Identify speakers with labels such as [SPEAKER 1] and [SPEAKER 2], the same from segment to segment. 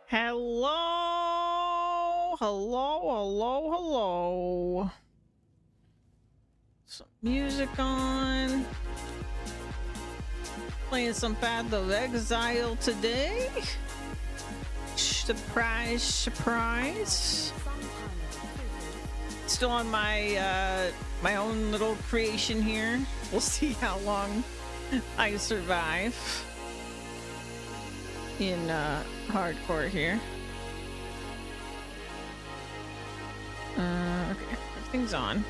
[SPEAKER 1] Hello, hello, hello, hello. Some music on. Playing some Path of Exile today. Surprise, surprise. Still on my my own little creation here. We'll see how long I survive in hardcore here. Okay, everything's on.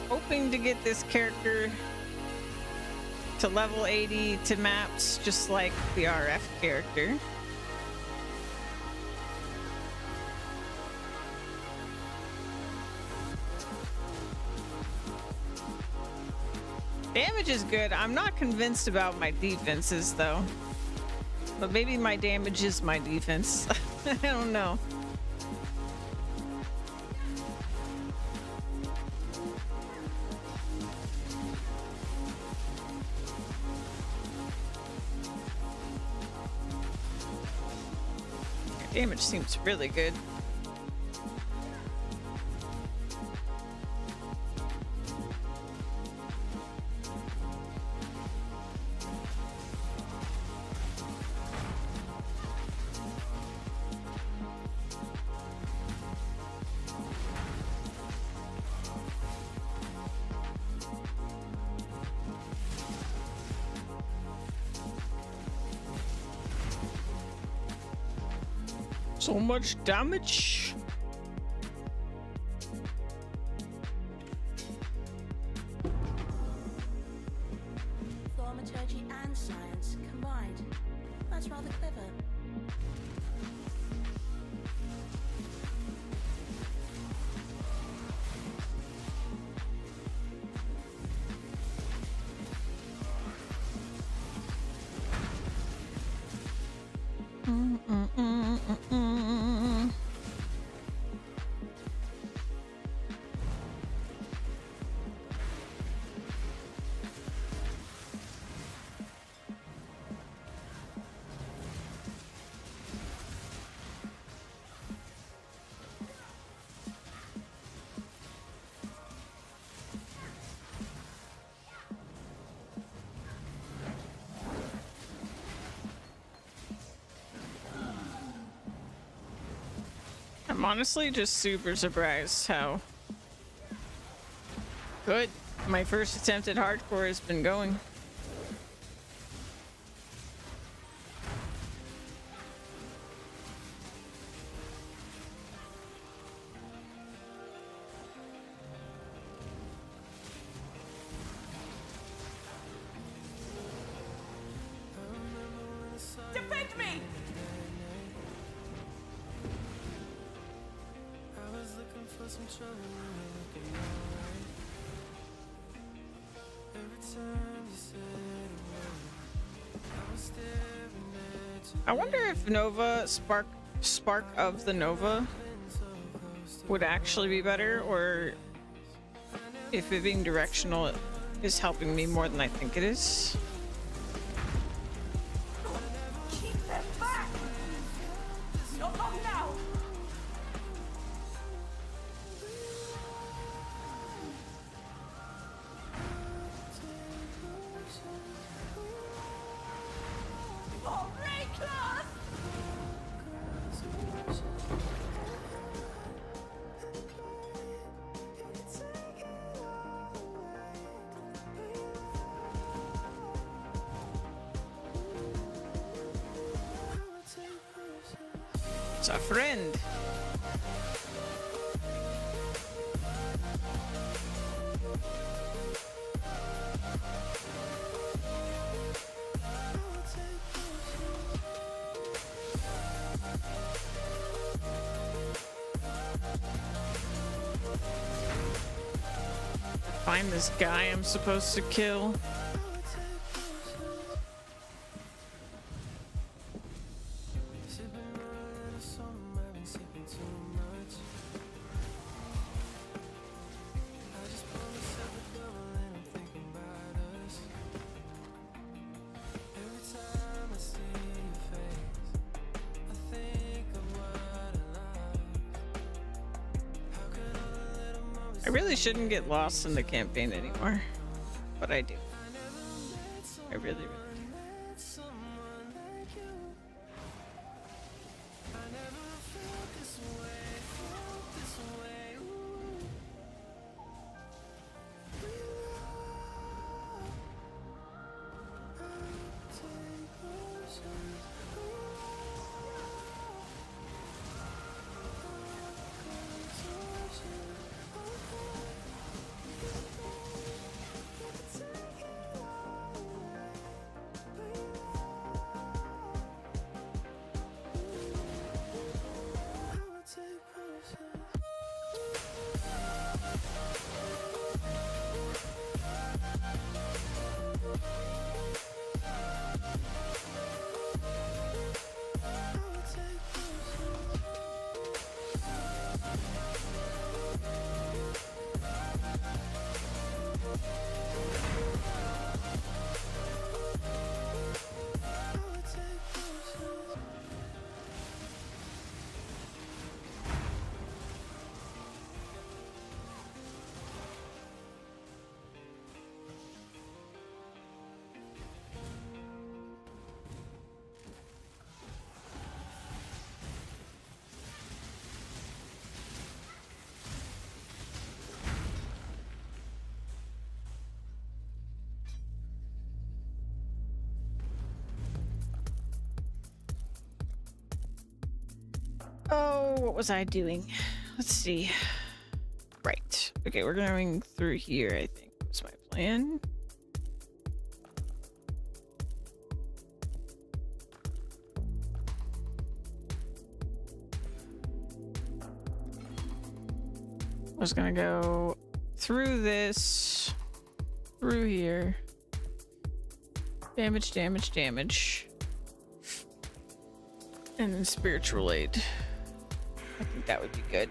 [SPEAKER 1] Hoping to get this character to level 80 to maps just like the RF character. Damage is good. I'm not convinced about my defenses though. But maybe my damage is my defense. I don't know. Damage seems really good. So much damage.
[SPEAKER 2] Thaumaturgy and science combined. That's rather clever.
[SPEAKER 1] I'm honestly just super surprised how good my first attempt at hardcore has been going.
[SPEAKER 2] Defend me!
[SPEAKER 3] For some trouble looking alright. Every time you said a word, I was staring at you.
[SPEAKER 1] I wonder if Nova Spark of the Nova would actually be better, or if it being directional is helping me more than I think it is.
[SPEAKER 2] Keep them back! Not long now! For reclass!
[SPEAKER 1] It's a friend. Find this guy I'm supposed to kill. I really shouldn't get lost in the campaign anymore, but I do. I really, really do. Oh, what was I doing? Let's see. Right. Okay, we're going through here, I think was my plan. I was gonna go through this, through here. Damage, damage, damage. And then spiritual aid. I think that would be good.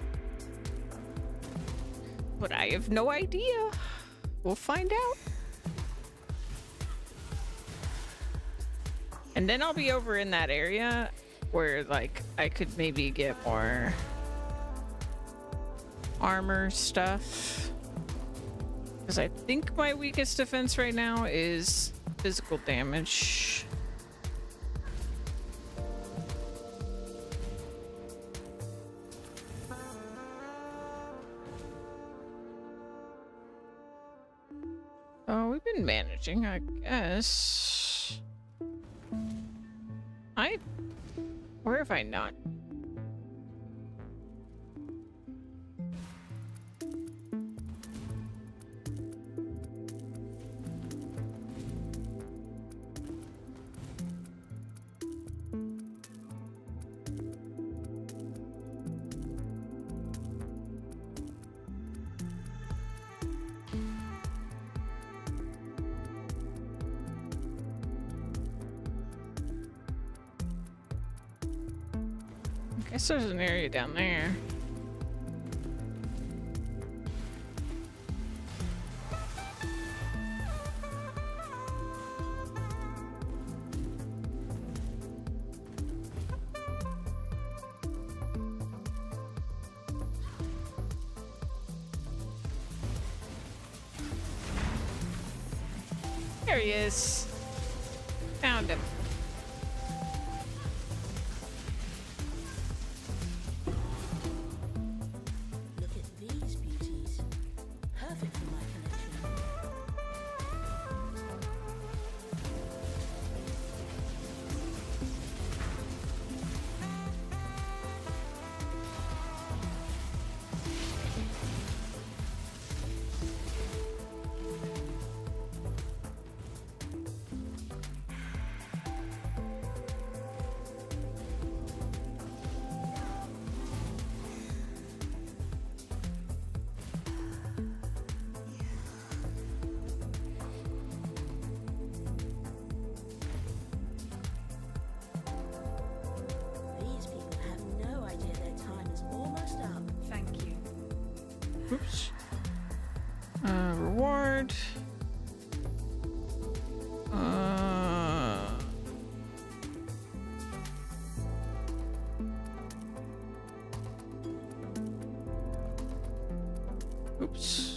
[SPEAKER 1] But I have no idea. We'll find out. And then I'll be over in that area where, like, I could maybe get more armor stuff. Because I think my weakest defense right now is physical damage. Oh, we've been managing, I guess. Where have I not? I guess there's an area down there. There he is. Found him.
[SPEAKER 2] Look at these beauties. Perfect for my collection. These people have no idea their time is almost up. Thank you.
[SPEAKER 1] Oops. Reward. Oops.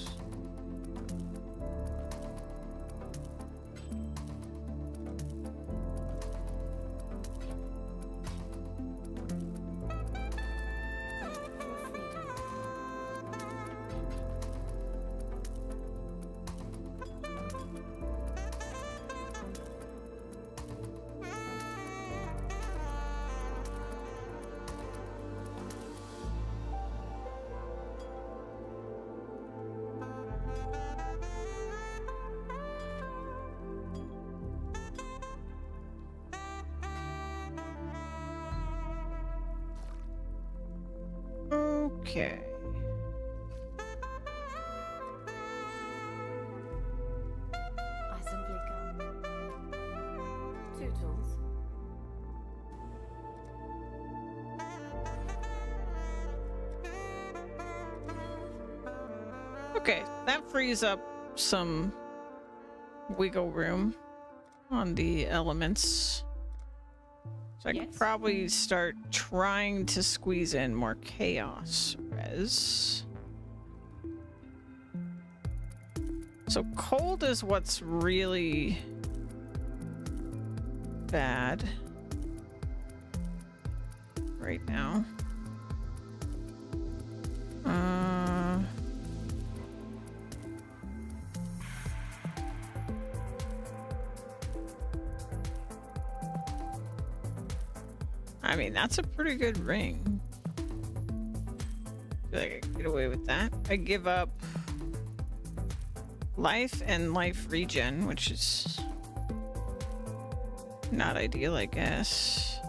[SPEAKER 1] Okay.
[SPEAKER 2] Eisenblicker. Tootles.
[SPEAKER 1] Okay, that frees up some wiggle room on the elements. So I could
[SPEAKER 4] Yes.
[SPEAKER 1] probably start trying to squeeze in more chaos res. So cold is what's really bad right now. I mean, that's a pretty good ring. I feel like I can get away with that. I give up life and life regen, which is not ideal, I guess.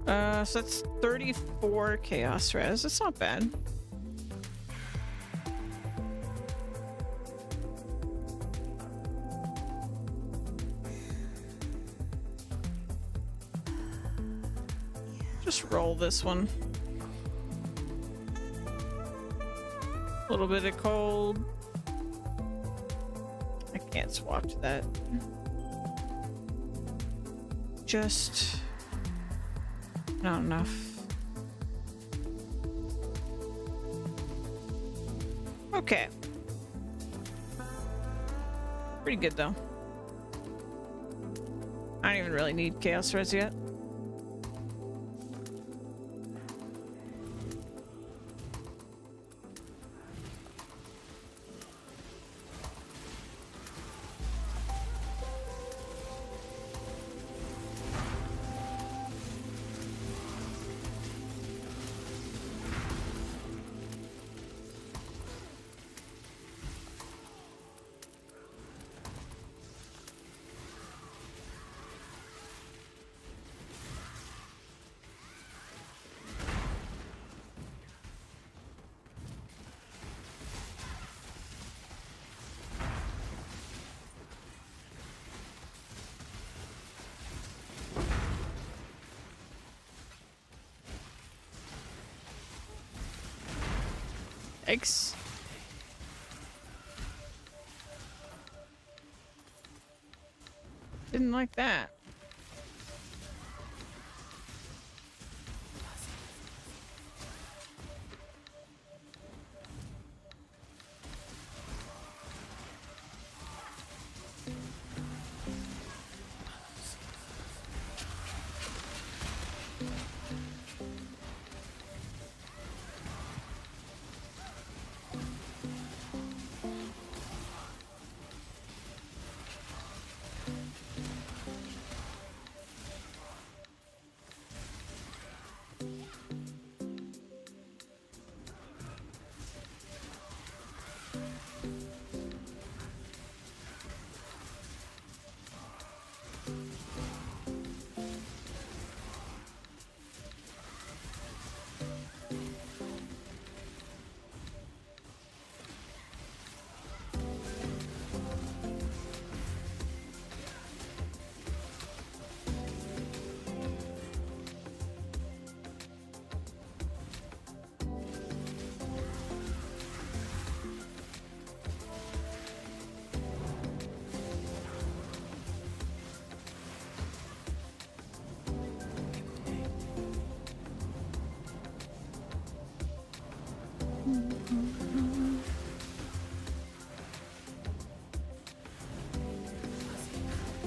[SPEAKER 1] So that's 34 chaos res. That's not bad. Just roll this one. A little bit of cold. I can't swap to that. Just not enough. Okay. Pretty good though. I don't even really need chaos res yet. Yikes. Didn't like that.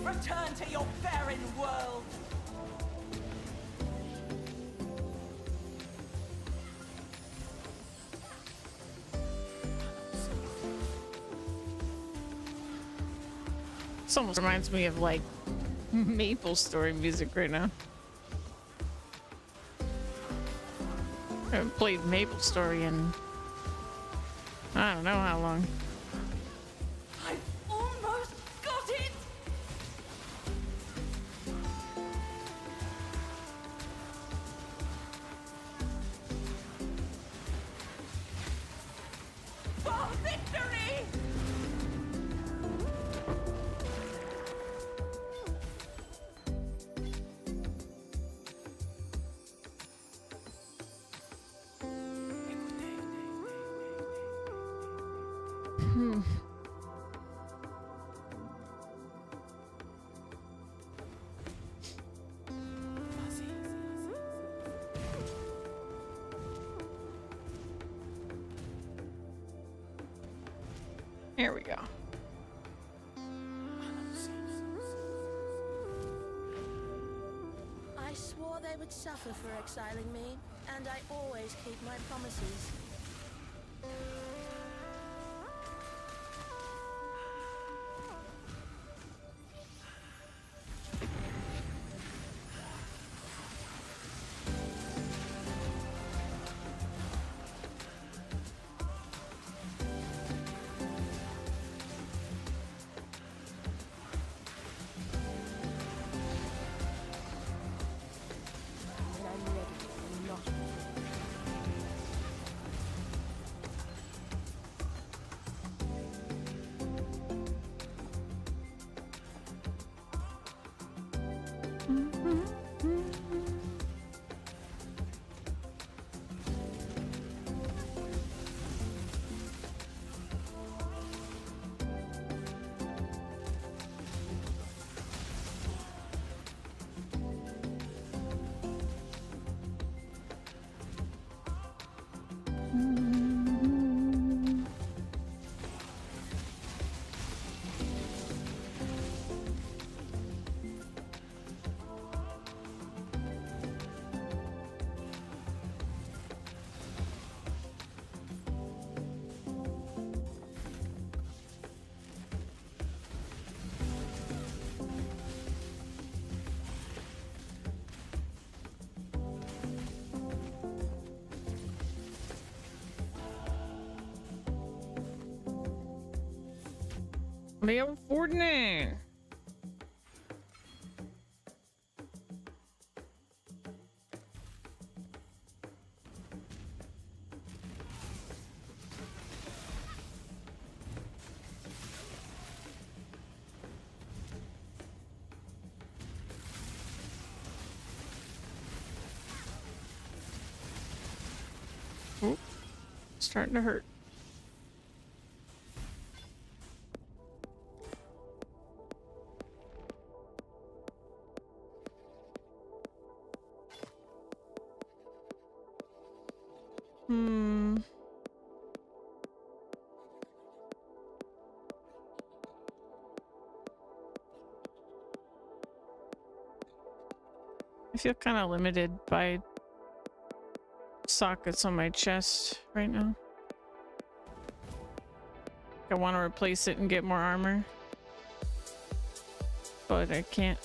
[SPEAKER 4] Return to your barren world.
[SPEAKER 1] This almost reminds me of like Maple Story music right now. I haven't played Maple Story in I don't know how long.
[SPEAKER 4] I've almost got it. For victory!
[SPEAKER 1] Here we go.
[SPEAKER 2] I swore they would suffer for exiling me, and I always keep my promises. When I'm ready, I'm not ready.
[SPEAKER 1] Leo Fordney. Oop, starting to hurt. I feel kind of limited by sockets on my chest right now. I want to replace it and get more armor, but I can't.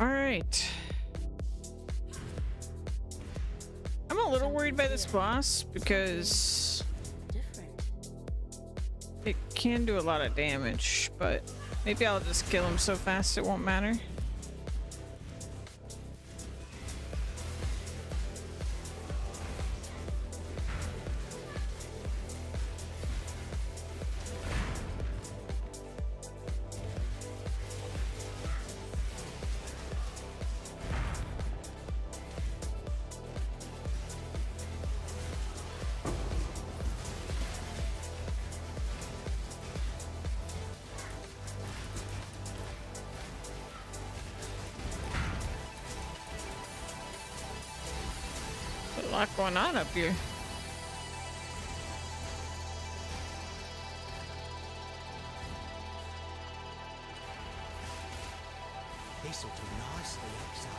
[SPEAKER 1] All right. I'm a little worried by this boss because
[SPEAKER 2] Different.
[SPEAKER 1] it can do a lot of damage, but maybe I'll just kill him so fast it won't matter. A lot going on up here.
[SPEAKER 5] This'll do nicely, Exile.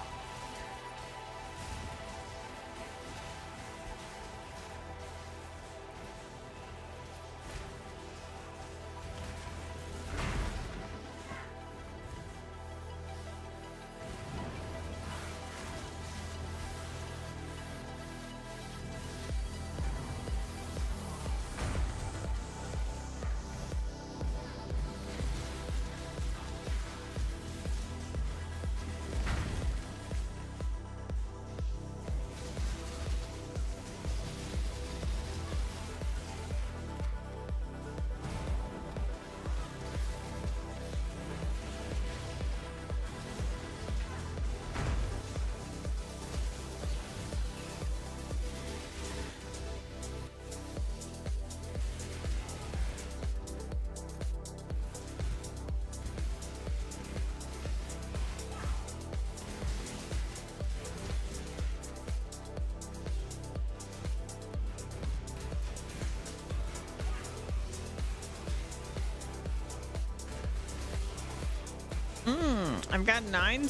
[SPEAKER 1] I've got 9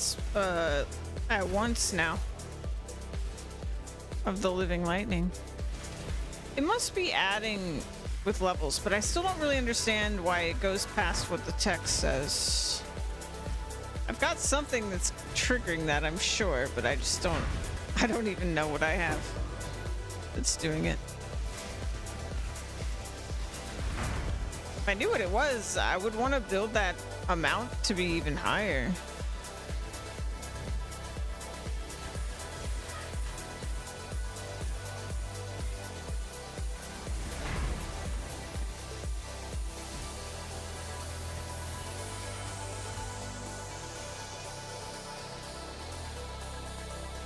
[SPEAKER 1] at once now of the living lightning. It must be adding with levels, but I still don't really understand why it goes past what the text says. I've got something that's triggering that, I'm sure, but I don't even know what I have that's doing it. If I knew what it was, I would want to build that amount to be even higher.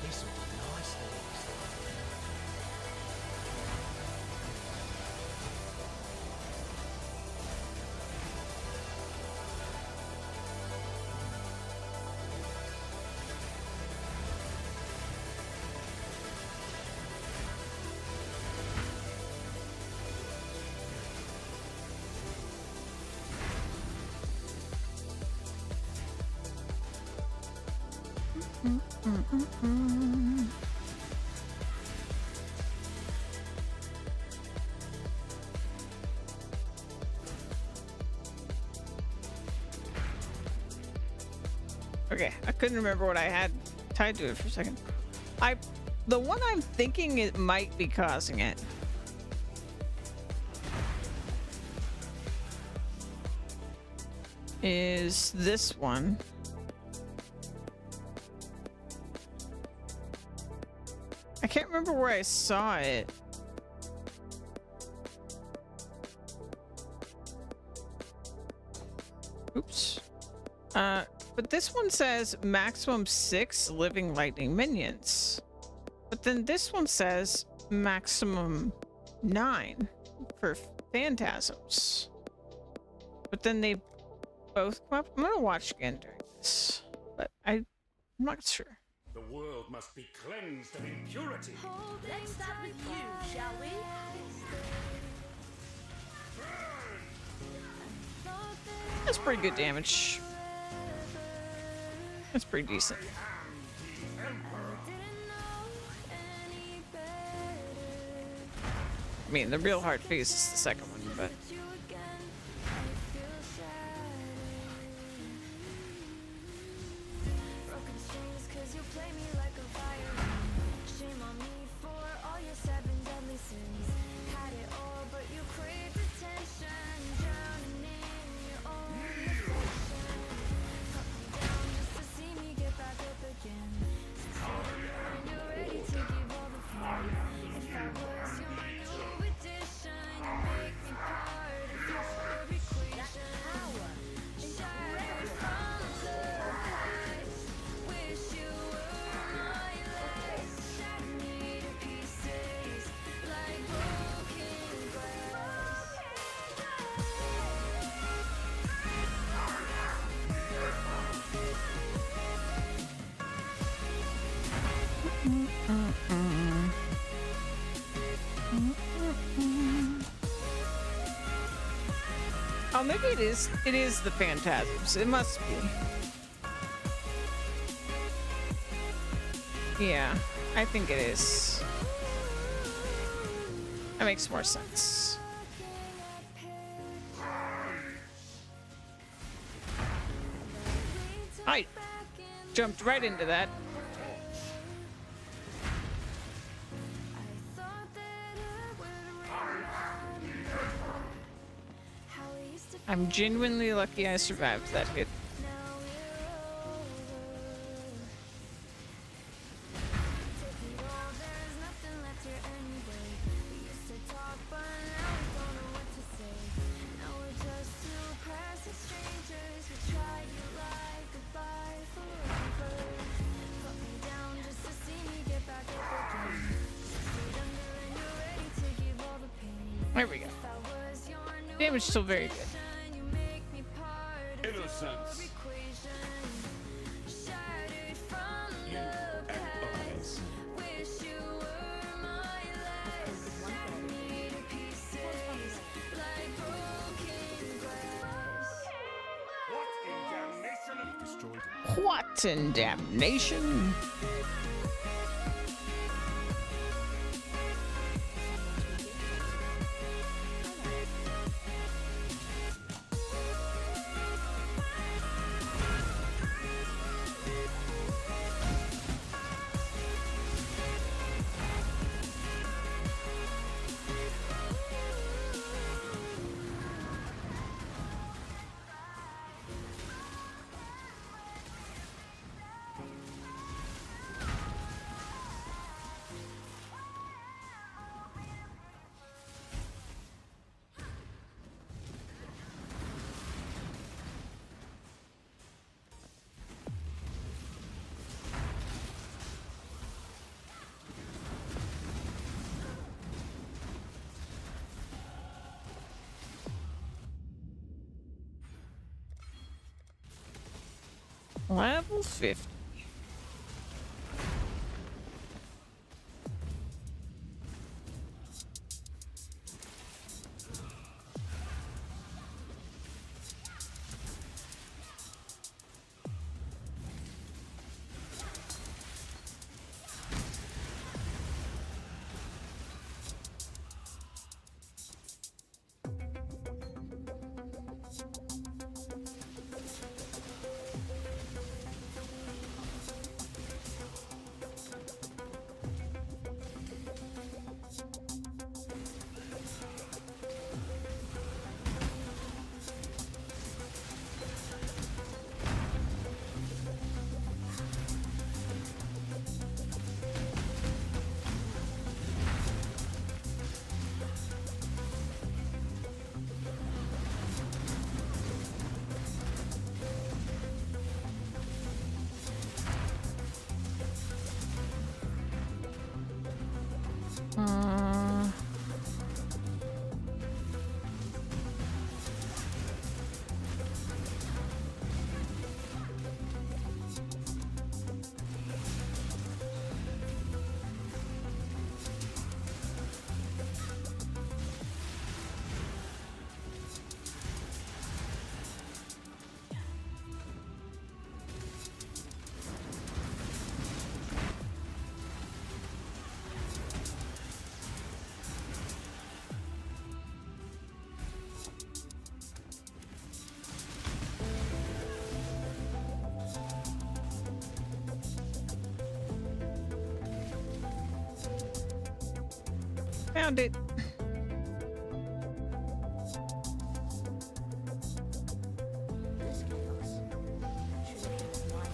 [SPEAKER 5] This'll do nicely, Exile.
[SPEAKER 1] Okay, I couldn't remember what I had tied to it for a second. The one I'm thinking it might be causing it is this one. I can't remember where I saw it. Oops. But this one says maximum 6 living lightning minions. But then this one says maximum 9 for phantasms. But then they both come up. I'm gonna watch again during this, but I'm not sure.
[SPEAKER 6] The world must be cleansed of impurity.
[SPEAKER 2] Let's start with you, shall we?
[SPEAKER 1] That's pretty good damage. That's pretty decent. I mean, the real hard phase is the second one, but Oh, maybe it is. It is the phantasms. It must be. Yeah, I think it is. That makes more sense. I jumped right into that. I'm genuinely lucky I survived that hit. There we go. Damage still very good.
[SPEAKER 6] Innocence. You empathize. What in damnation?
[SPEAKER 5] Destroyed it.
[SPEAKER 1] What in damnation? Level 50. Found it.
[SPEAKER 2] This chaos should have kept my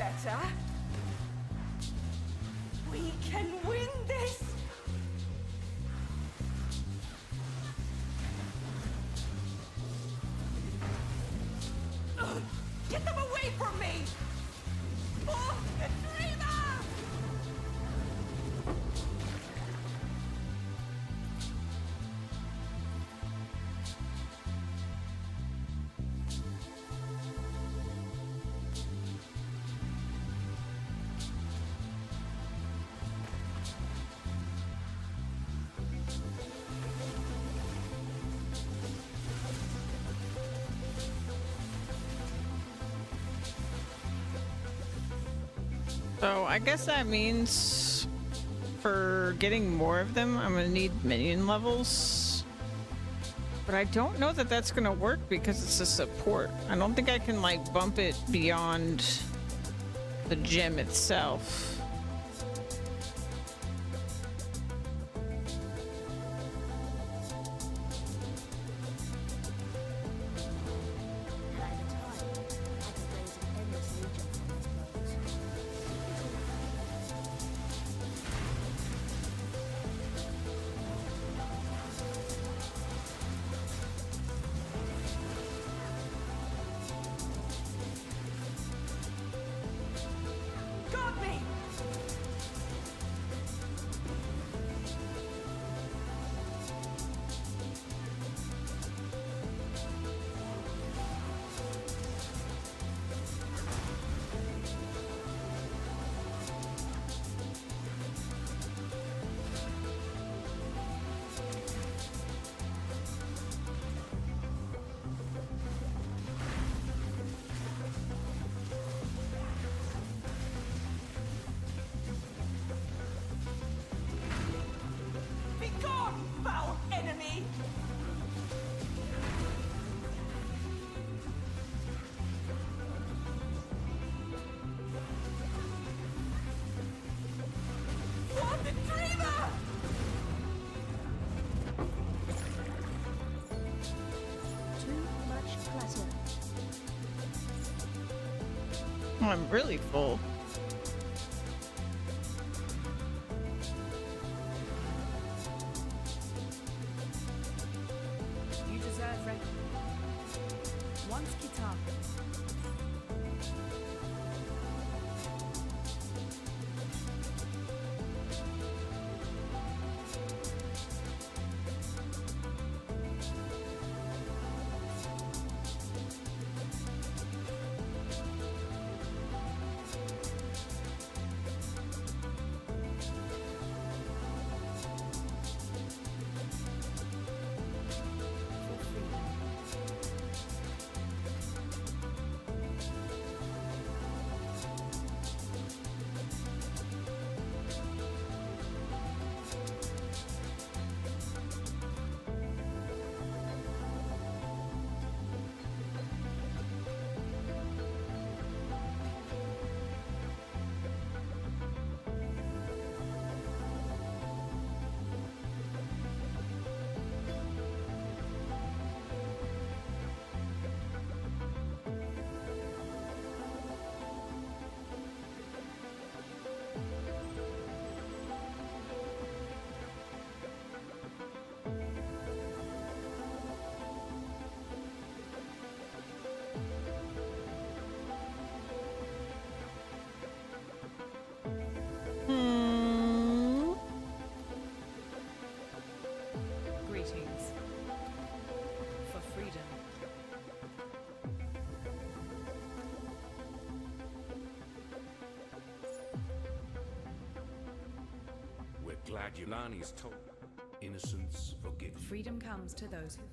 [SPEAKER 4] better. We can win this. Ugh, get them away from me! For the dreamer!
[SPEAKER 1] So I guess that means for getting more of them, I'm gonna need minion levels. But I don't know that that's gonna work because it's a support. I don't think I can like bump it beyond the gem itself.
[SPEAKER 2] And at the time, I could raise an endless legion from those bones.
[SPEAKER 4] Guard me! Be gone, foul enemy! For the dreamer!
[SPEAKER 2] Too much clutter.
[SPEAKER 1] I'm really full.
[SPEAKER 7] You deserve rest. Once guitar. For freedom.
[SPEAKER 1] Hmm.
[SPEAKER 7] Greetings. For freedom.
[SPEAKER 6] We're glad Yulani's told. Innocence forgiven.
[SPEAKER 7] Freedom comes to those who.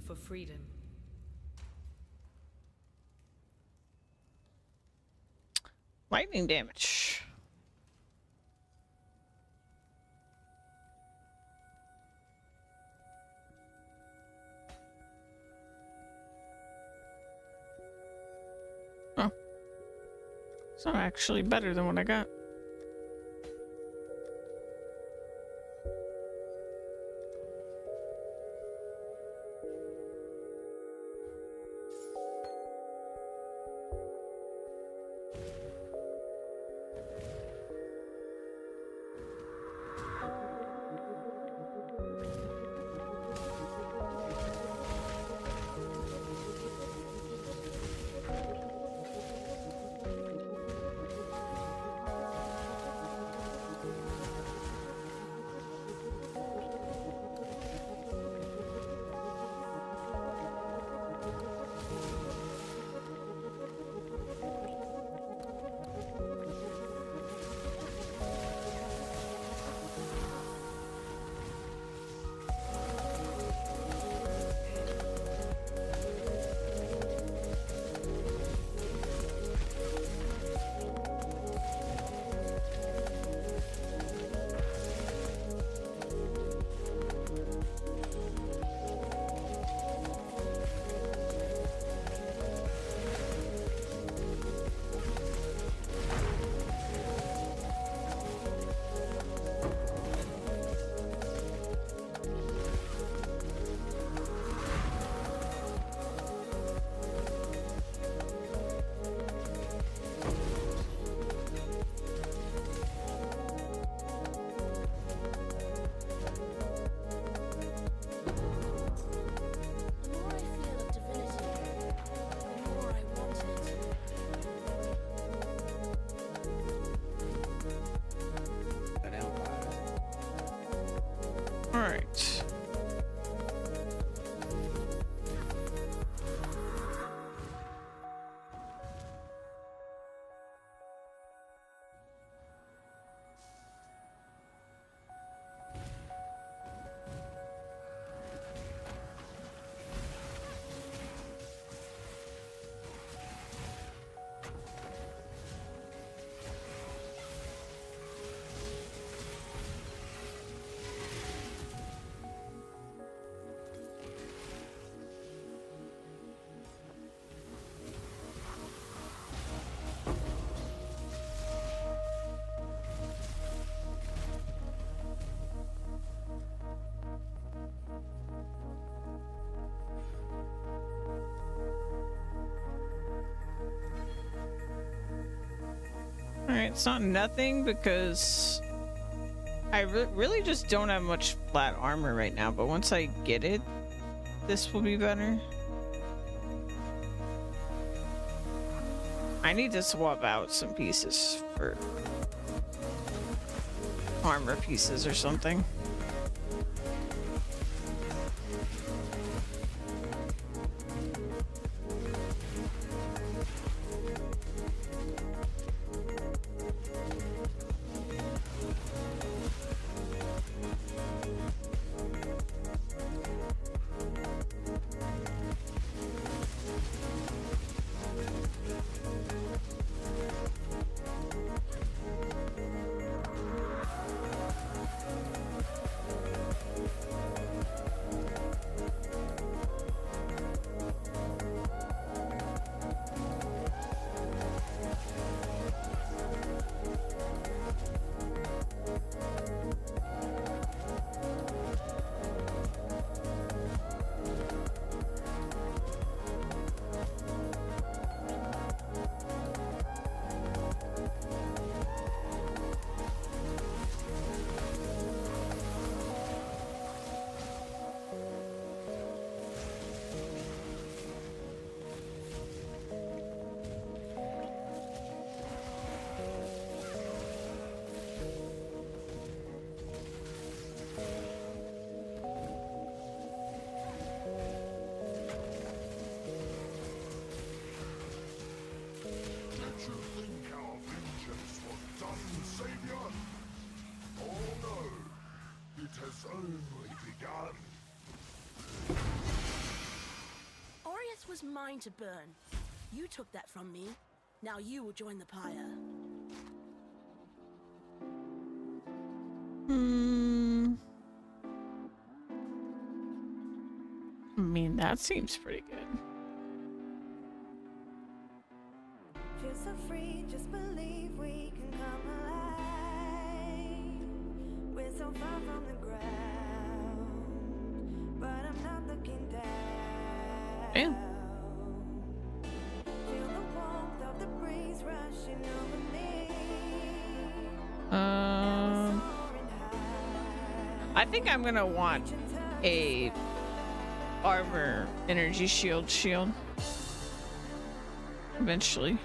[SPEAKER 7] For freedom.
[SPEAKER 1] Lightning damage. Oh. It's not actually better than what I got. It's not nothing because I really just don't have much flat armor right now, but once I get it, this will be better. I need to swap out some pieces for armor pieces or something.
[SPEAKER 2] Aureus was mine to burn. You took that from me. Now you will join the pyre.
[SPEAKER 1] I mean, that seems pretty good.
[SPEAKER 8] Feel so free, just believe we can come alive. We're so far from the ground, but I'm not looking down.
[SPEAKER 1] Damn.
[SPEAKER 8] Feel the warmth of the breeze rushing over me.
[SPEAKER 1] I think I'm gonna want a armor energy shield eventually.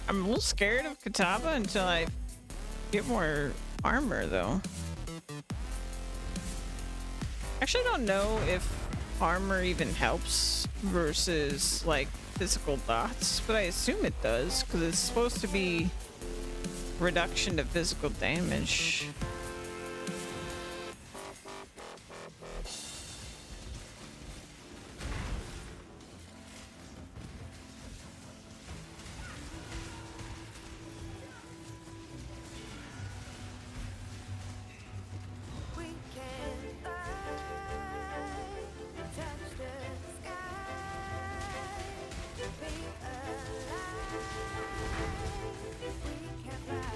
[SPEAKER 1] I'm a little scared of Kataba until I get more armor, though. Actually, I don't know if armor even helps versus, like, physical dots, but I assume it does, because it's supposed to be reduction to physical damage.
[SPEAKER 8] We can fly, touch the sky, feel alive. We can fly.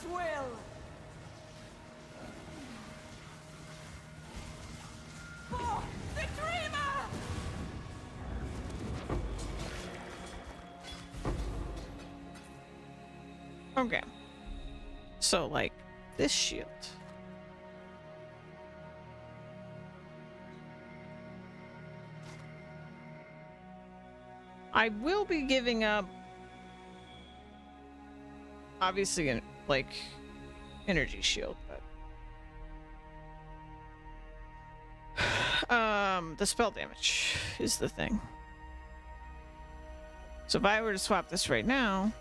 [SPEAKER 4] God's will. For the dreamer!
[SPEAKER 1] Okay. So, like, this shield. I will be giving up, obviously, like, energy shield, but the spell damage is the thing. So if I were to swap this right now,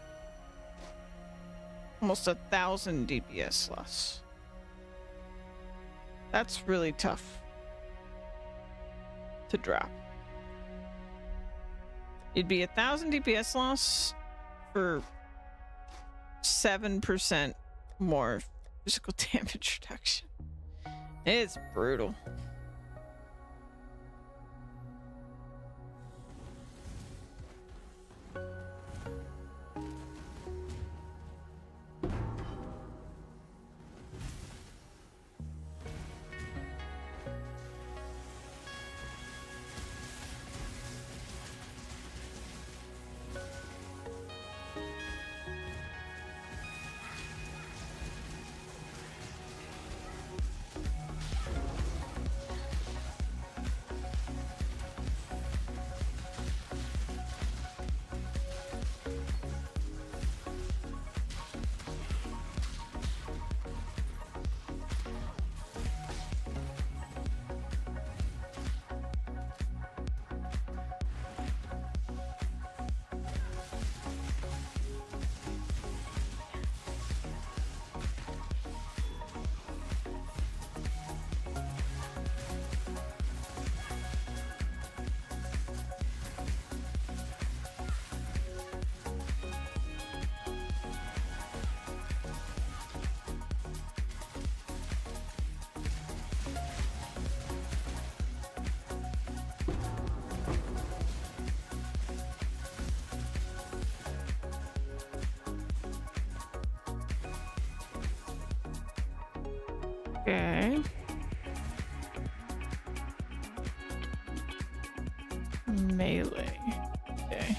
[SPEAKER 1] almost 1,000 DPS loss. That's really tough to drop. It'd be 1,000 DPS loss for 7% more physical damage reduction. It's brutal. Okay. Melee. Okay.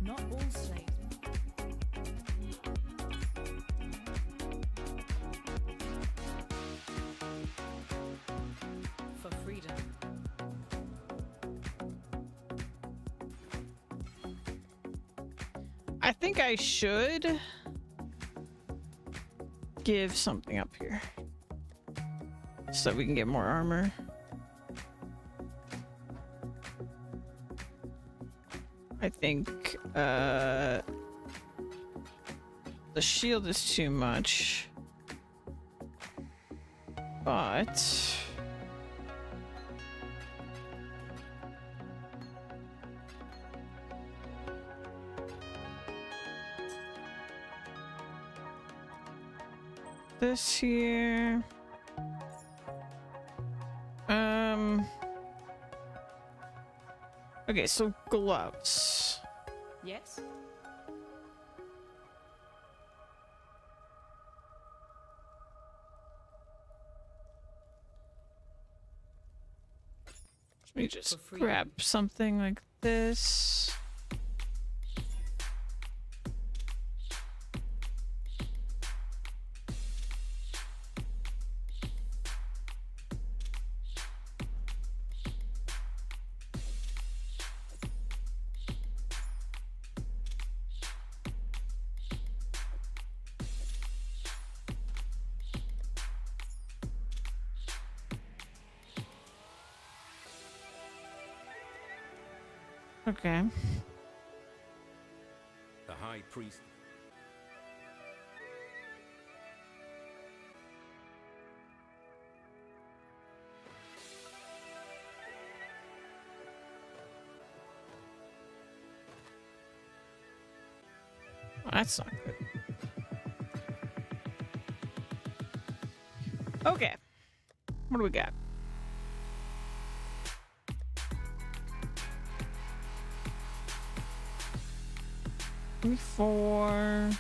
[SPEAKER 7] Not all slaves. For freedom.
[SPEAKER 1] I think I should give something up here so we can get more armor. I think the shield is too much, but this here, okay, so gloves.
[SPEAKER 7] Yes?
[SPEAKER 1] Let me just
[SPEAKER 7] For freedom.
[SPEAKER 1] grab something like this. Okay.
[SPEAKER 6] The High Priest.
[SPEAKER 1] Well, that's not good. Okay. What do we got? Four.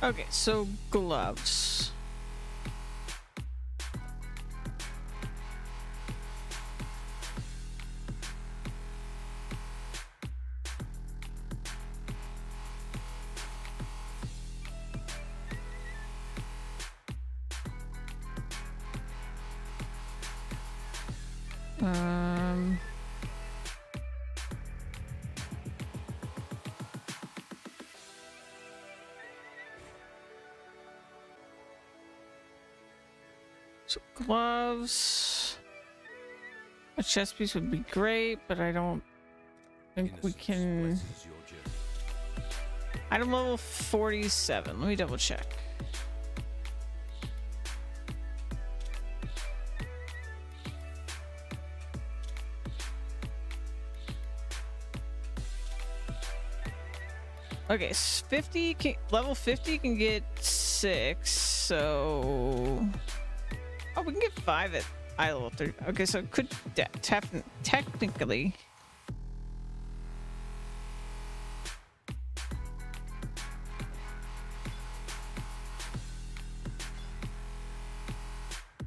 [SPEAKER 1] Okay, so gloves. Um, so gloves. A chest piece would be great, but I don't think we
[SPEAKER 6] Innocence
[SPEAKER 1] can.
[SPEAKER 6] blesses your journey.
[SPEAKER 1] Item level 47. Let me double check. Okay, 50 can, level 50 can get 6, so oh, we can get 5 at eye level 30. Okay, so it could technically.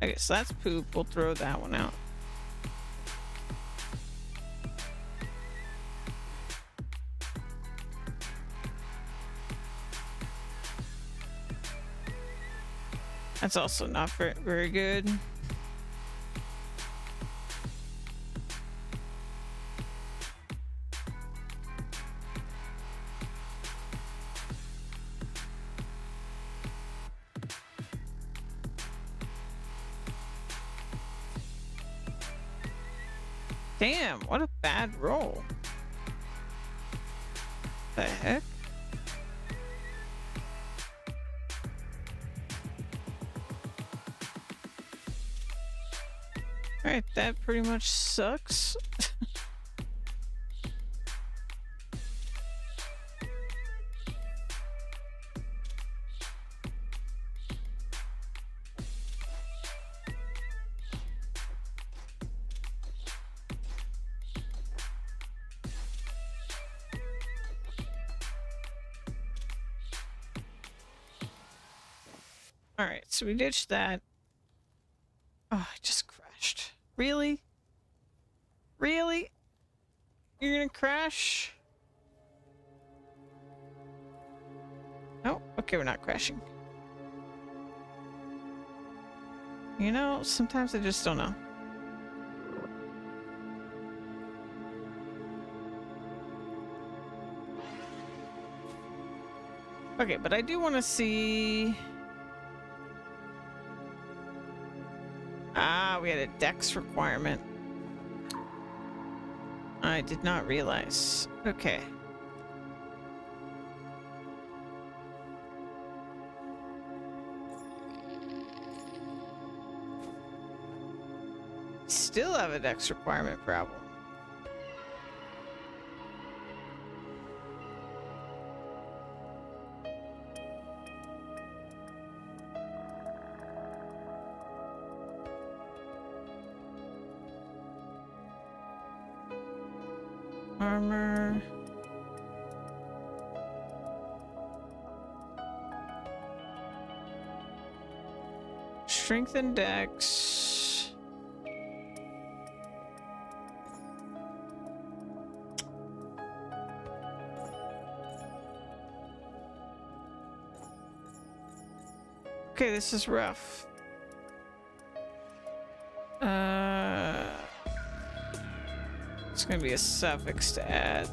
[SPEAKER 1] Okay, so that's poop. We'll throw that one out. That's also not very good. Damn, what a bad roll. The heck? Alright, that pretty much sucks. Alright, so we ditched that. Oh, I just crashed. Really? Really? You're gonna crash? Oh, okay, we're not crashing. You know, sometimes I just don't know. Okay, but I do want to see... Ah, we had a dex requirement. I did not realize. Okay. Still have a dex requirement problem. Armor. Strength and dex. Okay, this is rough. It's gonna be a suffix to add.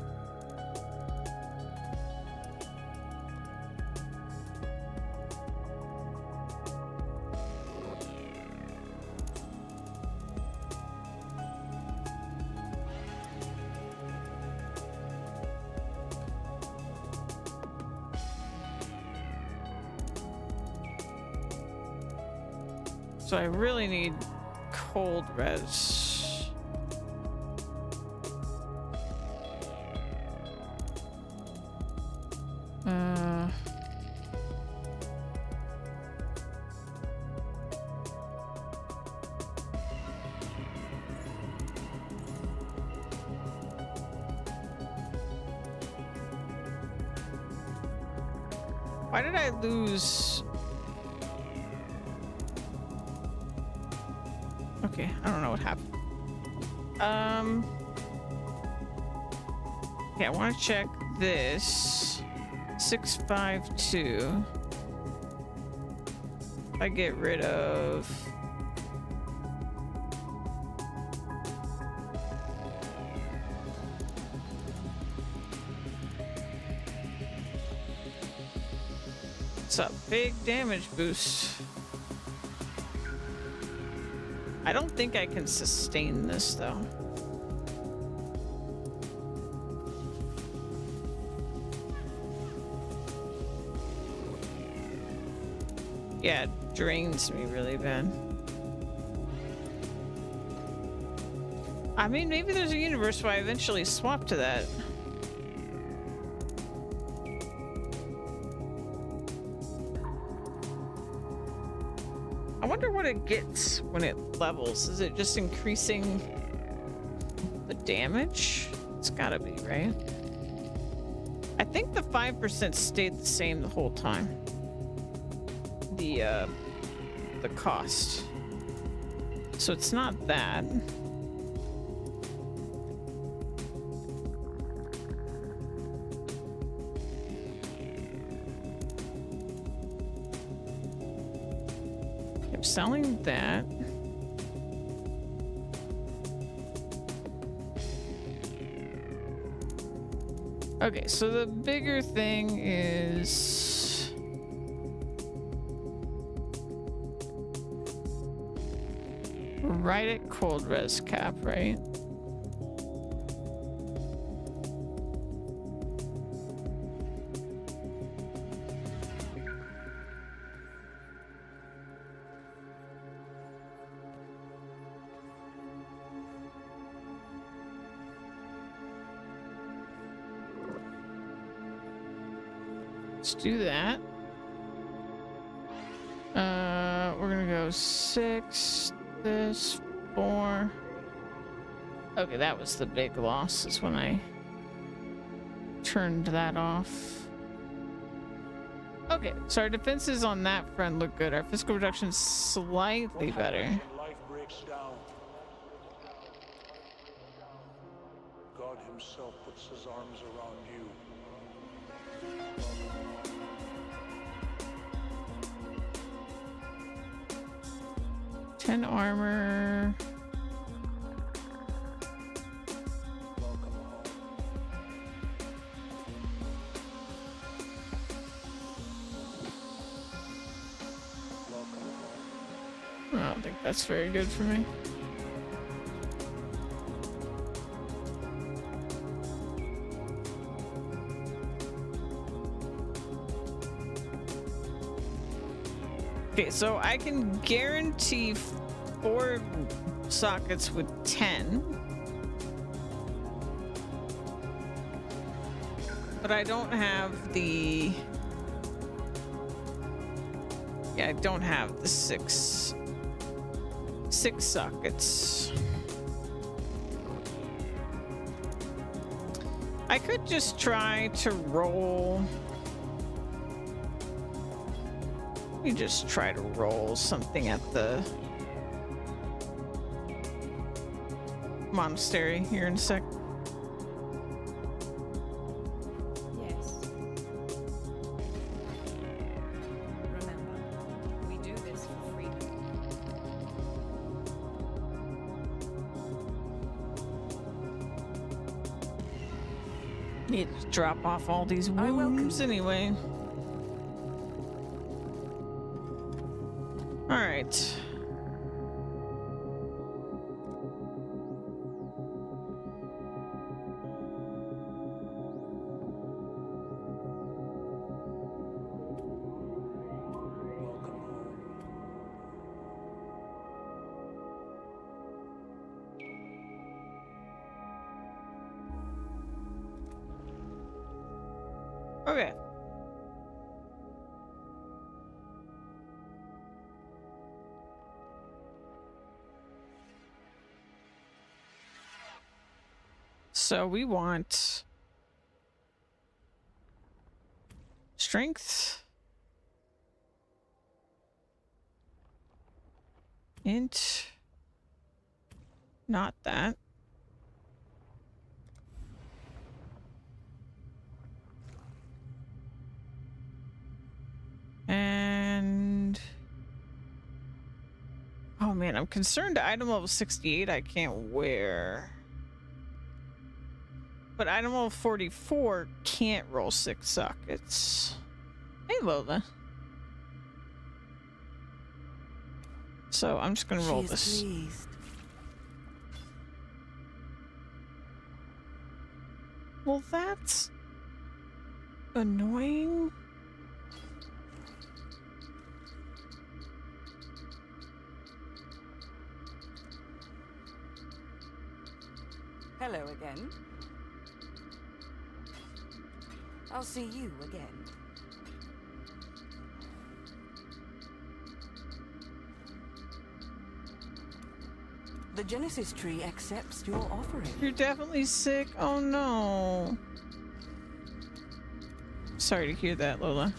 [SPEAKER 1] So I really need cold res. Why did I lose? Okay, I don't know what happened. Okay, I want to check this. 652. I get rid of. It's a big damage boost. I don't think I can sustain this though. Yeah, it drains me really bad. I mean, maybe there's a universe where I eventually swap to that. I wonder what it gets when it levels. Is it just increasing the damage? It's gotta be, right? I think the 5% stayed the same the whole time. The cost. So it's not that. I'm selling that. Okay, so the bigger thing is right at cold res cap, right? Let's do that. We're gonna go 6, this, 4. Okay, that was the big loss, is when I turned that off. Okay, so our defenses on that front look good. Our physical reduction's slightly better.
[SPEAKER 9] Life breaks down. God himself puts his arms around you.
[SPEAKER 1] 10 armor. I don't think that's very good for me. Okay, so I can guarantee 4 sockets with 10. But I don't have the... Yeah, I don't have the 6 sockets. I could just try to roll... Let me just try to roll something at the monastery here in a sec.
[SPEAKER 7] Yes. Remember, we do this for freedom.
[SPEAKER 1] Need to drop off all these
[SPEAKER 4] I welcome
[SPEAKER 1] wounds
[SPEAKER 4] you.
[SPEAKER 1] anyway. All right.
[SPEAKER 9] Welcome home.
[SPEAKER 1] Okay. So we want strength, int, not that. And oh man, I'm concerned item level 68 I can't wear. But item level 44 can't roll 6 sockets. Hey Lola. So I'm just gonna roll this.
[SPEAKER 4] Pleased.
[SPEAKER 1] Well, that's annoying.
[SPEAKER 4] Hello again. I'll see you again. The Genesis tree accepts your offering.
[SPEAKER 1] You're definitely sick. Oh no. Sorry to hear that, Lola.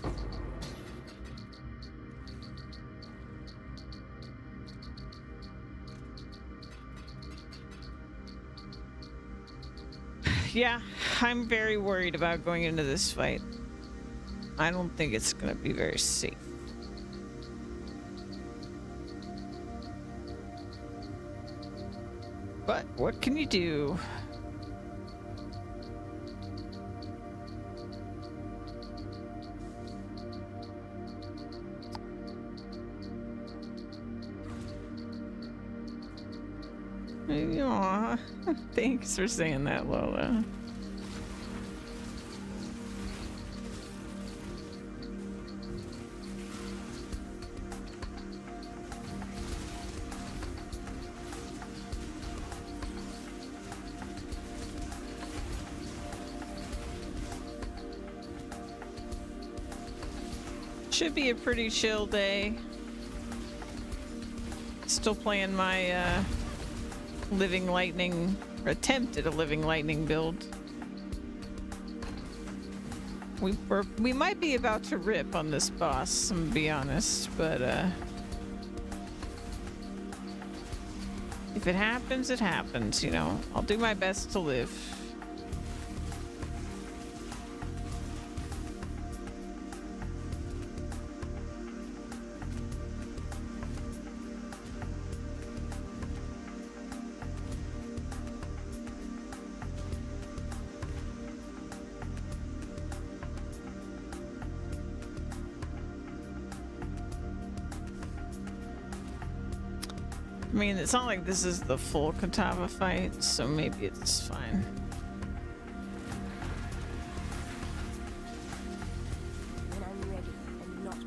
[SPEAKER 1] Yeah, I'm very worried about going into this fight. I don't think it's gonna be very safe. But what can you do? Aw, thanks for saying that, Lola. Should be a pretty chill day. Still playing my living lightning, or attempt at a living lightning build. We might be about to rip on this boss, I'm gonna be honest, but if it happens, it happens, you know. I'll do my best to live. I mean, it's not like this is the full Katava fight, so maybe it's fine.
[SPEAKER 2] When I'm ready and not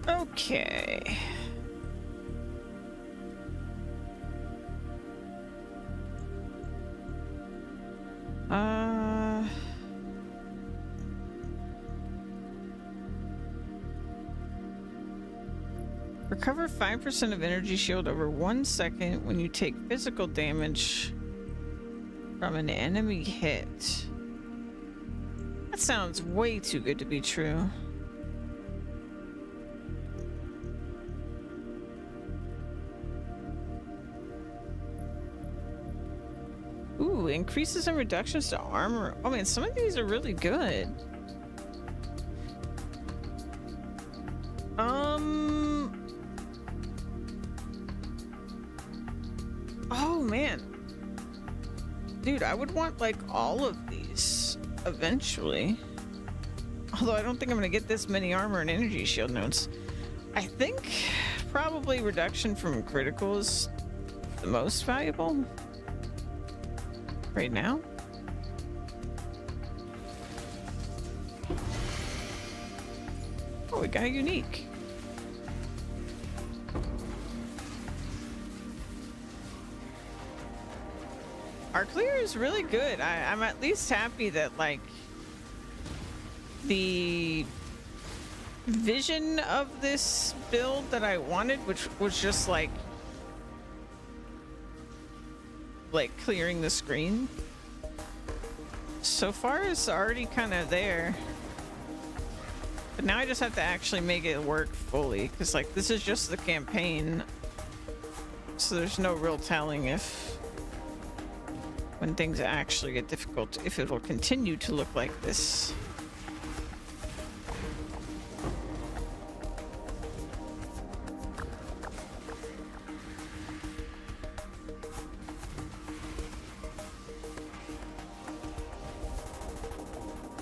[SPEAKER 2] before.
[SPEAKER 1] Okay. Recover 5% of energy shield over 1 second when you take physical damage from an enemy hit. That sounds way too good to be true. Ooh, increases and reductions to armor. Oh man, some of these are really good. dude, I would want like all of these eventually. Although I don't think I'm gonna get this many armor and energy shield nodes. I think probably reduction from critical is the most valuable right now. Oh, we got unique. Our clear is really good. I'm at least happy that like the vision of this build that I wanted, which was just like clearing the screen, so far is already kind of there. But now I just have to actually make it work fully, because like this is just the campaign, so there's no real telling if when things actually get difficult, if it will continue to look like this.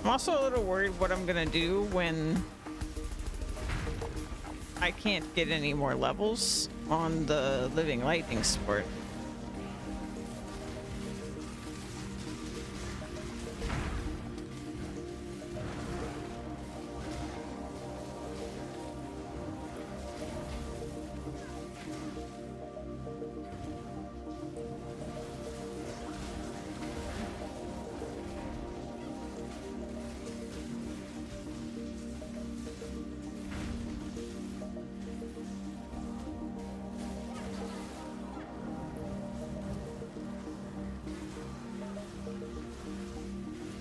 [SPEAKER 1] I'm also a little worried what I'm gonna do when I can't get any more levels on the Living Lightning sport.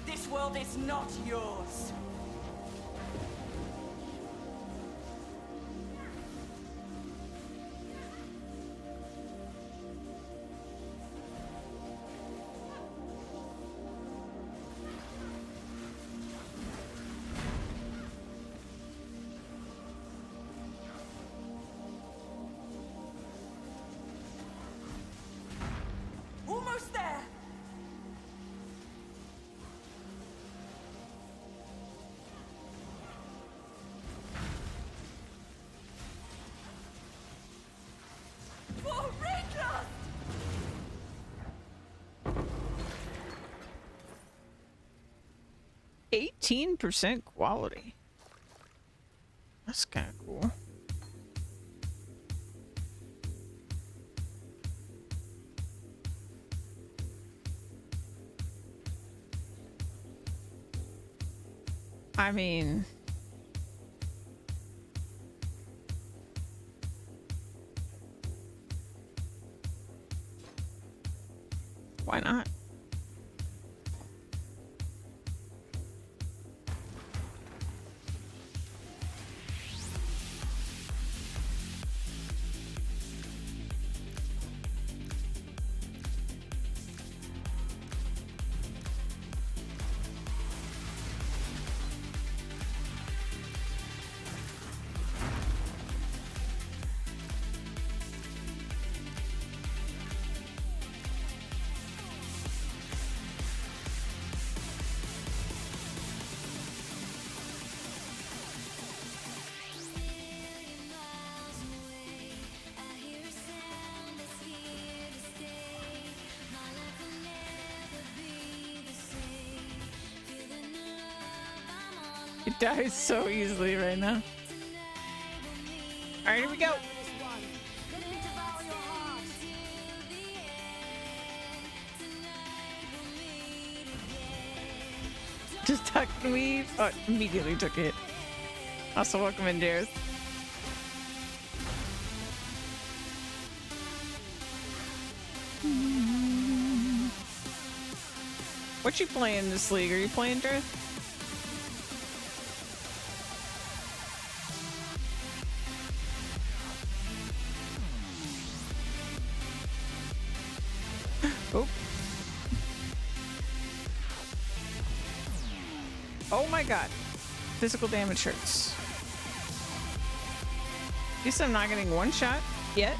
[SPEAKER 4] This world is not yours. Almost there. For Rickles!
[SPEAKER 1] 18% quality. That's kind of cool. I mean, why not? It dies so easily right now. All right, here we go. Just tucked the weave. Oh, immediately took it. Also, welcome in, Dareth. What you playing this league? Are you playing Dareth? Oh. Oh my god. Physical damage hurts. At least I'm not getting one shot yet.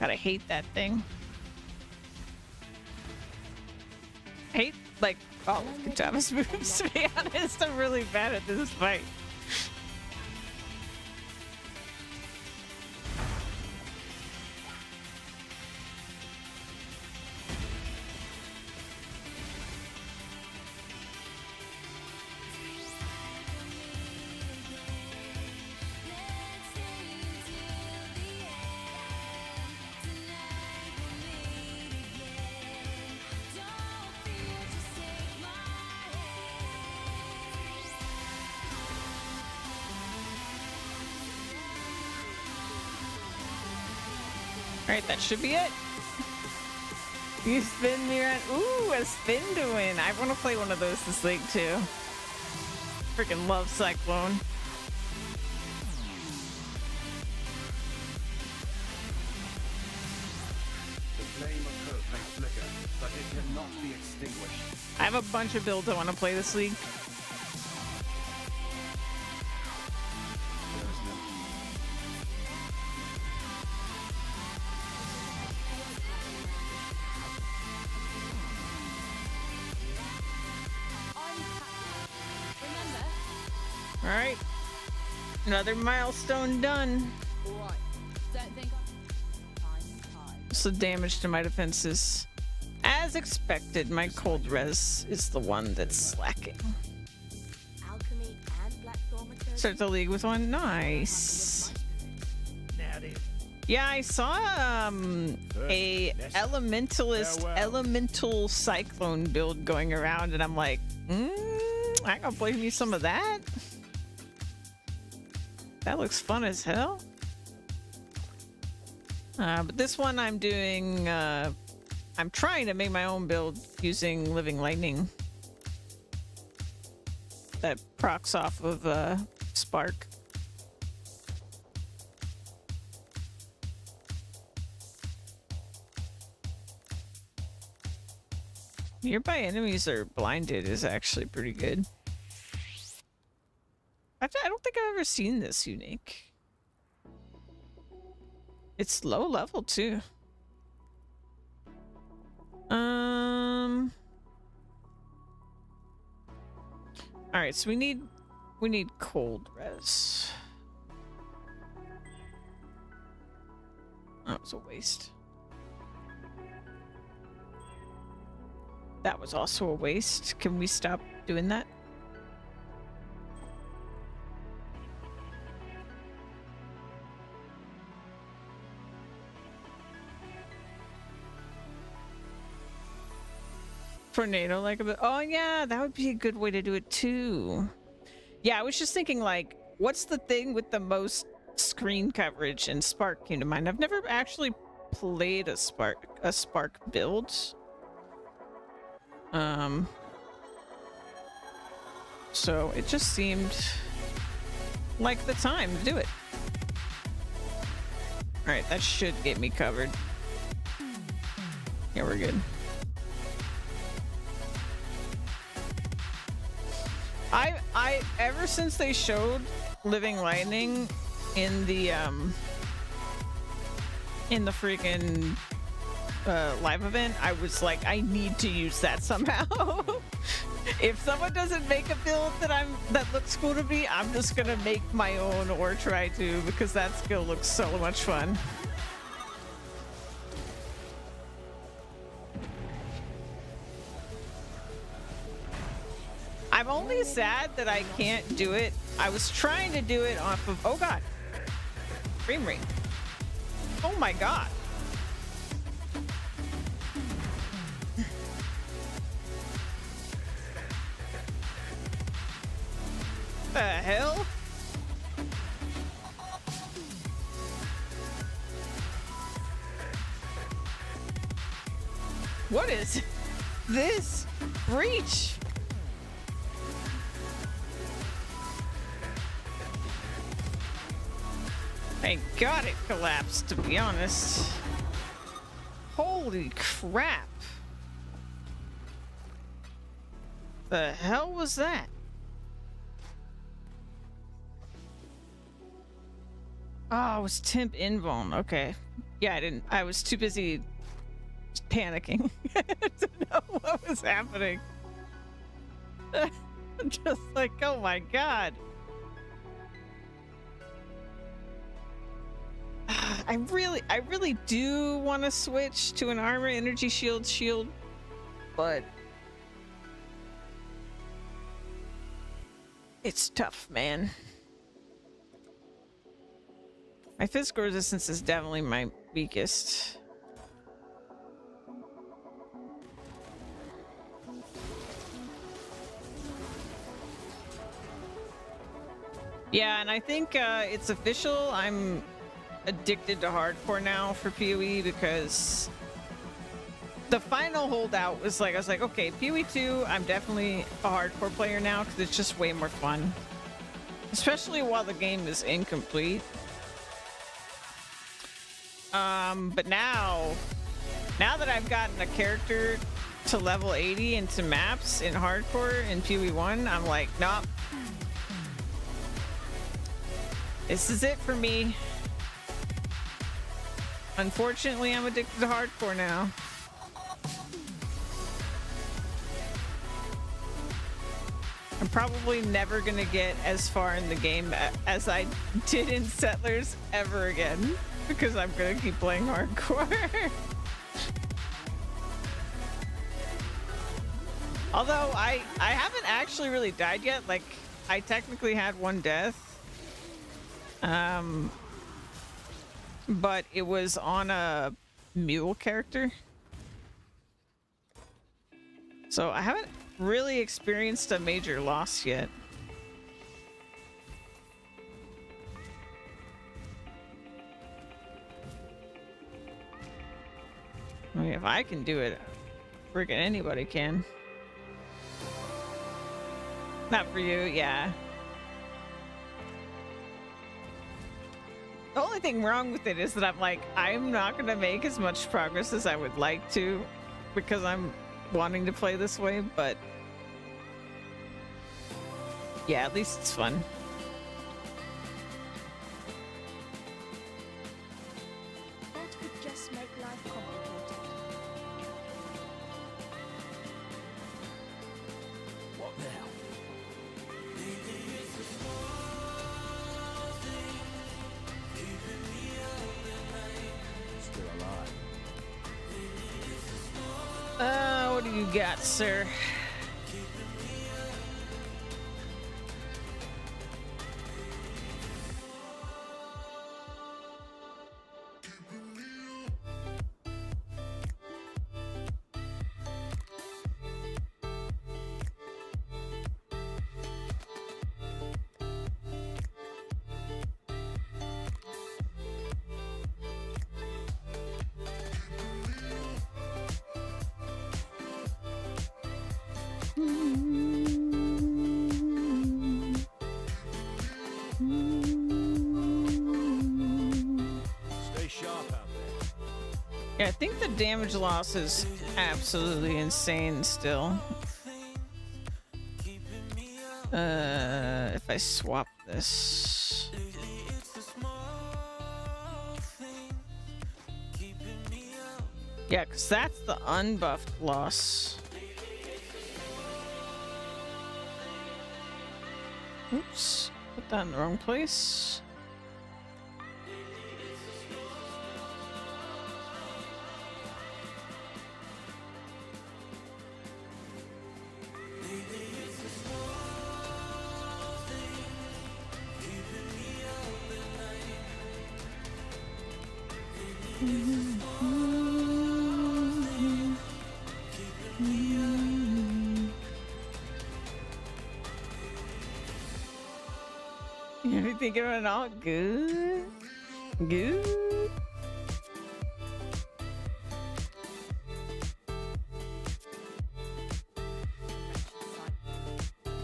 [SPEAKER 1] God, I hate that thing. I hate, like, all of Kitava's moves, to be honest. I'm really bad at this fight. Alright, that should be it. You spin me around. Ooh, a spin to win. I want to play one of those this league too. Freaking love Cyclone.
[SPEAKER 6] The flame of hope may flicker, but it cannot be extinguished.
[SPEAKER 1] I have a bunch of builds I want to play this league.
[SPEAKER 6] There is no
[SPEAKER 1] Alright. Another milestone done.
[SPEAKER 7] Right. Don't think time.
[SPEAKER 1] So damage to my defenses. As expected, my cold res is the one that's slacking.
[SPEAKER 2] Alchemy and blackthorn material.
[SPEAKER 1] Start the league with one. Nice. Yeah, I saw a elemental cyclone build going around, and I'm like, I gotta play me some of that. That looks fun as hell. But this one I'm doing, I'm trying to make my own build using Living Lightning. That procs off of Spark. Nearby enemies are blinded is actually pretty good. I don't think I've ever seen this unique. It's low level too. All right, so we need cold res. Oh, it was a waste. That was also a waste. Can we stop doing that? Tornado like a bit. Oh yeah, that would be a good way to do it too. Yeah, I was just thinking like, what's the thing with the most screen coverage? And Spark came to mind. I've never actually played a Spark build. So it just seemed like the time to do it. All right, that should get me covered. Yeah, we're good. I ever since they showed Living Lightning in the freaking live event, I was like, I need to use that somehow. If someone doesn't make a build that looks cool to me, I'm just gonna make my own or try to, because that skill looks so much fun. I'm only sad that I can't do it. I was trying to do it off of, oh god, frame rate. Oh my god. The hell? What is this breach? Thank God it collapsed, to be honest. Holy crap. The hell was that? Oh, it was temp invuln. Okay. Yeah, I was too busy panicking to know what was happening. Just like, oh my god. I really do want to switch to an armor energy shield, but it's tough, man. My physical resistance is definitely my weakest. Yeah, and I think it's official. I'm addicted to hardcore now for PoE because the final holdout was like, I was like, okay, PoE 2, I'm definitely a hardcore player now because it's just way more fun. Especially while the game is incomplete. But now that I've gotten a character to level 80 into maps in hardcore in PoE 1, I'm like, nope. This is it for me. Unfortunately, I'm addicted to hardcore now. I'm probably never gonna get as far in the game as I did in Settlers ever again, because I'm gonna keep playing hardcore. Although I haven't actually really died yet. Like, I technically had one death. But it was on a mule character. So I haven't really experienced a major loss yet. I mean, if I can do it, friggin' anybody can. Not for you, yeah. The only thing wrong with it is that I'm like, I'm not gonna make as much progress as I would like to because I'm wanting to play this way, but yeah, at least it's fun.
[SPEAKER 2] That could just make life complicated.
[SPEAKER 5] What now? Still alive.
[SPEAKER 1] What do you got, sir?
[SPEAKER 5] Stay sharp out there.
[SPEAKER 1] Yeah, I think the damage loss is absolutely insane still. If I swap this. Yeah, because that's the unbuffed loss. Oops, put that in the wrong place. You thinking about it all good? Good?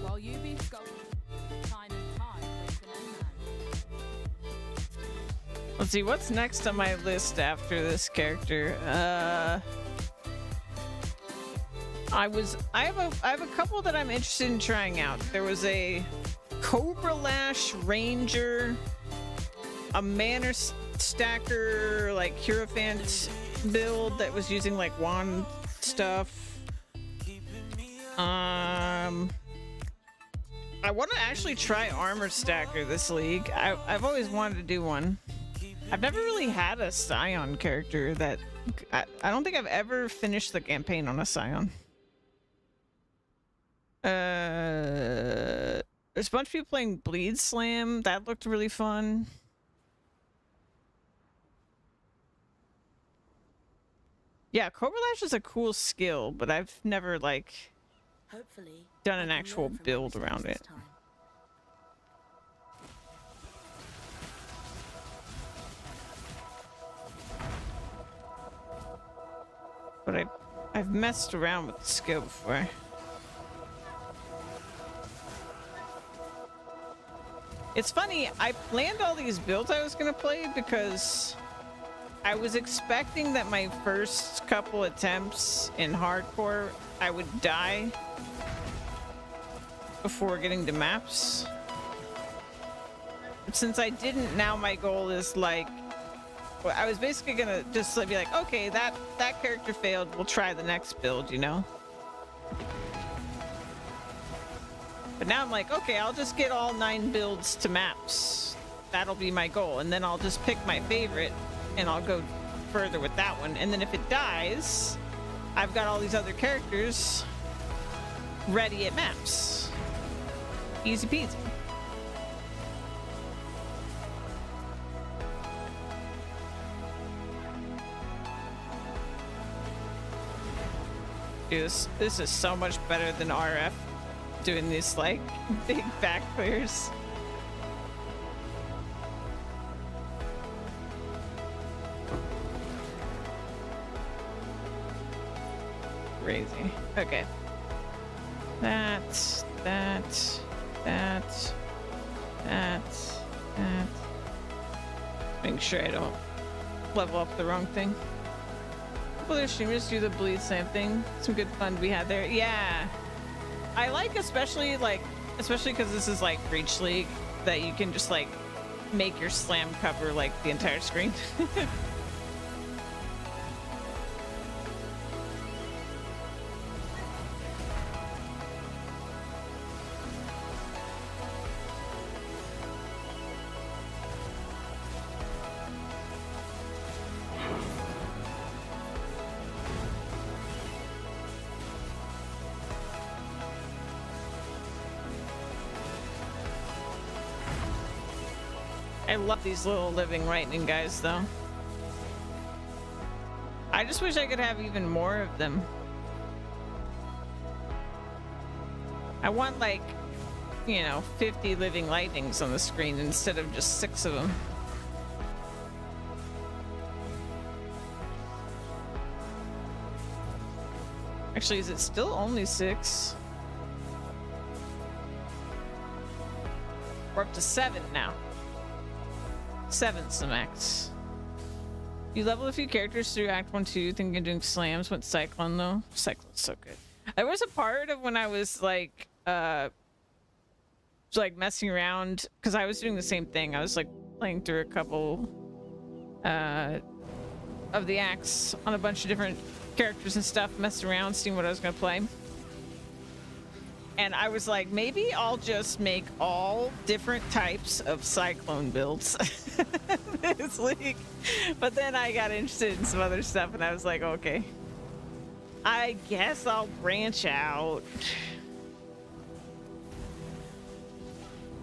[SPEAKER 7] While you be sculpting, time and tide waits for no man.
[SPEAKER 1] Let's see, what's next on my list after this character? I have a couple that I'm interested in trying out. There was a Cobra Lash Ranger a mana stacker, like Hierophant build that was using like wand stuff. I want to actually try armor stacker this league. I've always wanted to do one. I've never really had a Scion character that I don't think I've ever finished the campaign on a Scion. There's a bunch of people playing Bleed Slam. That looked really fun. Yeah, Cobra Lash is a cool skill, but I've never like
[SPEAKER 2] Hopefully,
[SPEAKER 1] done
[SPEAKER 2] I
[SPEAKER 1] an
[SPEAKER 2] can
[SPEAKER 1] actual
[SPEAKER 2] learn from my
[SPEAKER 1] build
[SPEAKER 2] mistakes
[SPEAKER 1] around
[SPEAKER 2] this
[SPEAKER 1] it.
[SPEAKER 2] time.
[SPEAKER 1] But I've messed around with the skill before. It's funny, I planned all these builds I was gonna play because I was expecting that my first couple attempts in hardcore I would die before getting to maps. But since I didn't, now my goal is like, well, I was basically gonna just be like, okay, that character failed, we'll try the next build, you know? But now I'm like, okay, I'll just get all 9 builds to maps. That'll be my goal, and then I'll just pick my favorite and I'll go further with that one. And then if it dies, I've got all these other characters ready at maps. Easy peasy. Dude, this is so much better than RF doing these like big back clears. Crazy. Okay. That. Make sure I don't level up the wrong thing. Other streamers do the Bleed Slam thing. Some good fun to be had there. Yeah. I like especially because this is like Breach League, that you can just like make your slam cover like the entire screen. I love these little living lightning guys, though. I just wish I could have even more of them. I want, like, you know, 50 living lightnings on the screen instead of just 6 of them. Actually, is it still only 6? We're up to 7 now. 7's the max. You level a few characters through Act 1, 2, thinking of doing slams. Went Cyclone though. Cyclone's so good. There was a part of when I was like messing around, because I was doing the same thing. I was like playing through a couple of the acts on a bunch of different characters and stuff, messing around, seeing what I was gonna play. And I was like, maybe I'll just make all different types of Cyclone builds this league. But then I got interested in some other stuff and I was like, okay, I guess I'll branch out.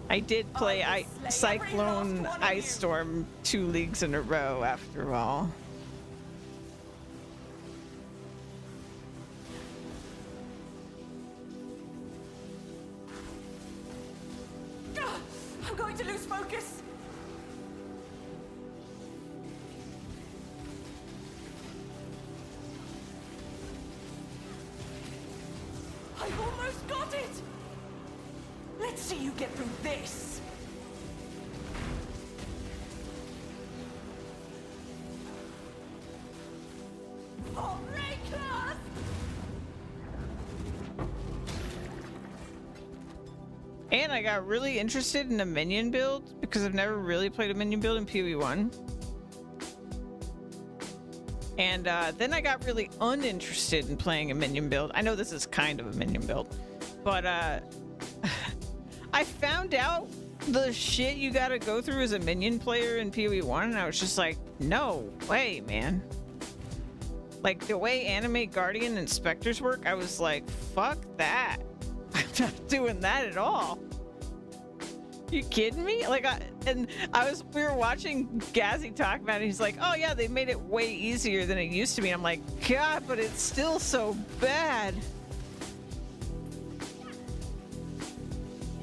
[SPEAKER 1] I did play Cyclone Ice Storm 2 leagues in a row after all.
[SPEAKER 4] I'm going to lose focus. I almost got it. Let's see you get through this. Oh, Reckless!
[SPEAKER 1] And I got really interested in a minion build because I've never really played a minion build in PoE1. And then I got really uninterested in playing a minion build. I know this is kind of a minion build, but I found out the shit you gotta go through as a minion player in PoE1, and I was just like, no way, man. Like, the way Animate Guardian and Spectres work, I was like, fuck that. I'm not doing that at all. You kidding me? Like, we were watching Gazzy talk about it. He's like, oh yeah, they made it way easier than it used to be. I'm like, God, but it's still so bad.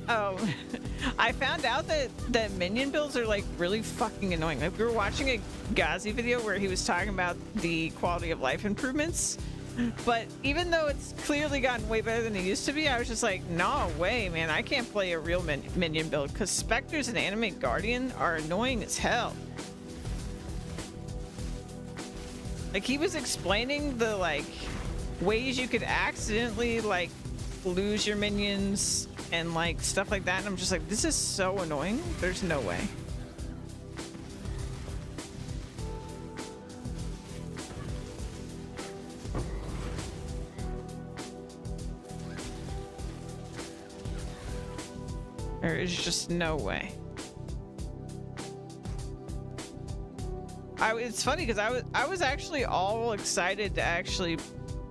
[SPEAKER 1] Oh, I found out that minion builds are like really fucking annoying. Like, we were watching a Ghazi video where he was talking about the quality of life improvements, but even though it's clearly gotten way better than it used to be, I was just like, no way, man, I can't play a real minion build because Spectres and Animate Guardian are annoying as hell. Like, he was explaining the like ways you could accidentally like lose your minions and like stuff like that, and I'm just like, this is so annoying. There's no way. There is just no way. It's funny because I was actually all excited to actually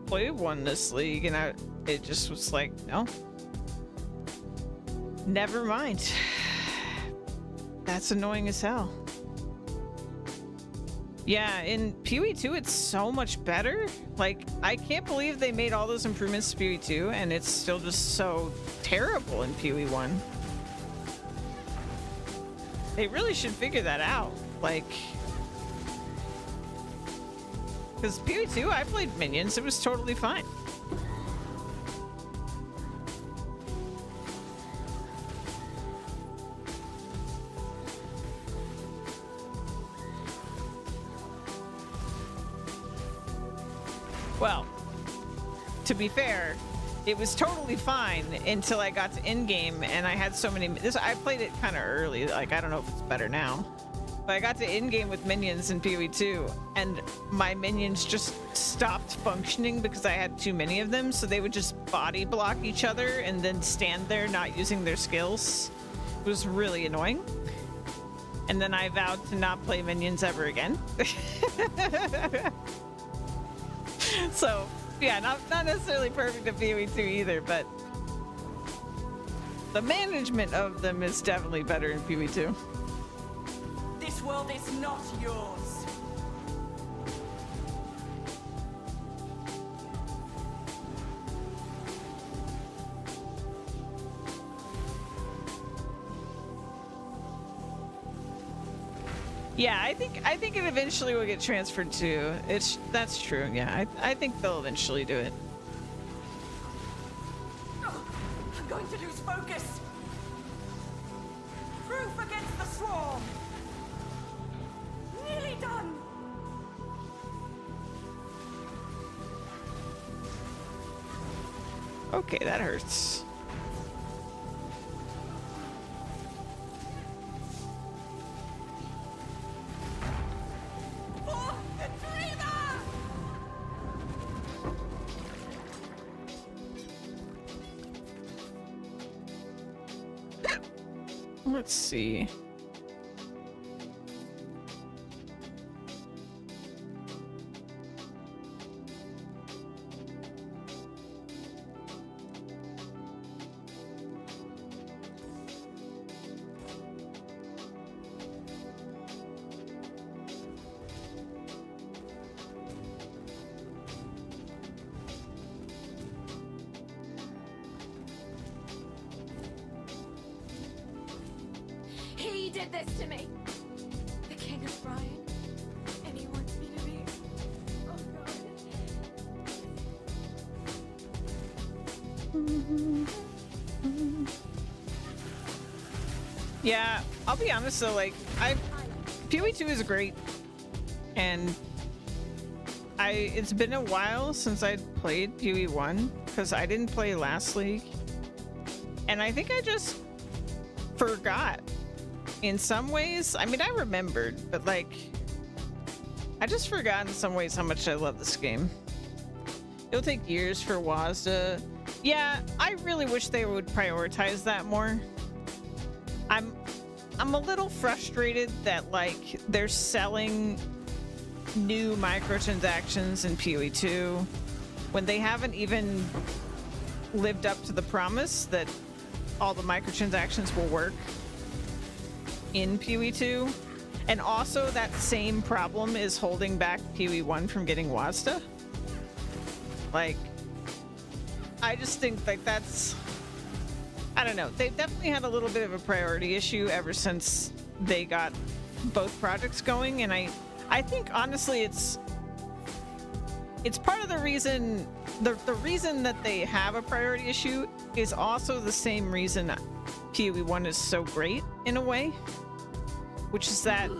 [SPEAKER 1] play one this league, and it just was like, no. Never mind. That's annoying as hell. Yeah, in PoE2 it's so much better. Like, I can't believe they made all those improvements to PoE2 and it's still just so terrible in PoE1. They really should figure that out. Like, because PoE2 I played minions, it was totally fine. Well, to be fair, it was totally fine until I got to in-game and I had so many... I played it kind of early, like, I don't know if it's better now. But I got to in-game with minions in PoE2, and my minions just stopped functioning because I had too many of them, so they would just body block each other and then stand there not using their skills. It was really annoying. And then I vowed to not play minions ever again. So, yeah, not necessarily perfect at PoE2 either, but the management of them is definitely better in PoE2.
[SPEAKER 4] This world is not yours.
[SPEAKER 1] Yeah, I think it eventually will get transferred to. That's true. Yeah, I think they'll eventually do it.
[SPEAKER 4] Oh, I'm going to lose focus. Proof against the swarm. Nearly done.
[SPEAKER 1] Okay, that hurts. Let's see.
[SPEAKER 8] He did this to me. The King of Brian. And he wants me to be. Oh God.
[SPEAKER 1] Yeah, I'll be honest though, like, PoE2 is great, and it's been a while since I played PoE1 because I didn't play last league, And I think I just forgot in some ways. I mean, I remembered, but like, I just forgot in some ways how much I love this game. It'll take years for WoW to... Yeah, I really wish they would prioritize that more. I'm a little frustrated that like they're selling new microtransactions in PoE 2 when they haven't even lived up to the promise that all the microtransactions will work in PoE 2. And also that same problem is holding back PoE 1 from getting WASDA. Like, I just think like that's, I don't know. They've definitely had a little bit of a priority issue ever since they got both projects going. And I think honestly it's part of the reason, the reason that they have a priority issue is also the same reason PoE 1 is so great in a way, which is that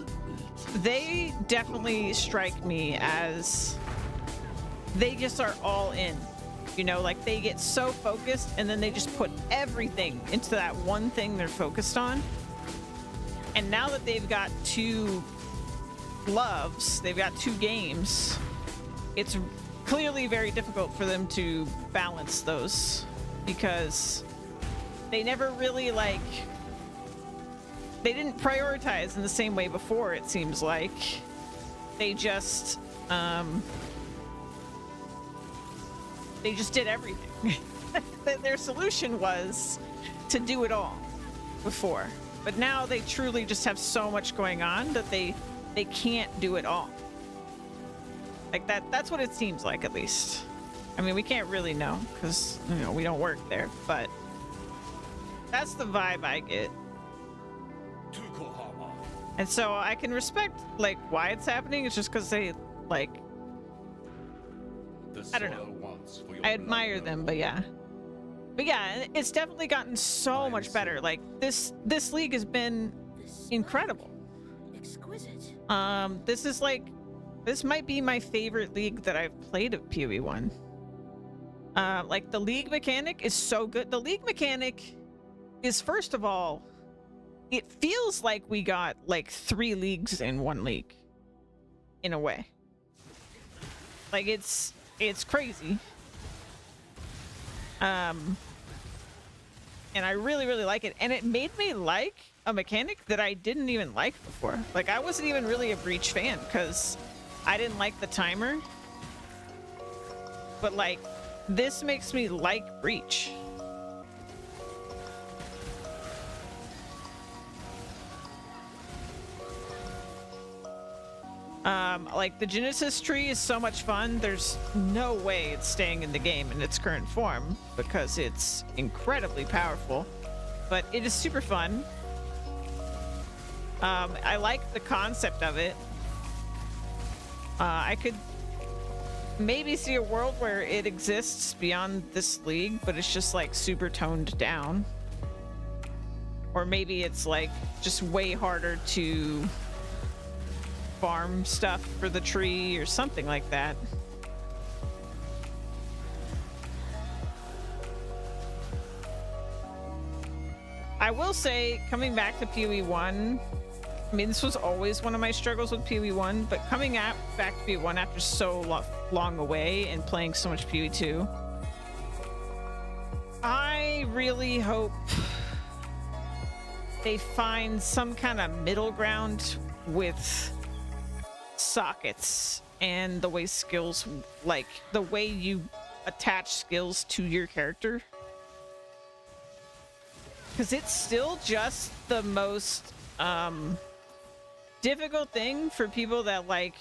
[SPEAKER 1] they definitely strike me as they just are all in, you know, like they get so focused and then they just put everything into that one thing they're focused on. And now that they've got two loves, they've got two games, it's clearly very difficult for them to balance those because they never really like, they didn't prioritize in the same way before, it seems like. They just did everything. Their solution was to do it all before. But now they truly just have so much going on that they can't do it all. Like that's what it seems like, at least. I mean, we can't really know because, you know, we don't work there, but that's the vibe I get. And so I can respect like why it's happening. It's just because they like, I don't know. I admire them, but yeah. But yeah, it's definitely gotten so much better. Like this league has been incredible.
[SPEAKER 2] Exquisite.
[SPEAKER 1] This is like, this might be my favorite league that I've played of PoE 1. Like the league mechanic is so good. The league mechanic is, first of all, it feels like we got like 3 leagues in one league, in a way. Like it's crazy. And I really, really like it. And it made me like a mechanic that I didn't even like before. Like I wasn't even really a Breach fan because I didn't like the timer. But like, this makes me like Breach. Like the Genesis tree is so much fun. There's no way it's staying in the game in its current form because it's incredibly powerful, but it is super fun. I like the concept of it. I could maybe see a world where it exists beyond this league, but it's just like super toned down. Or maybe it's like just way harder to farm stuff for the tree or something like that. I will say, coming back to PoE 1, I mean, this was always one of my struggles with PoE 1, but coming back to PoE 1 after so long away and playing so much PoE 2, I really hope they find some kind of middle ground with sockets and the way skills, like the way you attach skills to your character, because it's still just the most difficult thing for people that like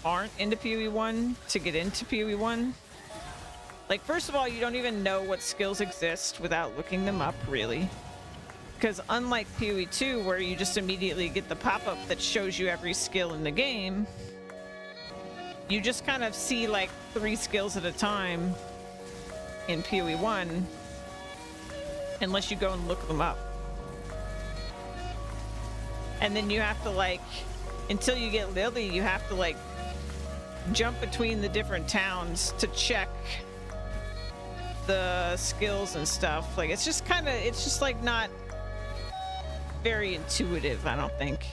[SPEAKER 1] aren't into PoE 1 to get into PoE 1. Like, first of all, you don't even know what skills exist without looking them up, really. Because unlike PoE 2, where you just immediately get the pop-up that shows you every skill in the game, you just kind of see like 3 skills at a time in PoE 1, unless you go and look them up. And then you have to like, until you get Lily, you have to like jump between the different towns to check the skills and stuff. Like, it's just kind of, it's just like not very intuitive, I don't think.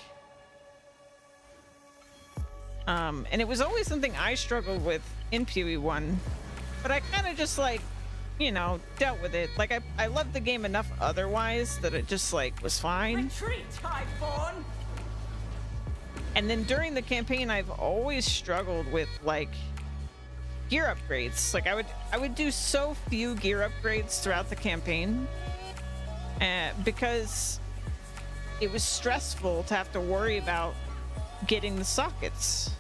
[SPEAKER 1] And it was always something I struggled with in PoE1, but I kind of just like, you know, dealt with it. Like, I loved the game enough otherwise that it just like was fine.
[SPEAKER 4] Retreat, Highborn!
[SPEAKER 1] And then during the campaign, I've always struggled with like gear upgrades. Like I would do so few gear upgrades throughout the campaign, because it was stressful to have to worry about getting the sockets.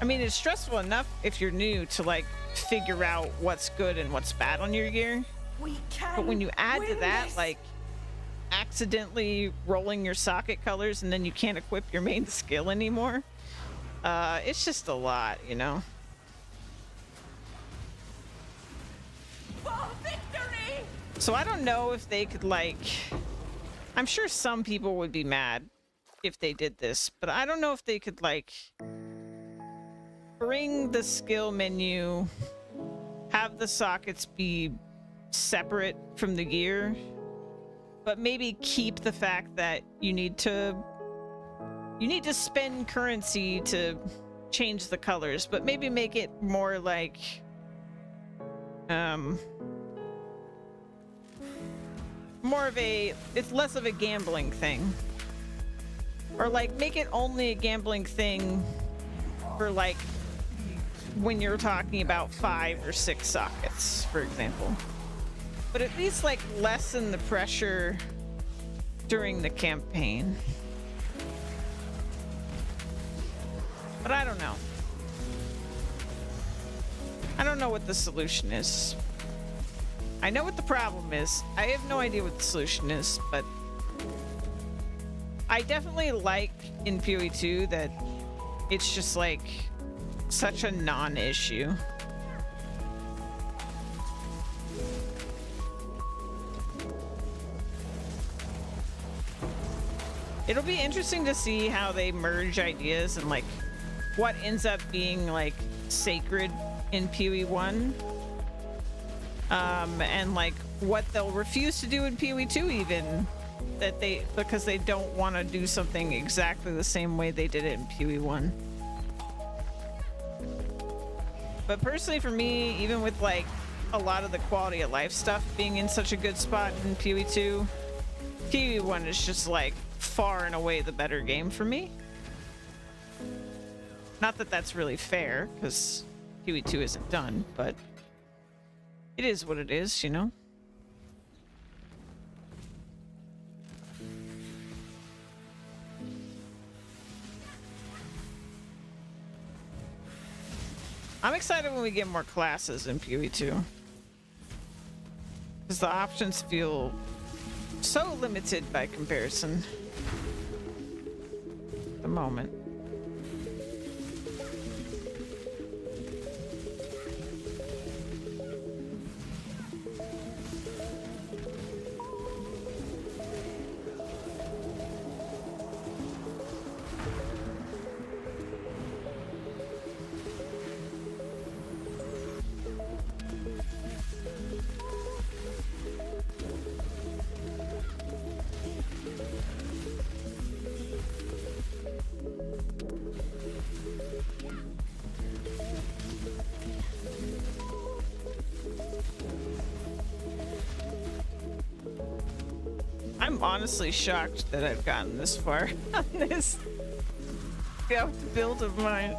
[SPEAKER 1] I mean, it's stressful enough if you're new to like figure out what's good and what's bad on your gear.
[SPEAKER 4] We can
[SPEAKER 1] But when you add to
[SPEAKER 4] win
[SPEAKER 1] that,
[SPEAKER 4] this.
[SPEAKER 1] like accidentally rolling your socket colors and then you can't equip your main skill anymore, it's just a lot, you know?
[SPEAKER 4] For victory!
[SPEAKER 1] So I don't know if they could like, I'm sure some people would be mad if they did this, but I don't know if they could like bring the skill menu, have the sockets be separate from the gear, but maybe keep the fact that you need to spend currency to change the colors, but maybe make it more like more of a, it's less of a gambling thing, or like make it only a gambling thing for like when you're talking about 5 or 6 sockets, for example. But at least like lessen the pressure during the campaign. But I don't know. I don't know what the solution is. I know what the problem is. I have no idea what the solution is, but I definitely like in PoE2 that it's just like such a non-issue. It'll be interesting to see how they merge ideas and like what ends up being like sacred in PoE1, and like what they'll refuse to do in PoE2 even, that they, because they don't want to do something exactly the same way they did it in PoE1. But personally for me, even with like a lot of the quality of life stuff being in such a good spot in PoE2, PoE1 is just like far and away the better game for me. Not that that's really fair, because PoE2 isn't done, but it is what it is, you know? I'm excited when we get more classes in PoE2, because the options feel so limited by comparison at the moment. I'm honestly shocked that I've gotten this far on this build of mine.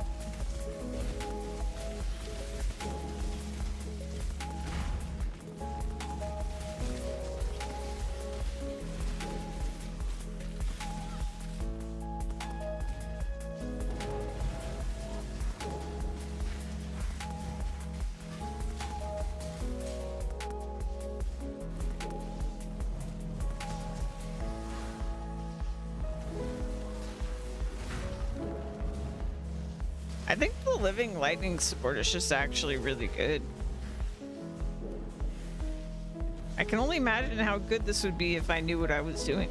[SPEAKER 1] I think the living lightning support is just actually really good. I can only imagine how good this would be if I knew what I was doing.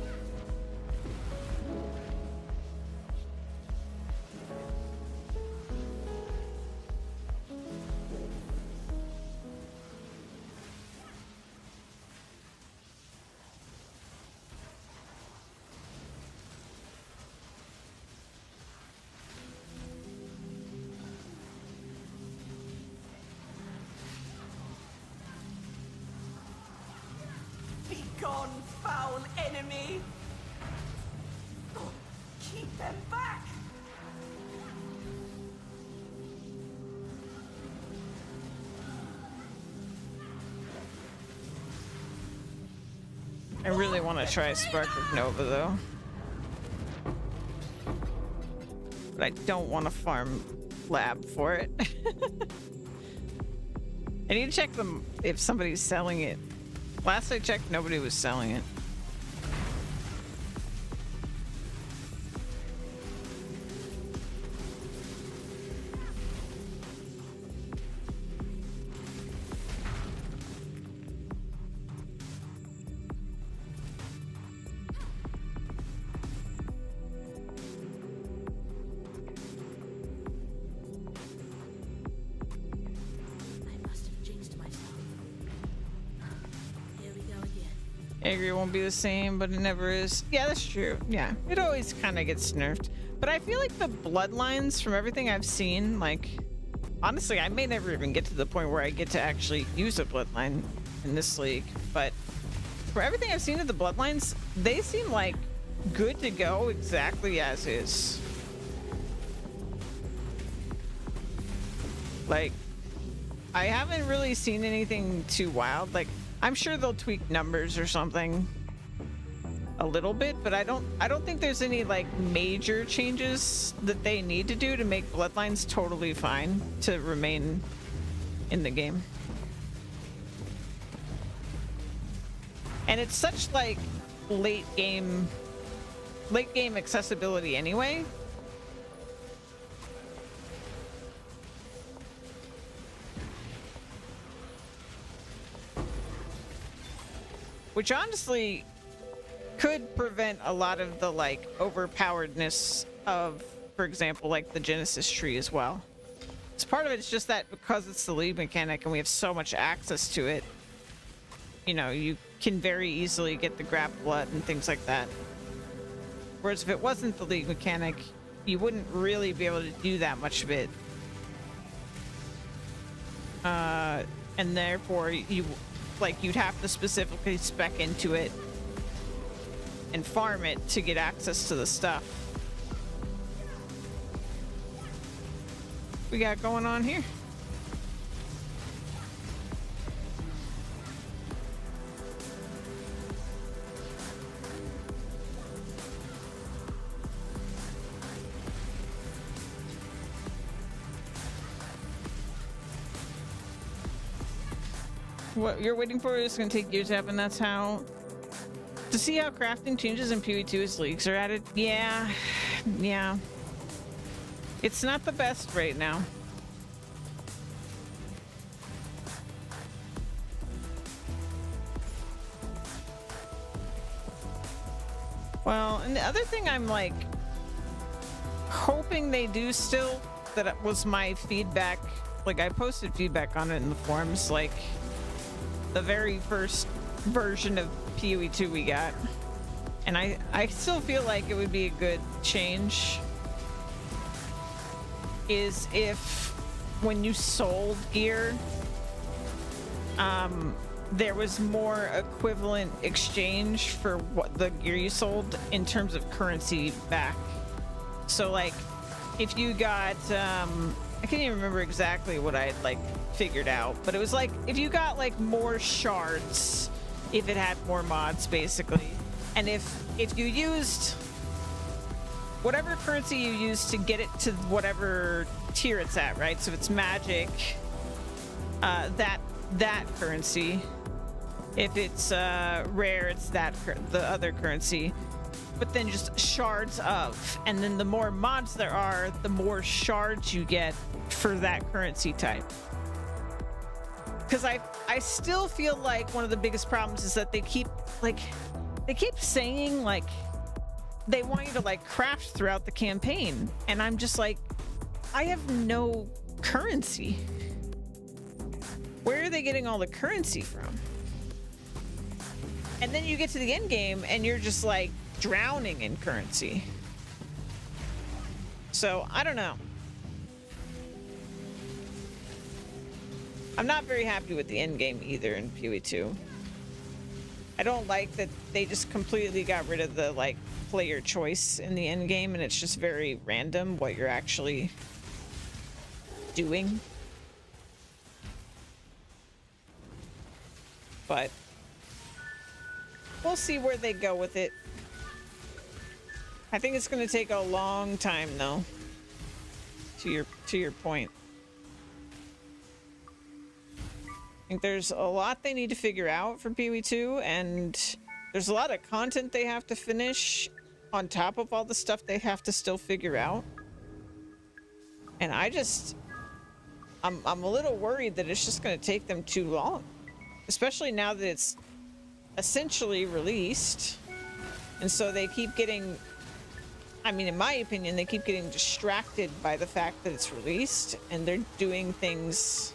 [SPEAKER 4] gone, foul enemy! Oh, keep them back!
[SPEAKER 1] I really want to try Spark of Nova though. But I don't want to farm lab for it. I need to check them if somebody's selling it. Last I checked, nobody was selling it.
[SPEAKER 2] I must have jinxed myself. Here we go again.
[SPEAKER 1] Angry won't be the same, but it never is. Yeah, that's true. Yeah, it always kind of gets nerfed. But I feel like the bloodlines, from everything I've seen, like, honestly, I may never even get to the point where I get to actually use a bloodline in this league. But for everything I've seen of the bloodlines, they seem like good to go exactly as is. Like, I haven't really seen anything too wild. Like, I'm sure they'll tweak numbers or something a little bit, but I don't think there's any like major changes that they need to do to make bloodlines totally fine to remain in the game. And it's such like late game accessibility anyway. Which honestly could prevent a lot of the like overpoweredness of, for example, like the Genesis tree as well. So part of it is just that because it's the league mechanic and we have so much access to it, you know, you can very easily get the grab blood and things like that. Whereas if it wasn't the league mechanic, you wouldn't really be able to do that much of it. And therefore you'd have to specifically spec into it and farm it to get access to the stuff. We got going on here. What you're waiting for is going to take years to happen. That's how... To see how crafting changes in PvE2 as leagues are added? Yeah. Yeah. It's not the best right now. Well, and the other thing I'm like hoping they do still, that was my feedback, like I posted feedback on it in the forums, like the very first version of PoE2 we got, and I still feel like it would be a good change, is if when you sold gear, there was more equivalent exchange for what the gear you sold in terms of currency back. So like if you got I can't even remember exactly what I had like figured out, but it was like if you got like more shards, if it had more mods basically, and if you used whatever currency you use to get it to whatever tier it's at, right? So if it's magic, that currency. If it's rare, it's the other currency. But then just shards of, and then the more mods there are, the more shards you get for that currency type. Because I still feel like one of the biggest problems is that they keep saying like they want you to like craft throughout the campaign, and I'm just like, I have no currency. Where are they getting all the currency from? And then you get to the end game and you're just like drowning in currency. So I don't know. I'm not very happy with the end game either in PoE2. I don't like that they just completely got rid of the like player choice in the end game, and it's just very random what you're actually doing. But we'll see where they go with it. I think it's going to take a long time, though. To your point, I think there's a lot they need to figure out for PoE2, and there's a lot of content they have to finish on top of all the stuff they have to still figure out. And I'm a little worried that it's just going to take them too long, especially now that it's essentially released. And so they keep getting, I mean, in my opinion, they keep getting distracted by the fact that it's released, and they're doing things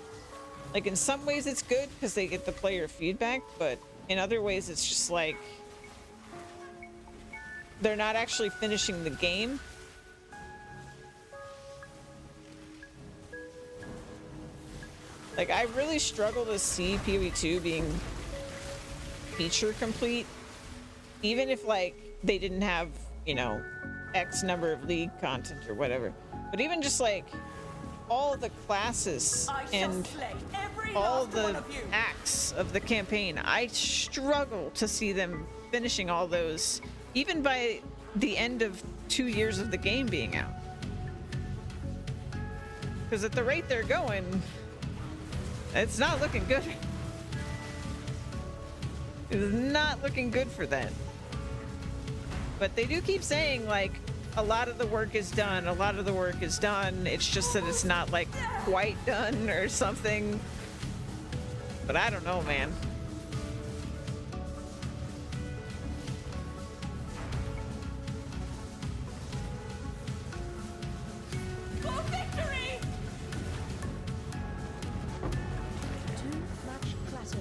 [SPEAKER 1] like, in some ways it's good because they get the player feedback, but in other ways it's just like they're not actually finishing the game. Like, I really struggle to see PoE2 being feature complete, even if like they didn't have, you know, X number of league content or whatever. But even just like all the classes and all the acts of the campaign, I struggle to see them finishing all those, even by the end of 2 years of the game being out. Because at the rate they're going, it's not looking good. It's not looking good for that. But they do keep saying, like, a lot of the work is done. A lot of the work is done. It's just that it's not, like, quite done or something. But I don't know, man.
[SPEAKER 4] For victory!
[SPEAKER 2] Too much clutter.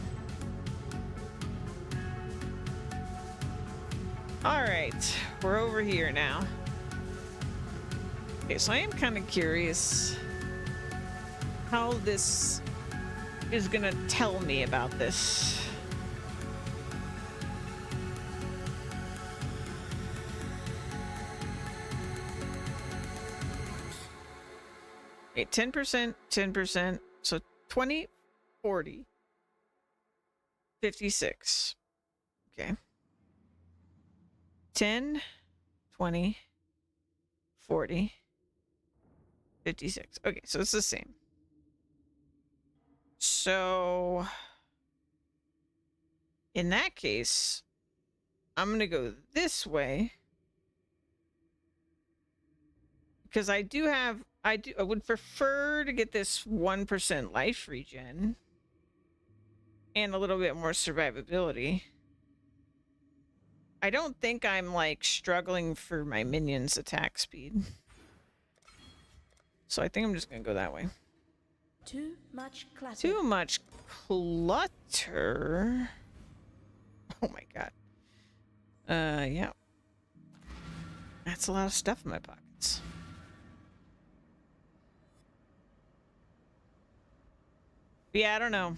[SPEAKER 1] All right, we're over here now. Okay, so I am kind of curious how this is gonna tell me about this. Okay, 10%, 10%, so 20, 40, 56. Okay. 10, 20, 40, 56. Okay, so it's the same. So in that case, I'm going to go this way because I would prefer to get this 1% life regen and a little bit more survivability. I don't think I'm like struggling for my minions' attack speed. So I think I'm just gonna go that way.
[SPEAKER 2] Too much clutter.
[SPEAKER 1] Too much clutter. Oh my god. Yeah. That's a lot of stuff in my pockets. Yeah, I don't know.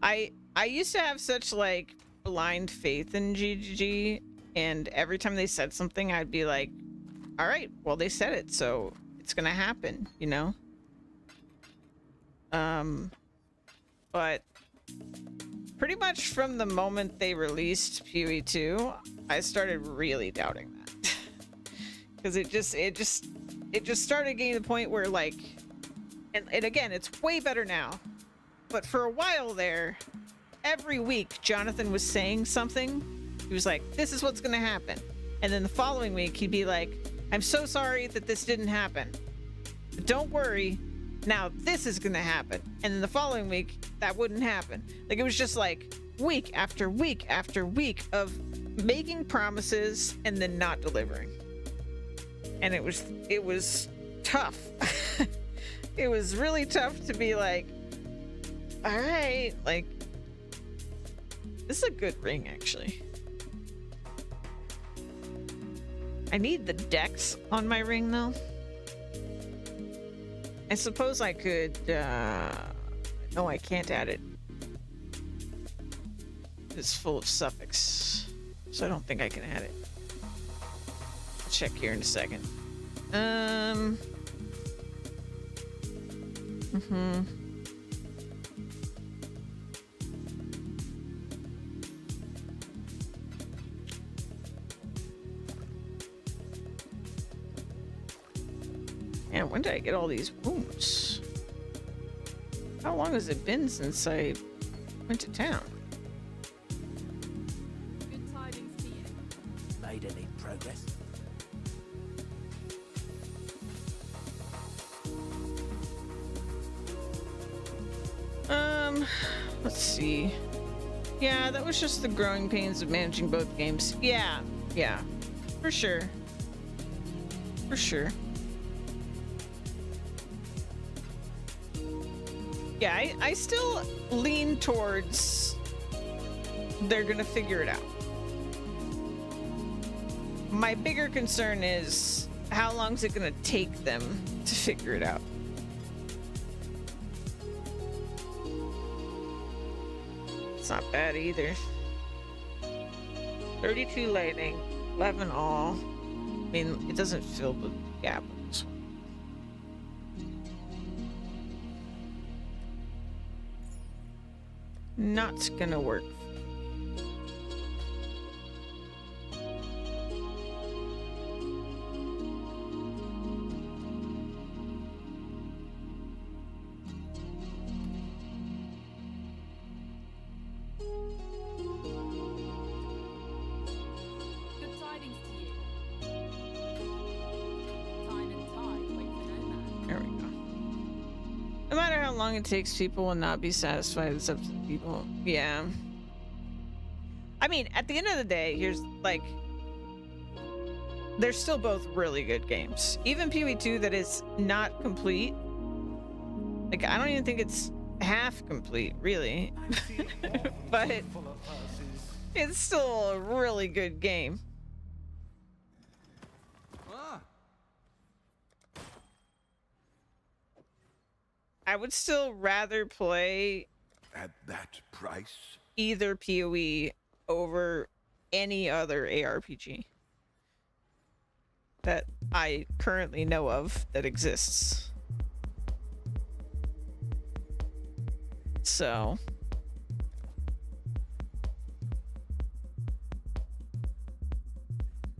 [SPEAKER 1] I used to have such like blind faith in GGG, and every time they said something I'd be like, all right, well they said it, so it's gonna happen, you know? But pretty much from the moment they released PoE2, I started really doubting that. Because it just started getting to the point where like, and again, it's way better now, but for a while there, every week Jonathan was saying something. He was like, this is what's gonna happen. And then the following week he'd be like, I'm so sorry that this didn't happen, but don't worry, now this is gonna happen. And then the following week that wouldn't happen. Like, it was just like week after week after week of making promises and then not delivering. And it was tough. It was really tough to be like, all right, like, this is a good ring, actually. I need the dex on my ring, though. I suppose I could, no, I can't add it. is full of suffix, so I don't think I can add it. I'll check here in a second. Man, when did I get all these wounds? How long has it been since I went to town?
[SPEAKER 7] Good tidings to you.
[SPEAKER 5] Made any progress?
[SPEAKER 1] Let's see. Yeah, that was just the growing pains of managing both games. Yeah, for sure. For sure. Yeah, I still lean towards they're gonna figure it out. My bigger concern is how long is it gonna take them to figure it out? It's not bad either. 32 lightning, 11 all. I mean, it doesn't fill the gap on this one. Not gonna work.
[SPEAKER 7] Good tidings to you. Time and tide wait for no man.
[SPEAKER 1] There we go. No matter how long it takes, people will not be satisfied. It's up to the people. Yeah. I mean, at the end of the day, here's like, they're still both really good games. Even PoE2 that is not complete. Like, I don't even think it's half complete, really. But it's still a really good game. I would still rather play
[SPEAKER 6] At that price?
[SPEAKER 1] either PoE over any other ARPG that I currently know of that exists. So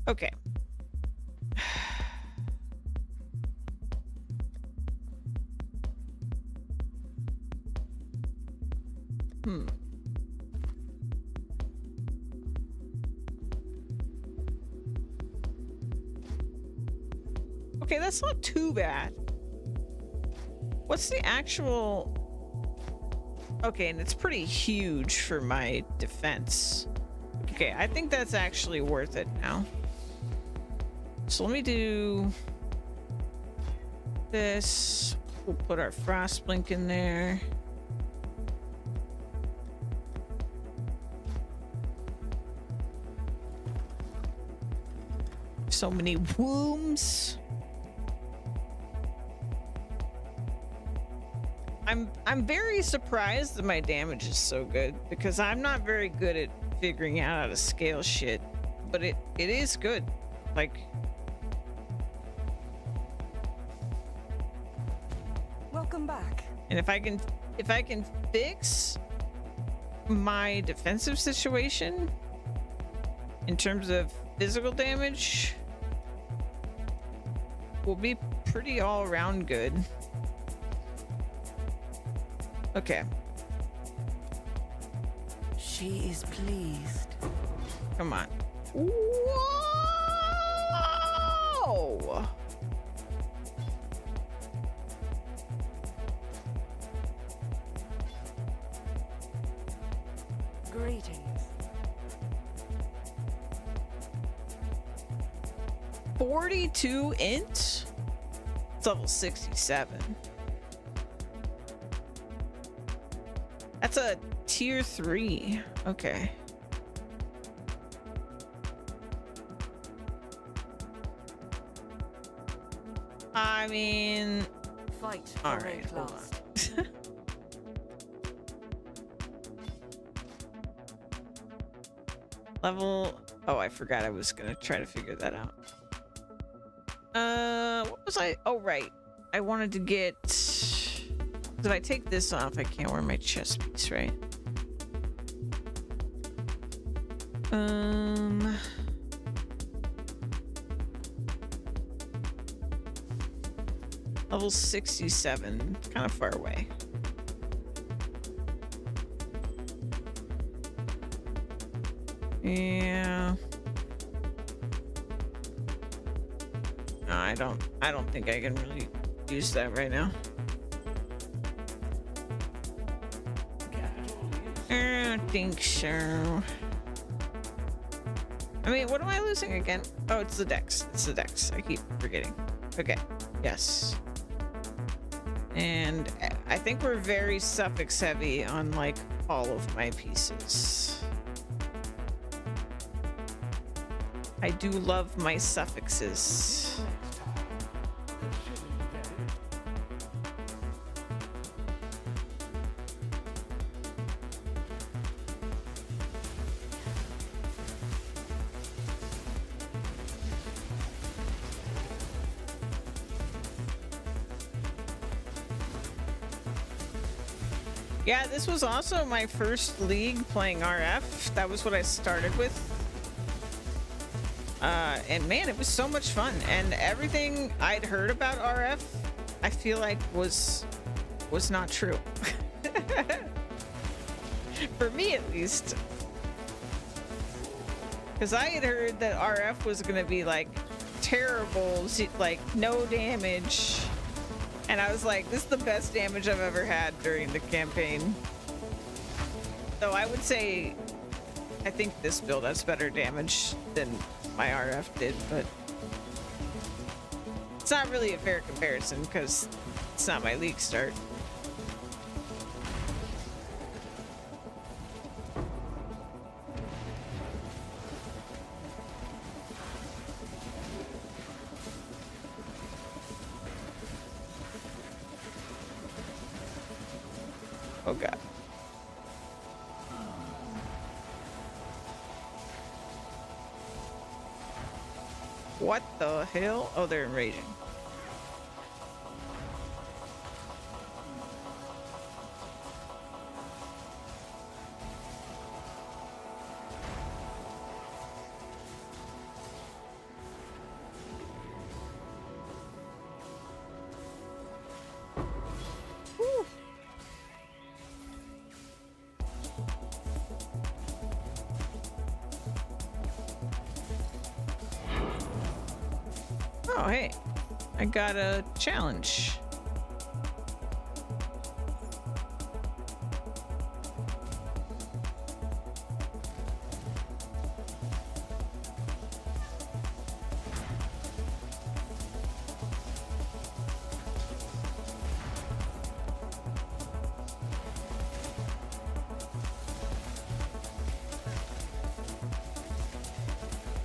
[SPEAKER 1] okay. Okay, that's not too bad. What's the actual... Okay, and it's pretty huge for my defense. Okay, I think that's actually worth it now. So let me do this. We'll put our frost blink in there. So many wombs. I'm very surprised that my damage is so good because I'm not very good at figuring out how to scale shit, but it is good. Like,
[SPEAKER 4] Welcome back.
[SPEAKER 1] and if I can fix my defensive situation in terms of physical damage, we'll be pretty all around good. Okay,
[SPEAKER 4] She is pleased.
[SPEAKER 1] come on. Whoa!
[SPEAKER 4] Greetings.
[SPEAKER 1] 42 int? It's level 67. That's a tier 3. Okay. I mean,
[SPEAKER 4] Fight
[SPEAKER 1] all
[SPEAKER 4] for
[SPEAKER 1] right,
[SPEAKER 4] rank
[SPEAKER 1] hold
[SPEAKER 4] last.
[SPEAKER 1] on. Level. Oh, I forgot I was gonna try to figure that out. What was I? Oh, right. I wanted to get. If I take this off, I can't wear my chest piece, right? Level 67, kind of far away. Yeah. No, I don't think I can really use that right now. I don't think so. I mean, what am I losing again? Oh, it's the dex. It's the dex. I keep forgetting. Okay. Yes. And I think we're very suffix heavy on like all of my pieces. I do love my suffixes. Yeah, this was also my first league playing RF. That was what I started with. And man, it was so much fun. And everything I'd heard about RF, I feel like was not true. For me, at least. Because I had heard that RF was going to be like terrible, like no damage. And I was like, this is the best damage I've ever had during the campaign. Though I would say, I think this build has better damage than my RF did, but it's not really a fair comparison because it's not my league start. Oh god. What the hell? Oh, they're enraging. Whew. Oh, hey, I got a challenge.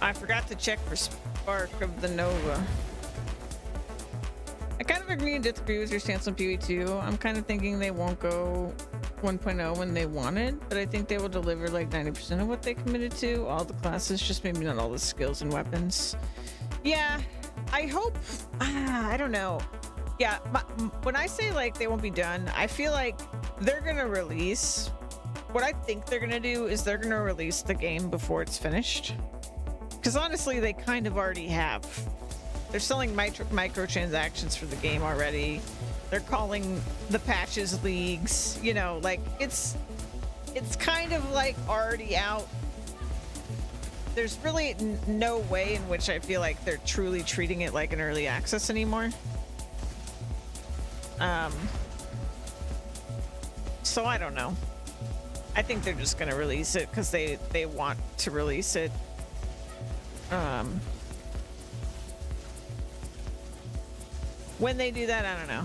[SPEAKER 1] I forgot to check for Spark of the Nova. I kind of agree and disagree with your stance on PvE2. I'm kind of thinking they won't go 1.0 when they wanted, but I think they will deliver like 90% of what they committed to. All the classes, just maybe not all the skills and weapons. Yeah, I hope. I don't know. Yeah, when I say like they won't be done, I feel like they're gonna release. What I think they're gonna do is they're gonna release the game before it's finished. Because honestly, they kind of already have. They're selling microtransactions for the game already. They're calling the patches leagues. You know, like it's kind of like already out. There's really no way in which I feel like they're truly treating it like an early access anymore. So I don't know. I think they're just gonna release it because they want to release it. When they do that, I don't know.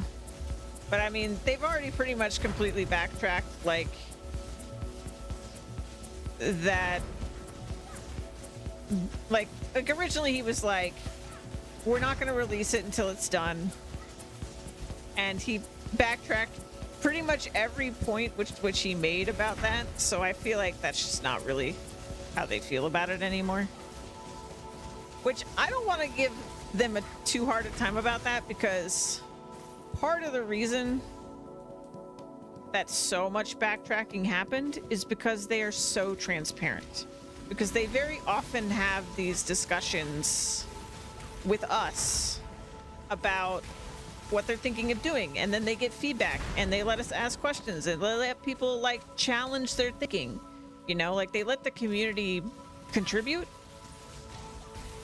[SPEAKER 1] But I mean, they've already pretty much completely backtracked, like that. Like originally he was like, we're not going to release it until it's done. And he backtracked pretty much every point which he made about that. So I feel like that's just not really how they feel about it anymore. Which I don't want to give them a too hard a time about that, because part of the reason that so much backtracking happened is because they are so transparent. Because they very often have these discussions with us about what they're thinking of doing, and then they get feedback and they let us ask questions and they let people like challenge their thinking, you know, like they let the community contribute.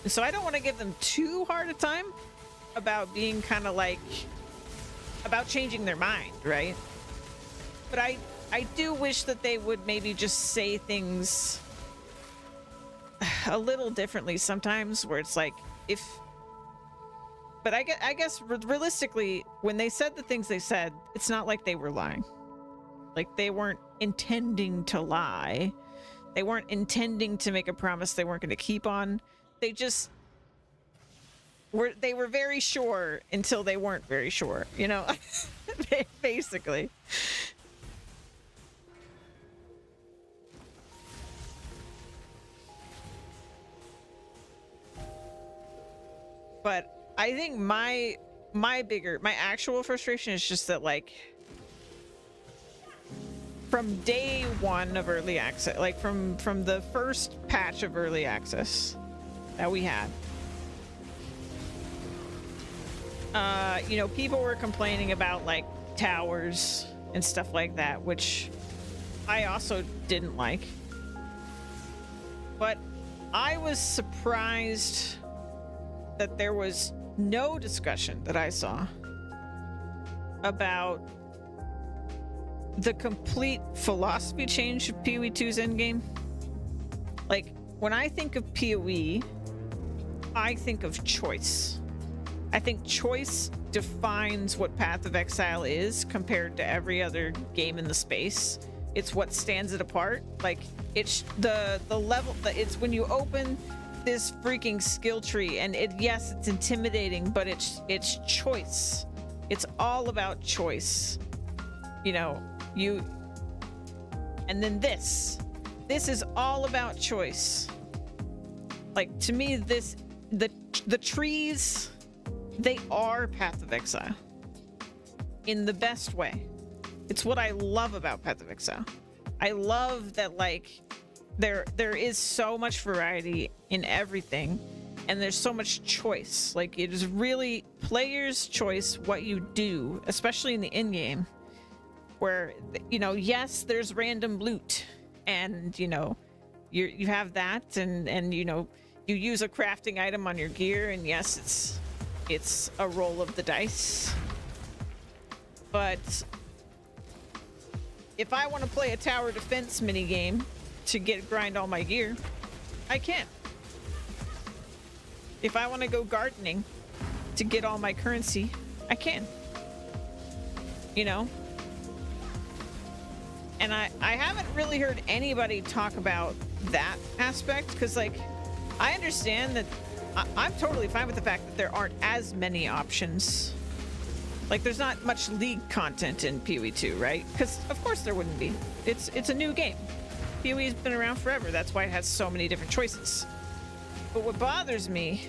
[SPEAKER 1] And so I don't want to give them too hard a time about being kind of like about changing their mind, right? But I do wish that they would maybe just say things a little differently sometimes, where it's like, if, but I guess realistically, when they said the things they said, it's not like they were lying. Like, they weren't intending to lie. They weren't intending to make a promise they weren't going to keep on. They just they were very sure until they weren't very sure, you know. Basically. But I think my actual frustration is just that, like, from day one of early access, like from the first patch of early access that we had, you know, people were complaining about like towers and stuff like that, which I also didn't like. But I was surprised that there was no discussion that I saw about the complete philosophy change of PoE 2's endgame. Like, when I think of PoE, I think of choice. I think choice defines what Path of Exile is compared to every other game in the space. It's what stands it apart. Like, it's the level that it's when you open this freaking skill tree, and yes, it's intimidating, but it's choice. It's all about choice. You know, and then this is all about choice. Like, to me, the trees, they are Path of Exile in the best way. It's what I love about Path of Exile. I love that, like, there is so much variety in everything, and there's so much choice. Like, it is really player's choice what you do, especially in the in-game, where, you know, yes, there's random loot, and, you know, you have that, and you know, you use a crafting item on your gear, and yes, it's a roll of the dice. But if I want to play a tower defense minigame to grind all my gear, I can. If I want to go gardening to get all my currency, I can. You know? And I haven't really heard anybody talk about that aspect, because, like, I understand that I'm totally fine with the fact that there aren't as many options. Like, there's not much League content in PoE 2, right? Because of course there wouldn't be. It's a new game. PoE's been around forever. That's why it has so many different choices. But what bothers me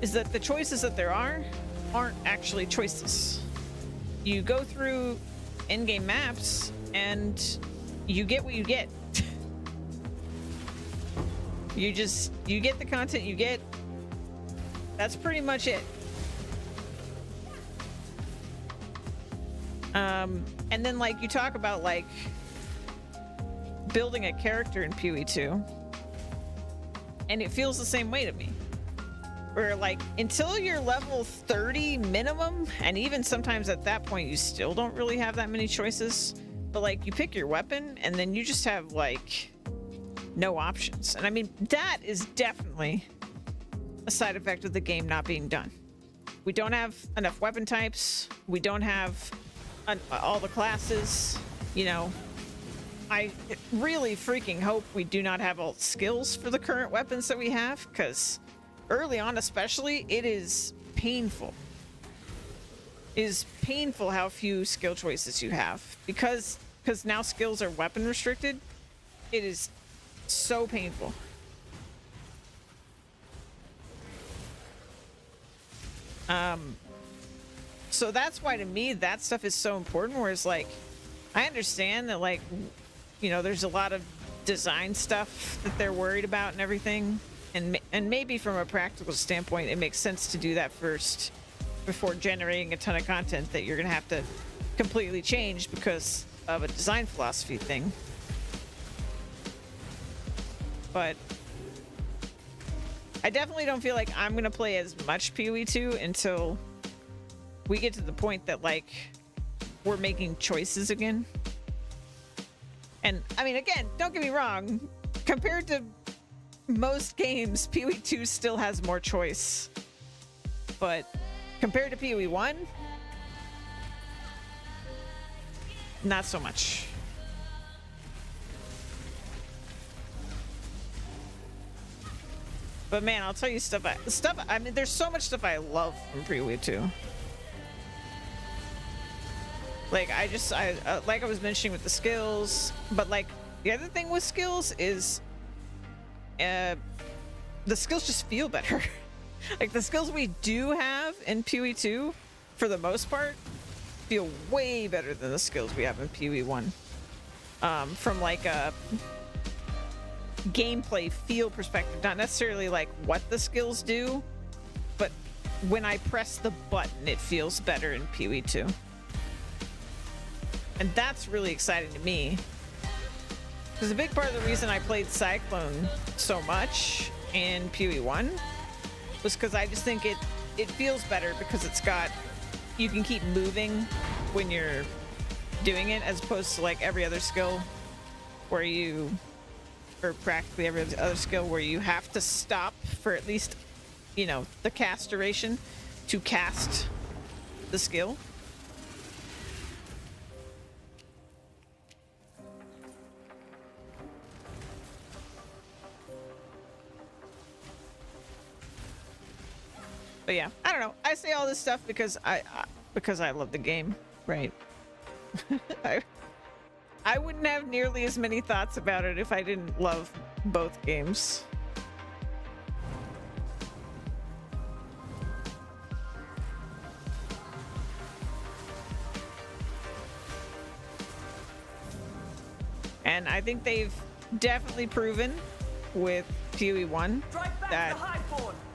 [SPEAKER 1] is that the choices that there aren't actually choices. You go through in-game maps and you get what you get. You get the content you get. That's pretty much it. And then, like, you talk about, like, building a character in PoE 2, and it feels the same way to me. Where, like, until you're level 30 minimum, and even sometimes at that point you still don't really have that many choices, but, like, you pick your weapon and then you just have, like, no options. And I mean, that is definitely a side effect of the game not being done. We don't have enough weapon types. We don't have all the classes. You know, I really freaking hope we do not have all the skills for the current weapons that we have, because early on especially, it is painful. It is painful how few skill choices you have, because now skills are weapon restricted. It is So painful. So that's why to me that stuff is so important, whereas like I understand that like there's a lot of design stuff that they're worried about and everything, and maybe from a practical standpoint it makes sense to do that first before generating a ton of content that you're gonna have to completely change because of a design philosophy thing. But I definitely don't feel like I'm gonna play as much PoE 2 until we get to the point that like we're making choices again. And I mean, again, don't get me wrong, compared to most games, PoE 2 still has more choice. But compared to PoE 1, not so much. But man, I'll tell you I mean, there's so much stuff I love from PoE 2. Like like I was mentioning with the skills, but like the other thing with skills is the skills just feel better. Like the skills we do have in PoE 2 for the most part feel way better than the skills we have in PoE 1. From like a gameplay feel perspective, not necessarily like what the skills do, but when I press the button it feels better in PoE 2. And that's really exciting to me. Because a big part of the reason I played Cyclone so much in PoE 1 was because I just think it feels better because you can keep moving when you're doing it, as opposed to like every other skill or practically every other skill where you have to stop for at least, the cast duration to cast the skill. But yeah, I don't know. I say all this stuff because I love the game, right? I wouldn't have nearly as many thoughts about it if I didn't love both games. And I think they've definitely proven with PoE 1 that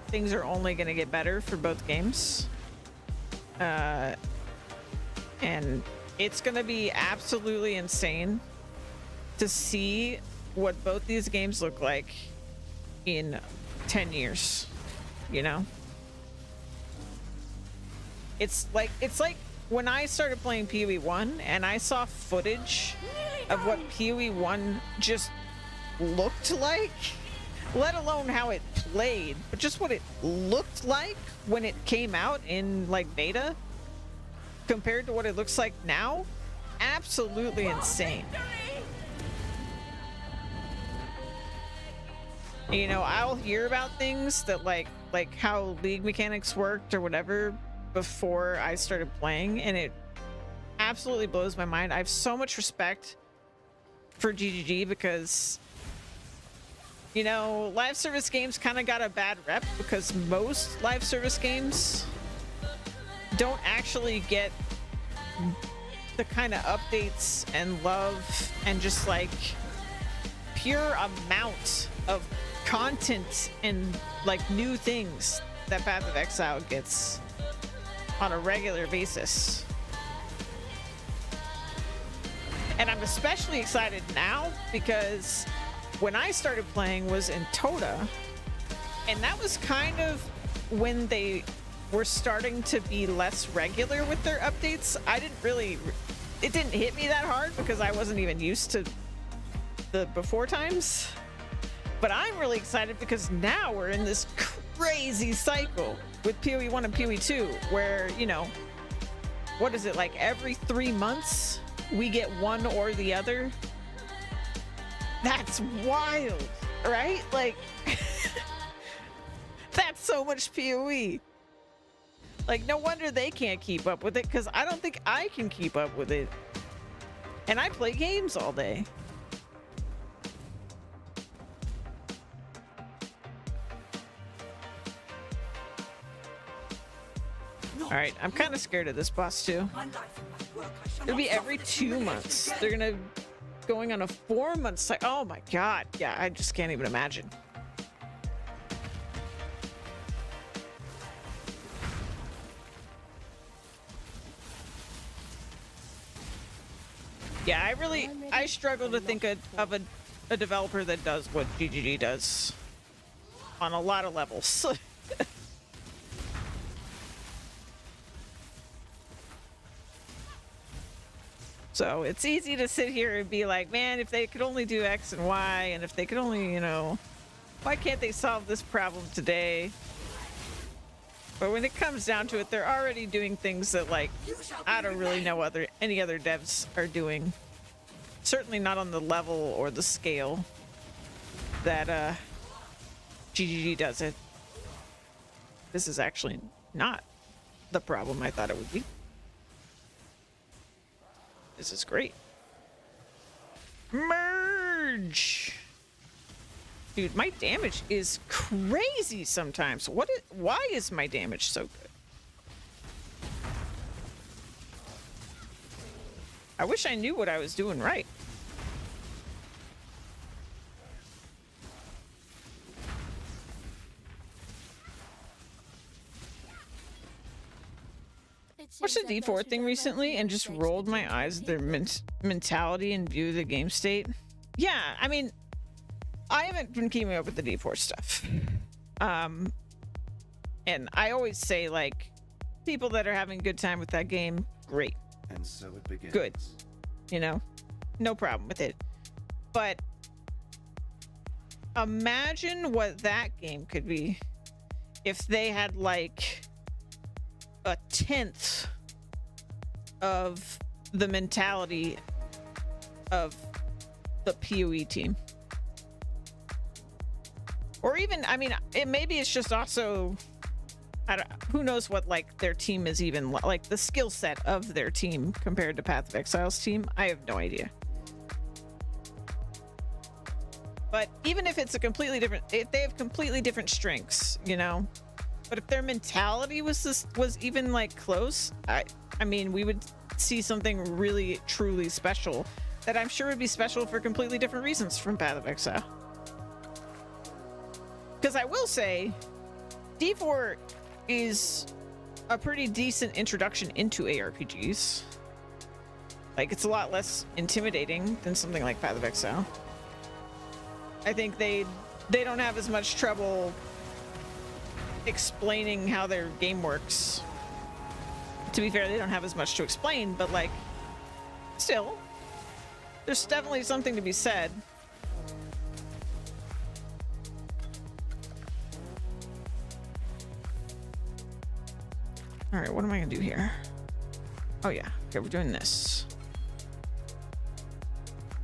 [SPEAKER 1] things are only going to get better for both games. And it's going to be absolutely insane to see what both these games look like in 10 years, It's like when I started playing PoE 1 and I saw footage of what PoE 1 just looked like, let alone how it played, but just what it looked like when it came out in like beta compared to what it looks like now, absolutely insane. I'll hear about things that like how league mechanics worked or whatever before I started playing, and it absolutely blows my mind. I have so much respect for GGG because live service games kind of got a bad rep because most live service games don't actually get the kind of updates and love and just like pure amount of content and like new things that Path of Exile gets on a regular basis. And I'm especially excited now because when I started playing was in Toda, and that was kind of when they were starting to be less regular with their updates. It didn't hit me that hard because I wasn't even used to the before times. But I'm really excited because now we're in this crazy cycle with PoE 1 and PoE 2 where, what is it, like every 3 months we get one or the other? That's wild, right? Like, that's so much PoE. Like, no wonder they can't keep up with it, because I don't think I can keep up with it. And I play games all day. Alright, I'm kind of scared of this boss too. It'll be every 2 months. They're gonna going on a 4-month cycle. Oh my god. Yeah, I just can't even imagine. Yeah, I struggle to think of a developer that does what GGG does on a lot of levels. So it's easy to sit here and be like, man, if they could only do X and Y, and if they could only, you know, why can't they solve this problem today? But when it comes down to it, they're already doing things that, like, I don't really know any other devs are doing. Certainly not on the level or the scale that GGG does it. This is actually not the problem I thought it would be. This is great. Merge! Dude, my damage is crazy sometimes. Why is my damage so good? I wish I knew what I was doing right. Watched the D4 thing recently and just rolled my eyes at their mentality and view of the game state. Yeah, I mean, I haven't been keeping up with the D4 stuff. And I always say, like, people that are having a good time with that game, great.
[SPEAKER 6] And so it begins.
[SPEAKER 1] Good. You know, no problem with it. But imagine what that game could be if they had, like, a 1/10 of the mentality of the PoE team. Or even, I mean, maybe it's just also, who knows what, like, their team is even, like, the skill set of their team compared to Path of Exile's team. I have no idea. But even if it's a completely different, if they have completely different strengths, you know, but if their mentality was even, like, close, I mean, we would see something really, truly special that I'm sure would be special for completely different reasons from Path of Exile. Because I will say, D4 is a pretty decent introduction into ARPGs. Like, it's a lot less intimidating than something like Path of Exile. I think they don't have as much trouble explaining how their game works. To be fair, they don't have as much to explain, but, like, still, there's definitely something to be said. All right, what am I gonna do here? Oh yeah, okay, we're doing this.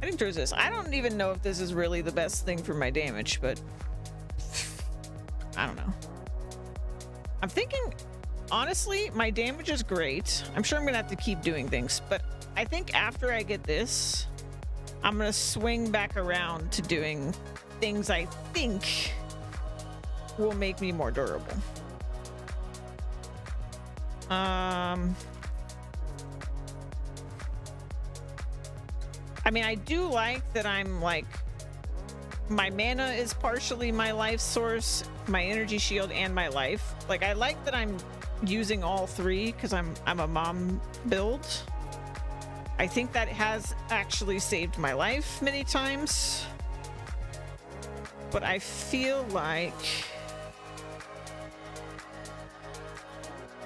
[SPEAKER 1] Heading towards this. I don't even know if this is really the best thing for my damage, but I don't know. I'm thinking, honestly, my damage is great. I'm sure I'm gonna have to keep doing things, but I think after I get this, I'm gonna swing back around to doing things I think will make me more durable. I mean, I do like that I'm, like, my mana is partially my life source, my energy shield, and my life. Like, I like that I'm using all three because I'm a mom build. I think that has actually saved my life many times. But I feel like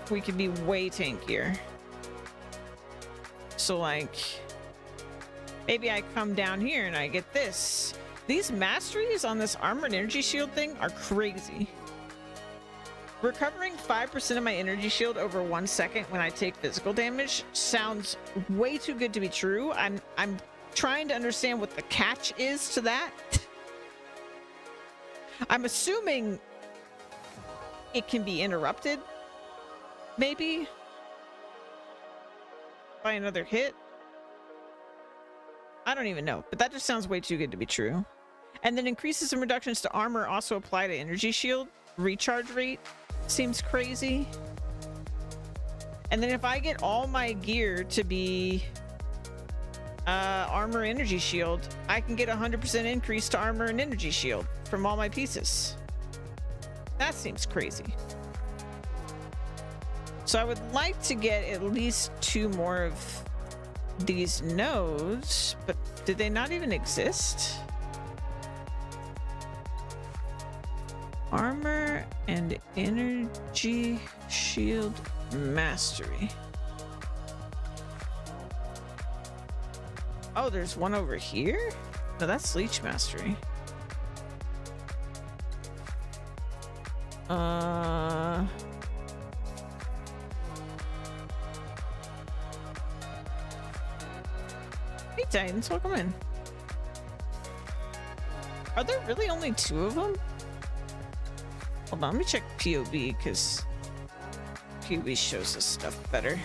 [SPEAKER 1] we could be way tankier. So, like, maybe I come down here and I get this. These masteries on this armored energy shield thing are crazy. Recovering 5% of my energy shield over 1 second when I take physical damage sounds way too good to be true. I'm trying to understand what the catch is to that. I'm assuming it can be interrupted, maybe, by another hit. I don't even know, but that just sounds way too good to be true. And then increases and reductions to armor also apply to energy shield. Recharge rate seems crazy. And then if I get all my gear to be armor energy shield, I can get 100% increase to armor and energy shield from all my pieces. That seems crazy. So I would like to get at least 2 more of these nodes, but did they not even exist? Armor and energy shield mastery. Oh, there's one over here? No, that's leech mastery. Hey Titans, welcome in. Are there really only 2 of them? Hold on, let me check POB, because POB shows us stuff better.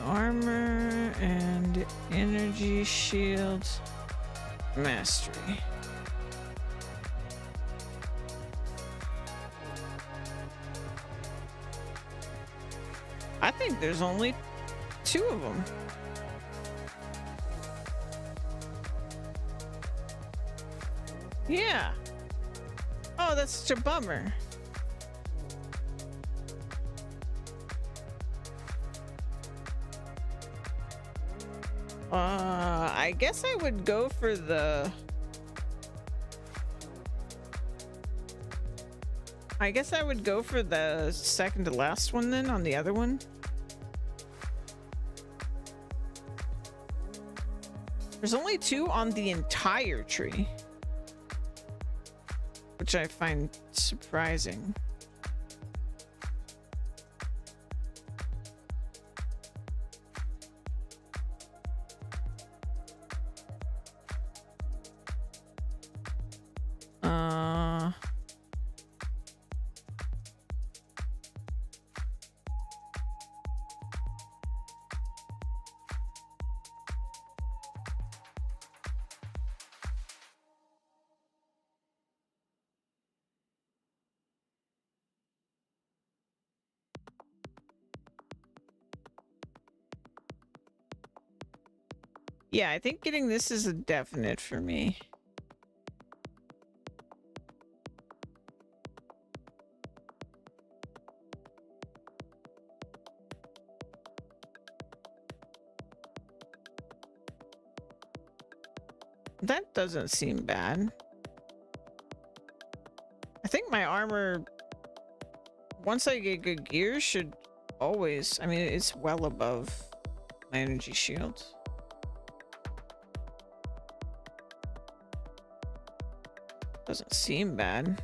[SPEAKER 1] Armor and energy shield mastery. I think there's only 2 of them. Yeah. Oh, that's such a bummer. I guess I would go for the... I guess I would go for the second to last one then on the other one. There's only 2 on the entire tree, which I find surprising. Yeah, I think getting this is a definite for me. That doesn't seem bad. I think my armor, once I get good gear, should always, I mean, it's well above my energy shield. Doesn't seem bad.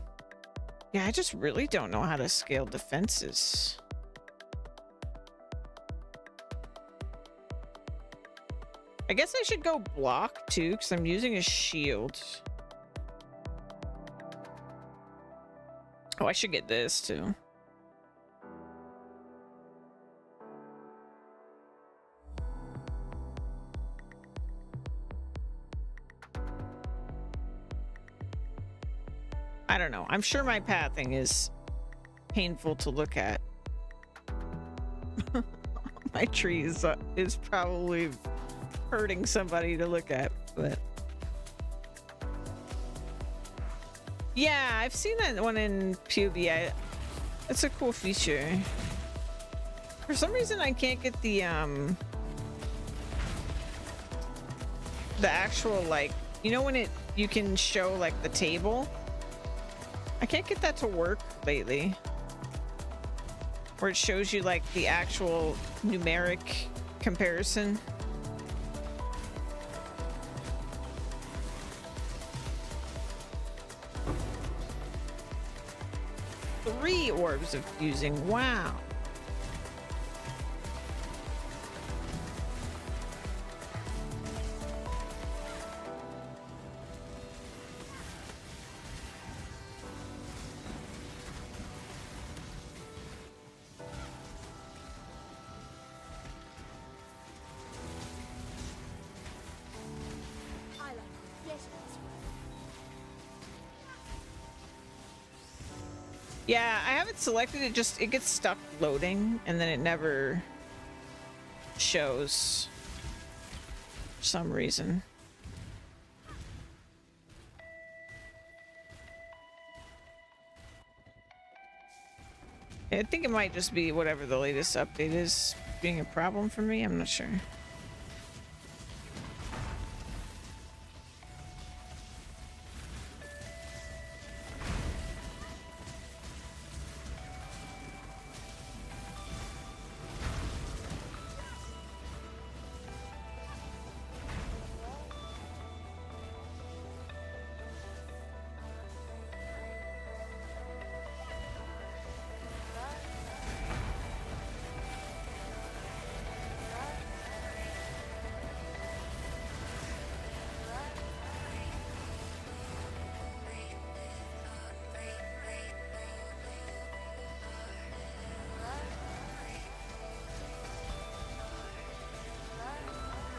[SPEAKER 1] Yeah, I just really don't know how to scale defenses. I guess I should go block too, because I'm using a shield. Oh, I should get this too. I don't know. I'm sure my pathing is painful to look at. My tree is probably hurting somebody to look at, but yeah, I've seen that one in PUBG. It's a cool feature. For some reason, I can't get the actual, like, you know, when you can show like the table. I can't get that to work lately, where it shows you like the actual numeric comparison. Three orbs of fusing. Wow. Yeah, I have it selected. It gets stuck loading and then it never shows for some reason. I think it might just be whatever the latest update is being a problem for me. I'm not sure.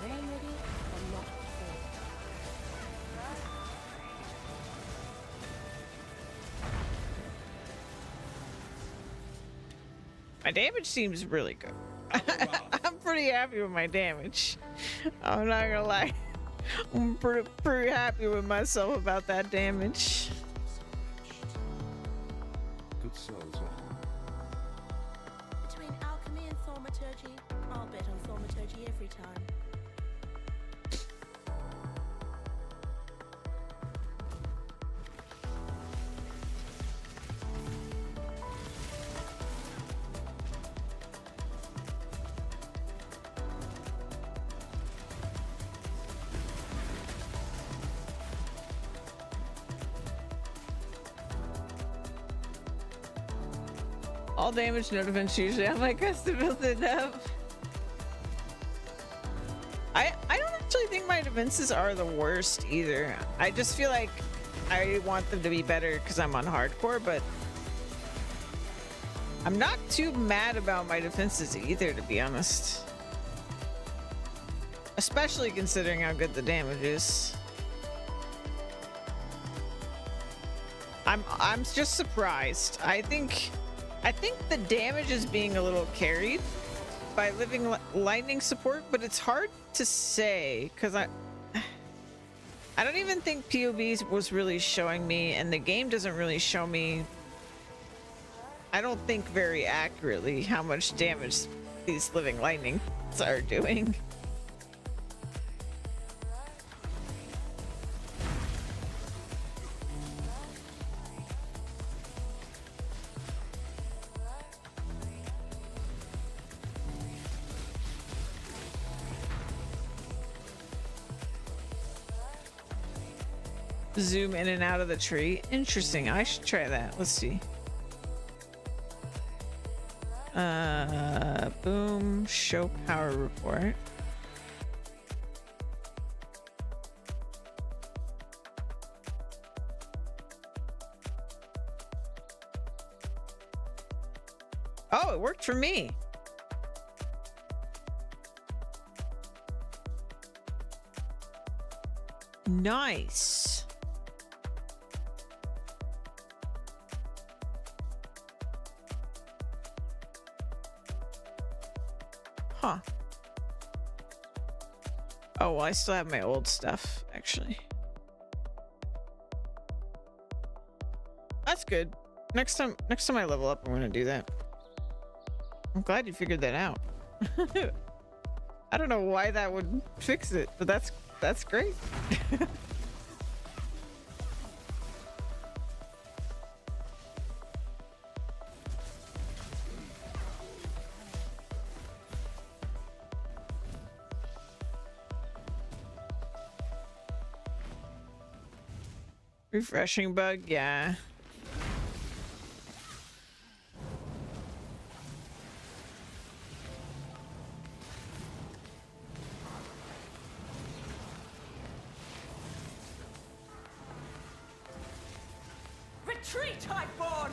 [SPEAKER 2] When I'm ready, I'm not before.
[SPEAKER 1] My damage seems really good. I'm pretty happy with my damage. I'm not gonna lie. I'm pretty happy with myself about that damage.
[SPEAKER 6] Good souls, huh?
[SPEAKER 2] Between alchemy and thaumaturgy, I'll bet on thaumaturgy every time.
[SPEAKER 1] All damage, no defense usually. I might custom build it up. I don't actually think my defenses are the worst either. I just feel like I want them to be better because I'm on hardcore, but I'm not too mad about my defenses either, to be honest. Especially considering how good the damage is. I'm just surprised. I think the damage is being a little carried by living lightning support, but it's hard to say because I don't even think POV was really showing me, and the game doesn't really show me, I don't think very accurately, how much damage these living lightnings are doing. Zoom in and out of the tree. Interesting. I should try that. Let's see. Boom. Show power report. Oh, it worked for me. Nice. Huh. Oh, well, I still have my old stuff, actually. That's good. Next time I level up, I'm gonna do that. I'm glad you figured that out. I don't know why that would fix it, but that's great. Refreshing bug, yeah.
[SPEAKER 4] Retreat, Highborn!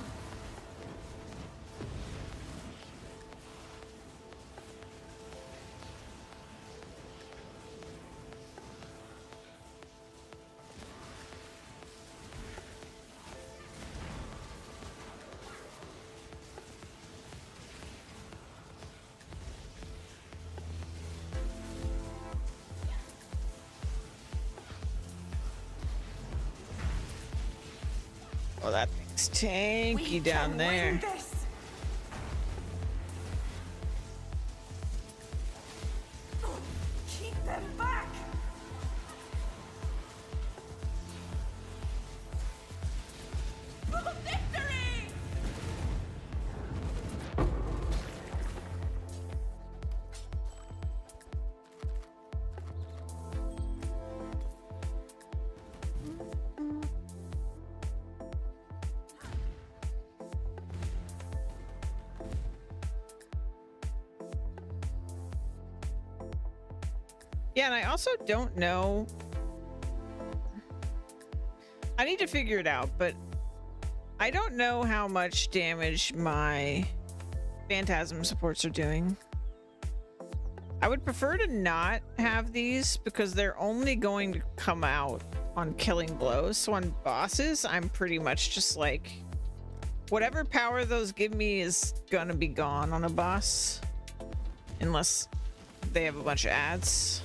[SPEAKER 1] Oh, that thing's tanky down there.
[SPEAKER 4] Win this. Keep them back. For victory!
[SPEAKER 1] Yeah, and I also don't know. I need to figure it out, but I don't know how much damage my Phantasm supports are doing. I would prefer to not have these because they're only going to come out on killing blows. So on bosses, I'm pretty much just like, whatever power those give me is gonna be gone on a boss. Unless they have a bunch of ads.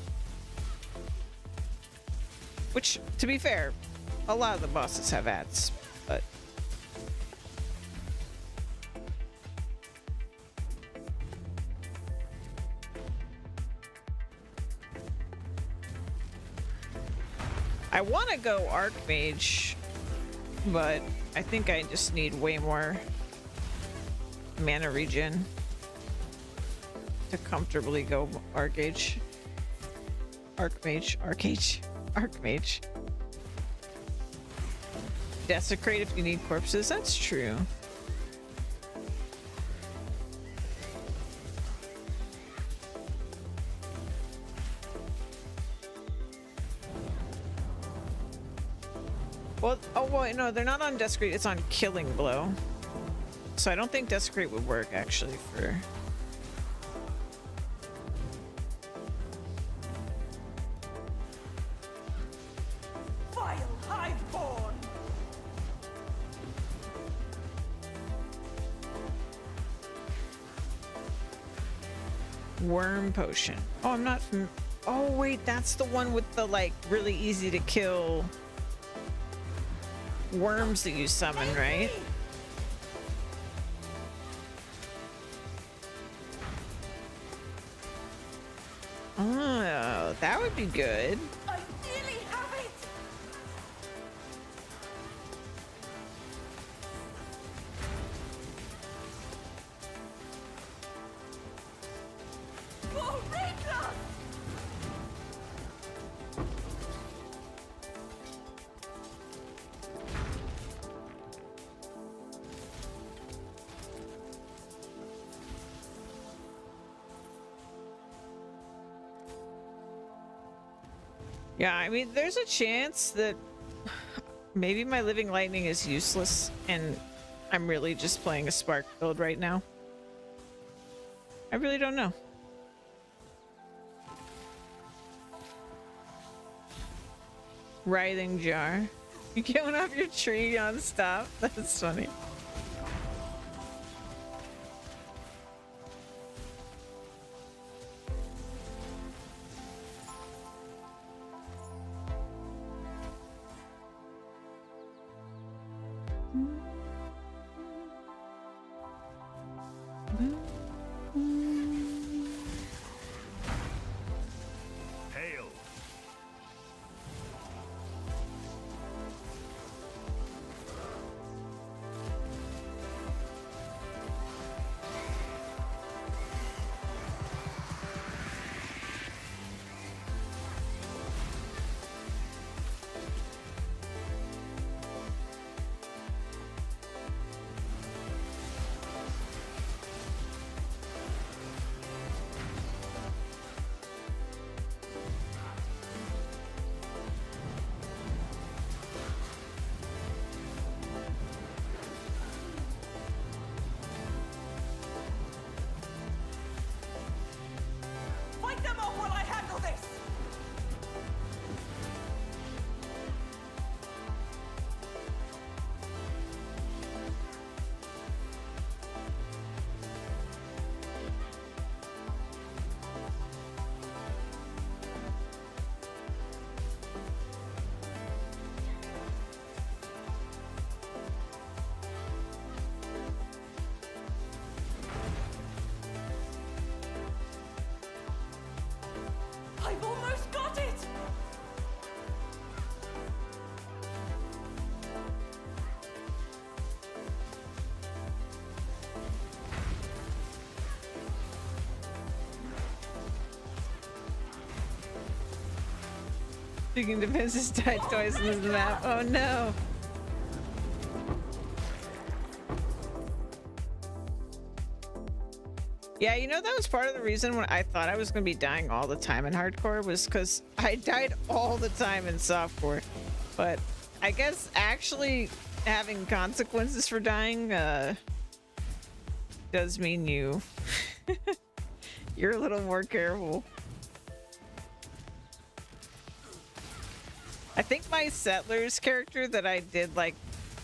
[SPEAKER 1] Which, to be fair, a lot of the bosses have ads, but... I want to go Archmage, but I think I just need way more mana regen to comfortably go Archmage. Archmage. Desecrate if you need corpses. That's true. Well, oh wait, no, they're not on Desecrate. It's on Killing Blow. So I don't think Desecrate would work actually for... Worm potion. Oh, I'm not from... Oh, wait, that's the one with the, like, really easy to kill worms that you summon, right? Oh, that would be good.
[SPEAKER 4] I nearly have it. Borregla!
[SPEAKER 1] Yeah, I mean, there's a chance that maybe my Living Lightning is useless and I'm really just playing a Spark build right now. I really don't know. Writhing Jar. You going off your tree non-stop? That's funny.
[SPEAKER 6] Hail!
[SPEAKER 1] Speaking defenses died twice in this map. Oh no. Yeah, you know, that was part of the reason when I thought I was going to be dying all the time in hardcore was because I died all the time in softcore. But I guess actually having consequences for dying does mean you're a little more careful. I think my Settlers character that I did like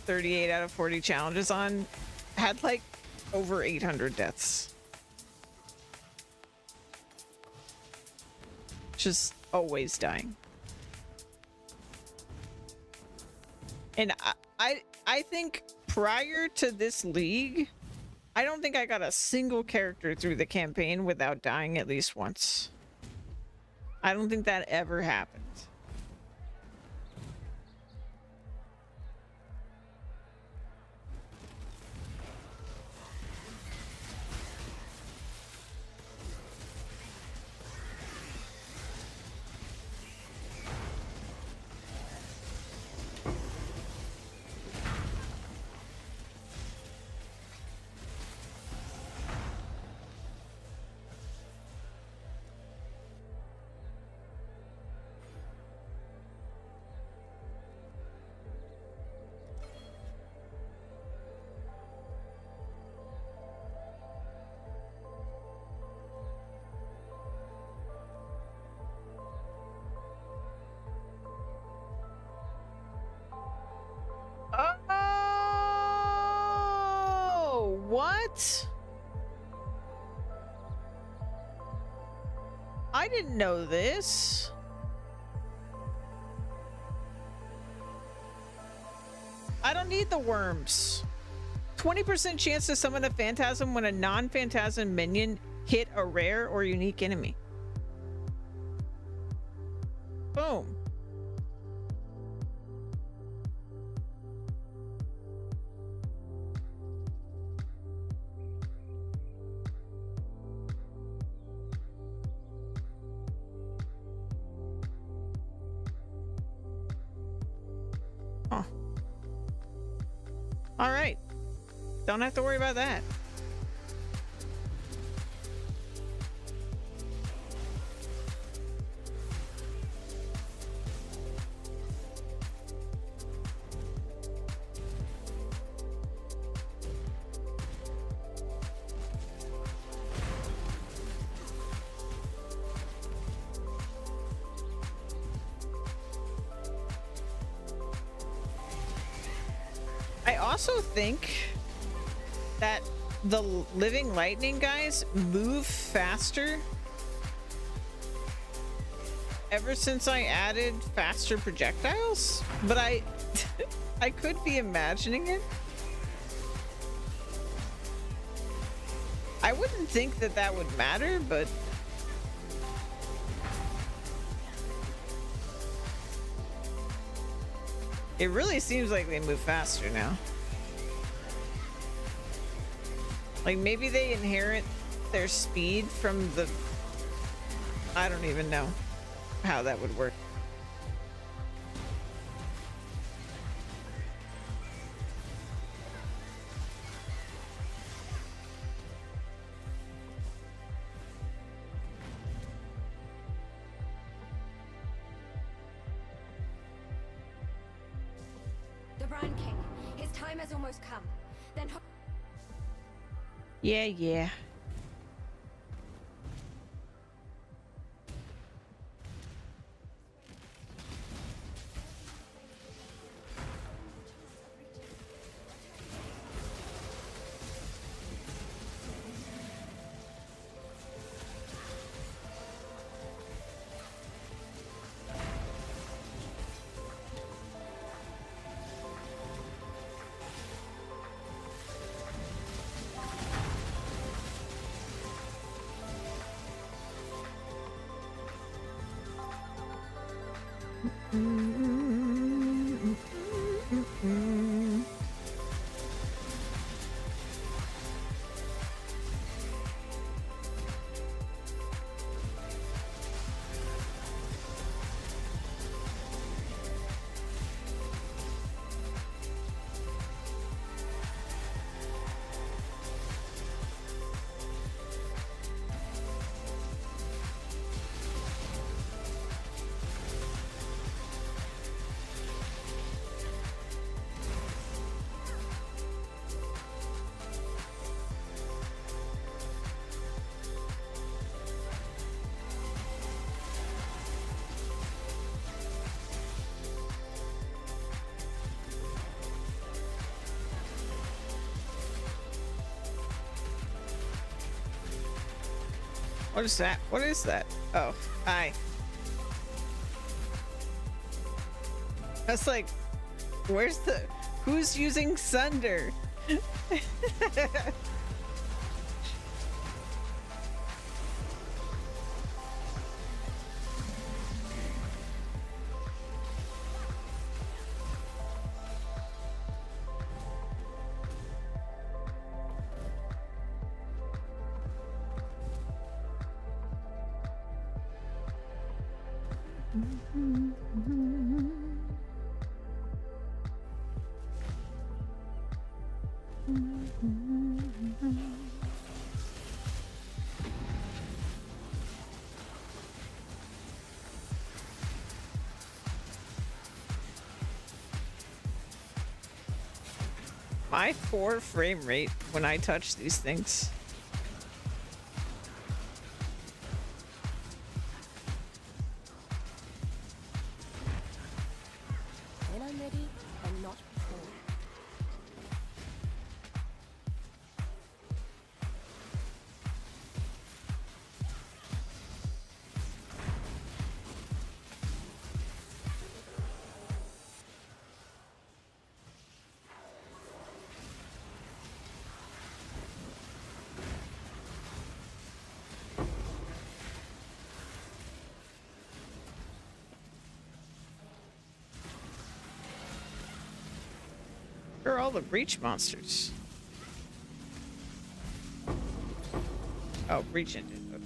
[SPEAKER 1] 38 out of 40 challenges on had like over 800 deaths. Just always dying. And I think prior to this league, I don't think I got a single character through the campaign without dying at least once. I don't think that ever happened. Oh, what? I didn't know this. I don't need the worms. 20% chance to summon a phantasm when a non-phantasm minion hit a rare or unique enemy. Boom. Huh. All right. Don't have to worry about that. I also think that the living lightning guys move faster ever since I added faster projectiles, but I I could be imagining it. I wouldn't think that that would matter, but it really seems like they move faster now. Like maybe they inherit their speed from the... I don't even know how that would work.
[SPEAKER 10] The Brand King. His time has almost come. Then...
[SPEAKER 1] Yeah. What is that? What is that? Oh, hi. That's like, where's the... Who's using Sunder? My 4 frame rate when I touch these things.
[SPEAKER 2] When I'm ready, and not before.
[SPEAKER 1] Where are all the breach monsters? Oh, breach engine. Okay.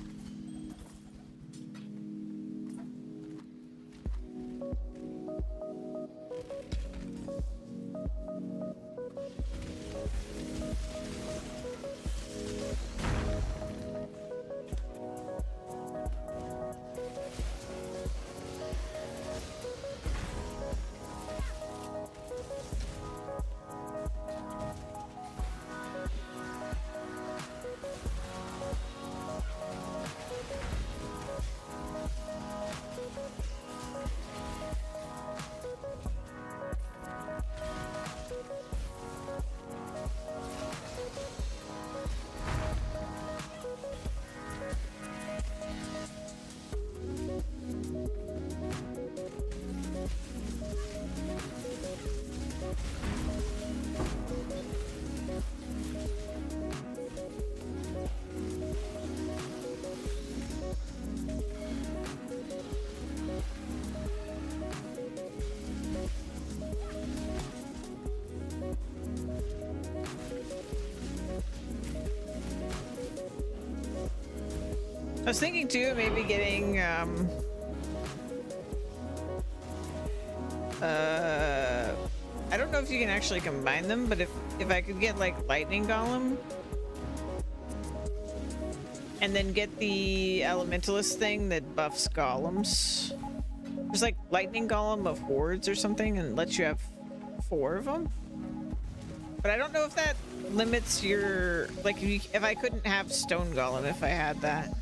[SPEAKER 1] I was thinking too, maybe getting I don't know if you can actually combine them, but if I could get like lightning golem and then get the elementalist thing that buffs golems. There's like lightning golem of hordes or something and lets you have 4 of them. But I don't know if that limits your, like, if I couldn't have stone golem if I had that.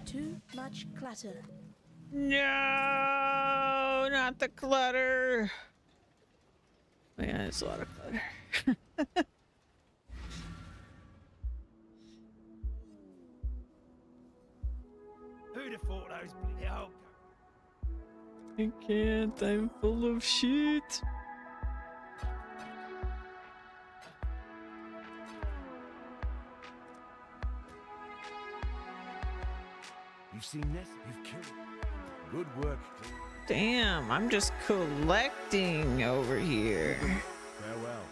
[SPEAKER 2] Too much clutter.
[SPEAKER 1] No, not the clutter. Oh, yeah, there's a lot of clutter.
[SPEAKER 5] Who'd have thought those bloody hell?
[SPEAKER 1] I can't. I'm full of shit.
[SPEAKER 5] You've seen this? You've killed it. Good work, Clem.
[SPEAKER 1] Damn, I'm just collecting over here.
[SPEAKER 5] Farewell.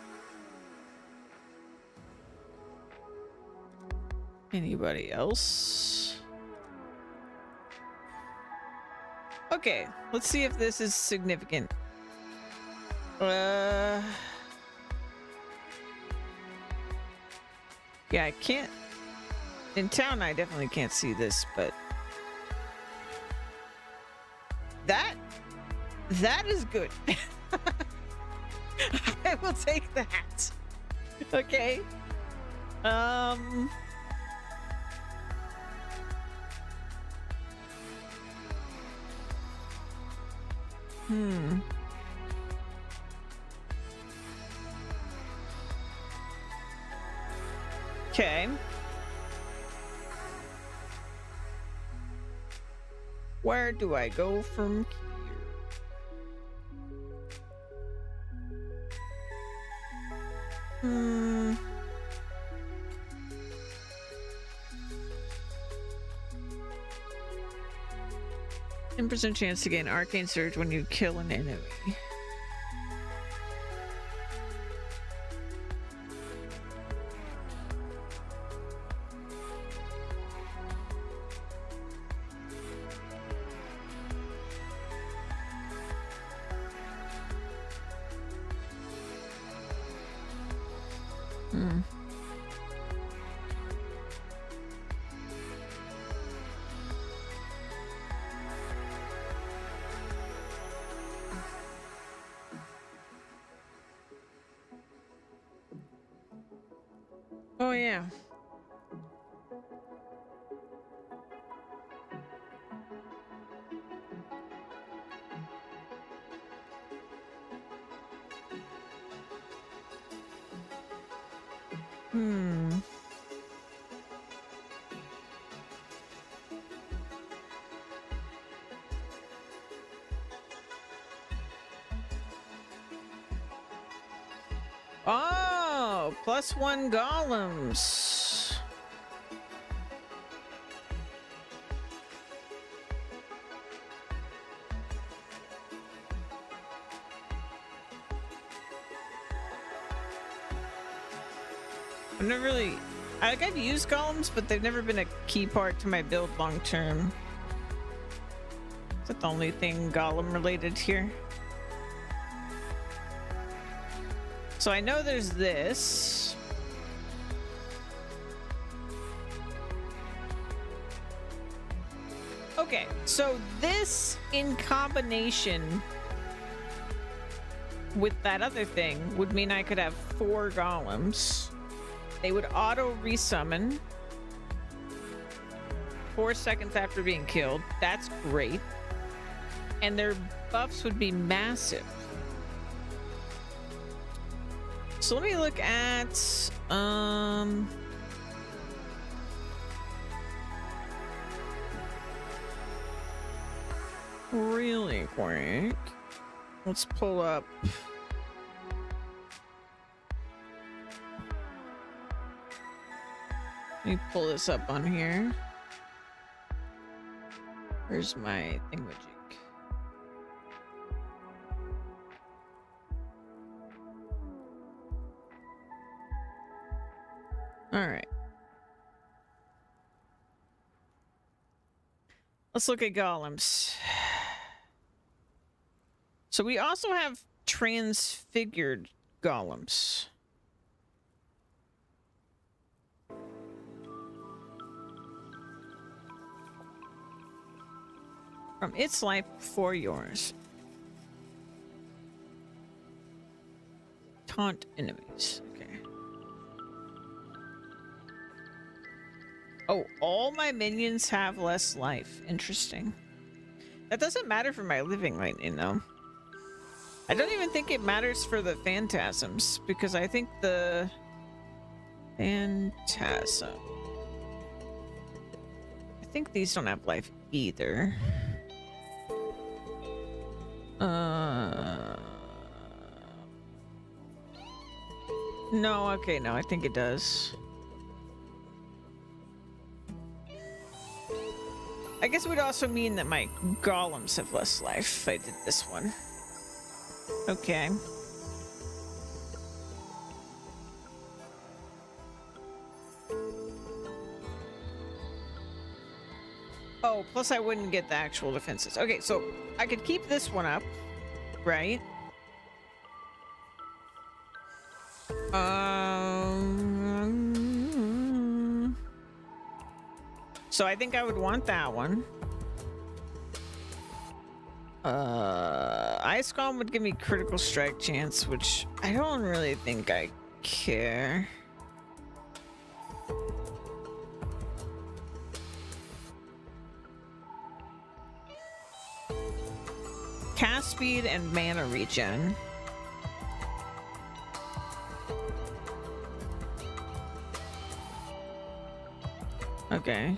[SPEAKER 1] Anybody else? Okay, let's see if this is significant. Yeah, I can't. In town, I definitely can't see this, but that is good. I will take that. Okay. Okay. Where do I go from here? Hmm. 10% chance to gain arcane surge when you kill an enemy. Oh yeah. Oh, +1 golems. I've never really, I've used golems, but they've never been a key part to my build long term. Is that the only thing golem related here? So I know there's this. Okay, so this in combination with that other thing would mean I could have 4 golems. They would auto resummon 4 seconds after being killed. That's great. And their buffs would be massive. So let me look at really quick. Let's pull up. Let me pull this up on here. Where's my thingamajig? All right. Let's look at golems. So we also have transfigured golems. From its life before yours. Taunt enemies. Okay. Oh, all my minions have less life. Interesting. That doesn't matter for my living lightning, though. I don't even think it matters for the phantasms, because I think the phantasm. I think these don't have life either. No, okay, no, I think it does. I guess it would also mean that my golems have less life if I did this one. Okay. Oh, plus I wouldn't get the actual defenses. Okay, so I could keep this one up, right? So I think I would want that one. Ice Golem would give me critical strike chance, which I don't really think I care. Cast speed and mana regen. Okay.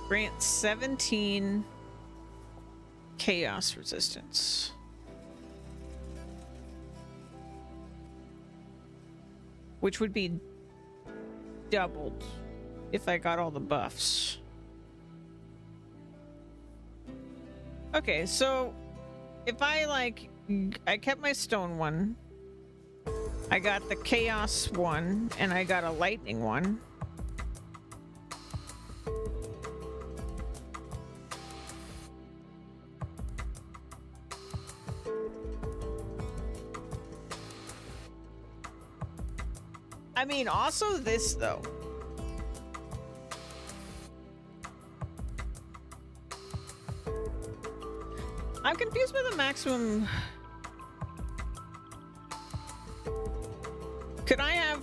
[SPEAKER 1] Grant 17 chaos resistance. Which would be doubled if I got all the buffs. Okay, so if I kept my stone one, I got the chaos one, and I got a lightning one. I mean, also this, though. I'm confused by the maximum. Could I have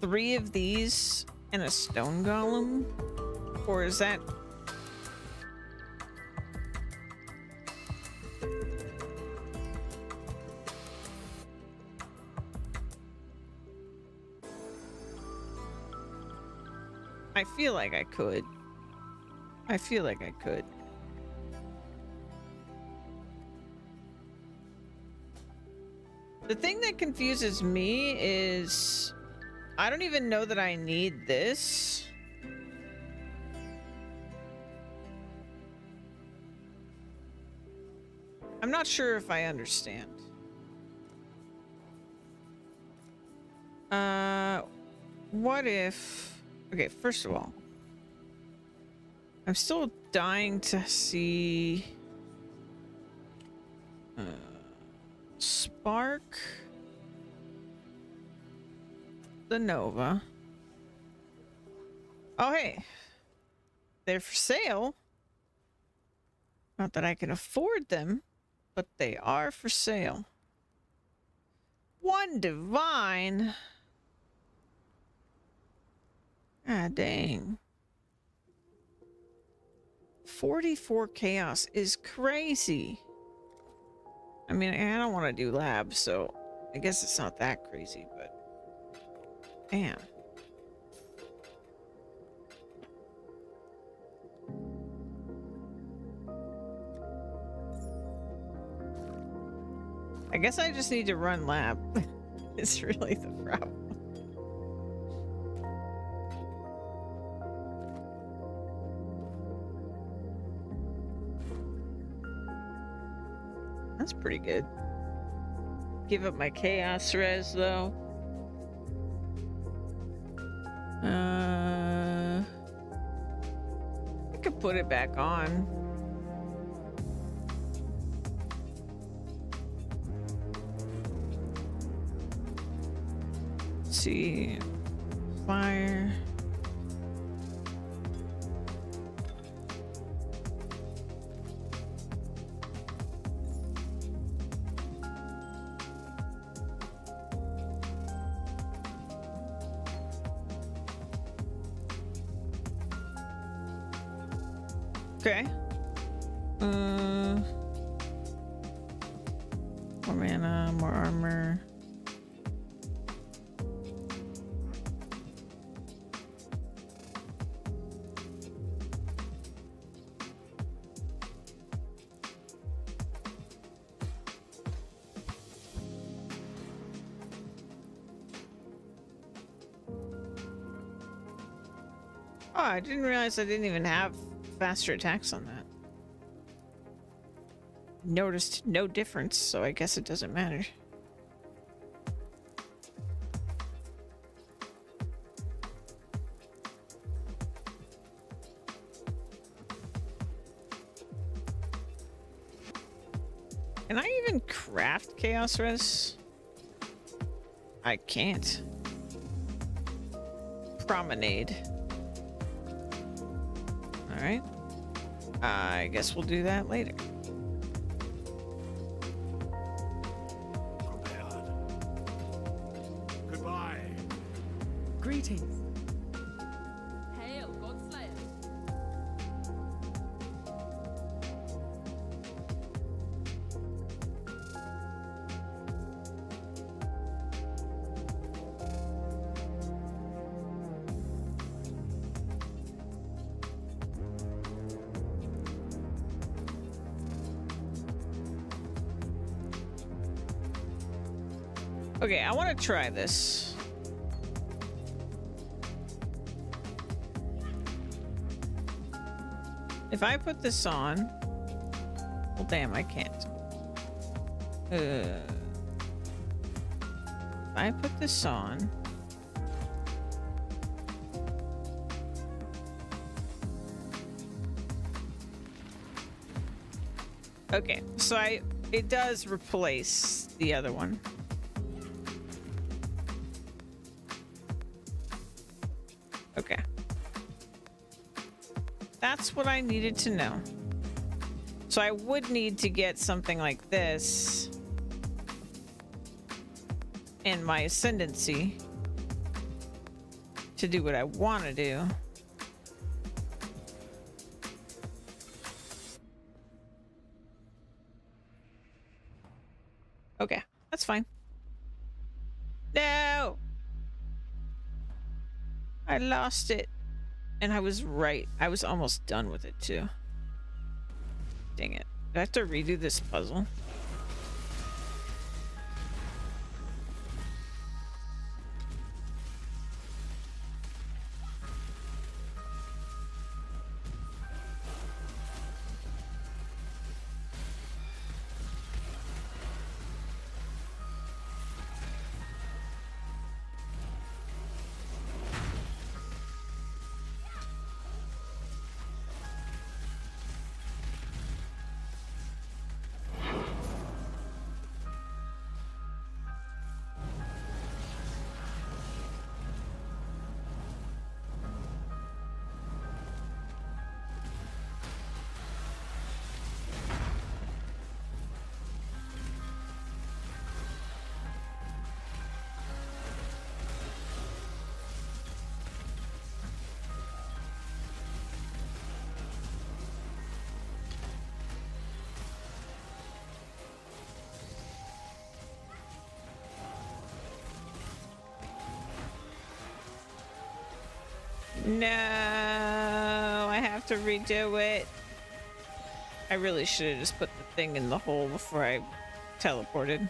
[SPEAKER 1] 3 of these and a stone golem? Or is that... I feel like I could. I feel like I could. The thing that confuses me is I don't even know that I need this. I'm not sure if I understand. What if... Okay, first of all, I'm still dying to see Spark. the Nova. Oh, hey. They're for sale. Not that I can afford them, but they are for sale. One divine. Ah, dang. 44 chaos is crazy. I mean, I don't want to do labs, so I guess it's not that crazy, but damn. I guess I just need to run lab. It's really the problem. That's pretty good. Give up my chaos res though. I could put it back on. Let's see. Fire. Okay. More mana, more armor. Oh, I didn't realize I didn't even have faster attacks on that. Noticed no difference, so I guess it doesn't matter. Can I even craft Chaos Res? I can't. Promenade. Alright. I guess we'll do that later.
[SPEAKER 5] Goodbye.
[SPEAKER 4] Greetings.
[SPEAKER 7] Hail, Godslayer.
[SPEAKER 1] Okay, I want to try this. If I put this on... Well, damn, I can't. If I put this on... Okay, so it does replace the other one. Okay. That's what I needed to know. So I would need to get something like this in my ascendancy to do what I want to do. Okay, that's fine. No! I lost it. And I was right. I was almost done with it too. Dang it. Do I have to redo this puzzle? No, I have to redo it. I really should have just put the thing in the hole before I teleported.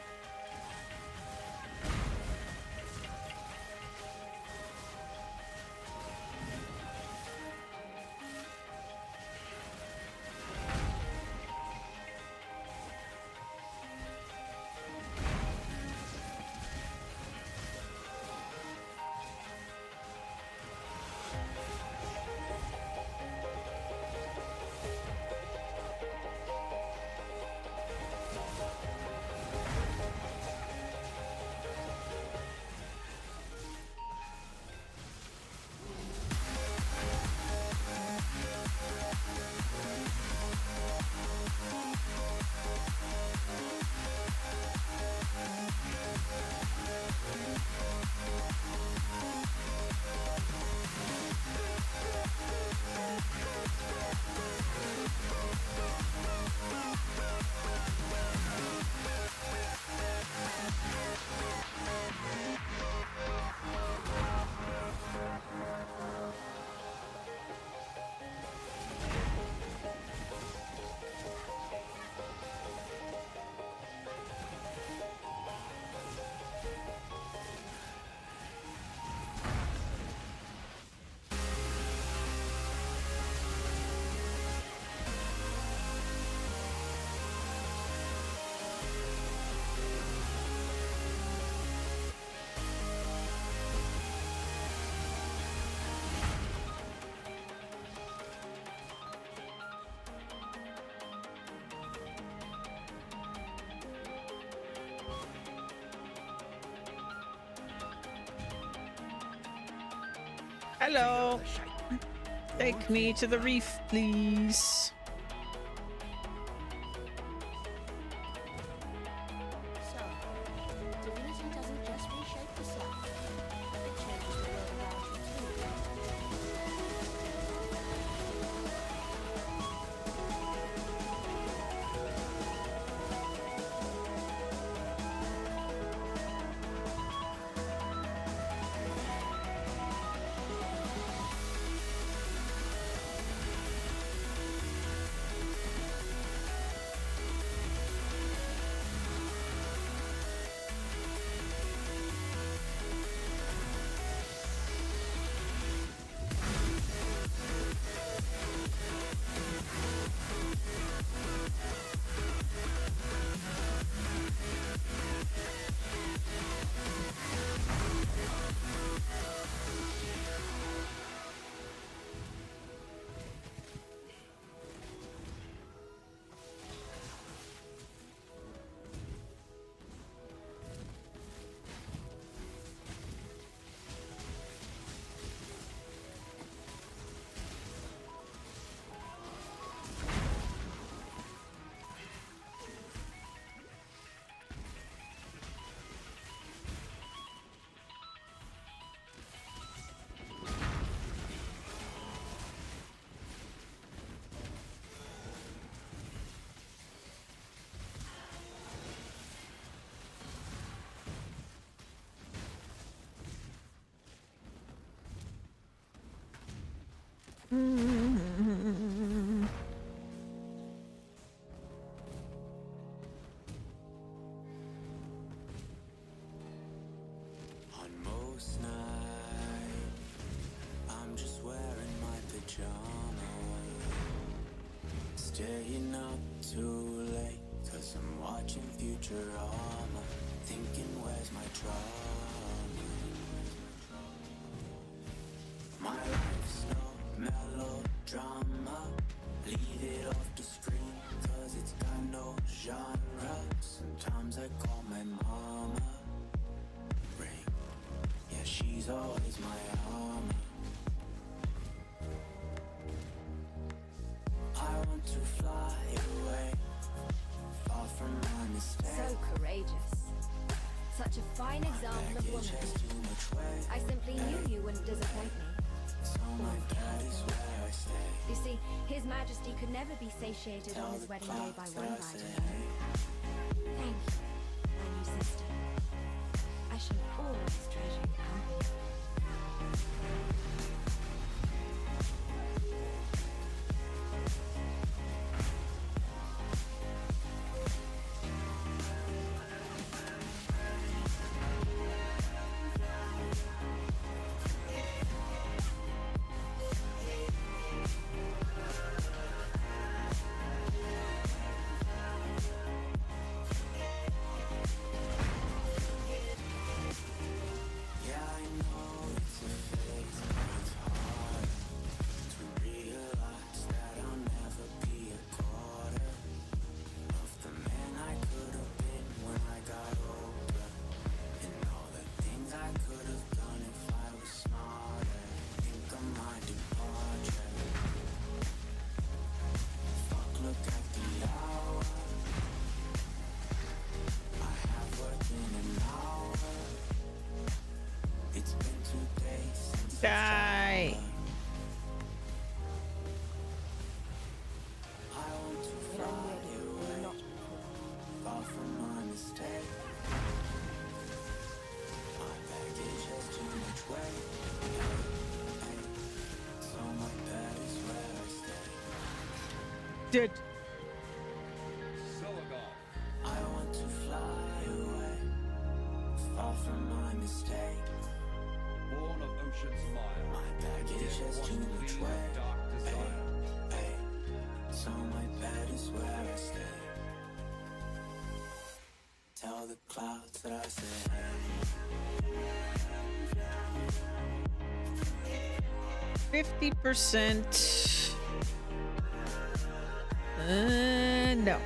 [SPEAKER 1] Hello. Take me to the reef, please.
[SPEAKER 2] So, divinity doesn't just reshape the sun. It changes the world around you too.
[SPEAKER 3] On most nights, I'm just wearing my pajamas, staying up too late, 'cause I'm watching Futurama, thinking where's my drama? My life's no melodrama, leave it off the screen, 'cause it's got no genre. Sometimes I call my mama, ring, yeah, she's always my armor. I want to fly away, far from my mistakes.
[SPEAKER 10] So courageous. Such a fine example of
[SPEAKER 3] Baggage has
[SPEAKER 10] womanhood.
[SPEAKER 3] too much weight.
[SPEAKER 10] I simply knew you wouldn't disappoint me.
[SPEAKER 3] So my dad is where I stay.
[SPEAKER 10] You see, His Majesty could never be satiated on his wedding day by one bite alone. Thank you, my new sister. I shall always treasure your company.
[SPEAKER 1] Die.
[SPEAKER 3] Far from my mistake. My baggage has too much weight. So my bed is where I stay.
[SPEAKER 1] Dead.
[SPEAKER 3] I want to fly away, far from my mistake.
[SPEAKER 6] Born of ocean's mire.
[SPEAKER 3] My baggage has too much weight. So my bed is where I stay. Tell the clouds that I say hey.
[SPEAKER 1] 50%. No.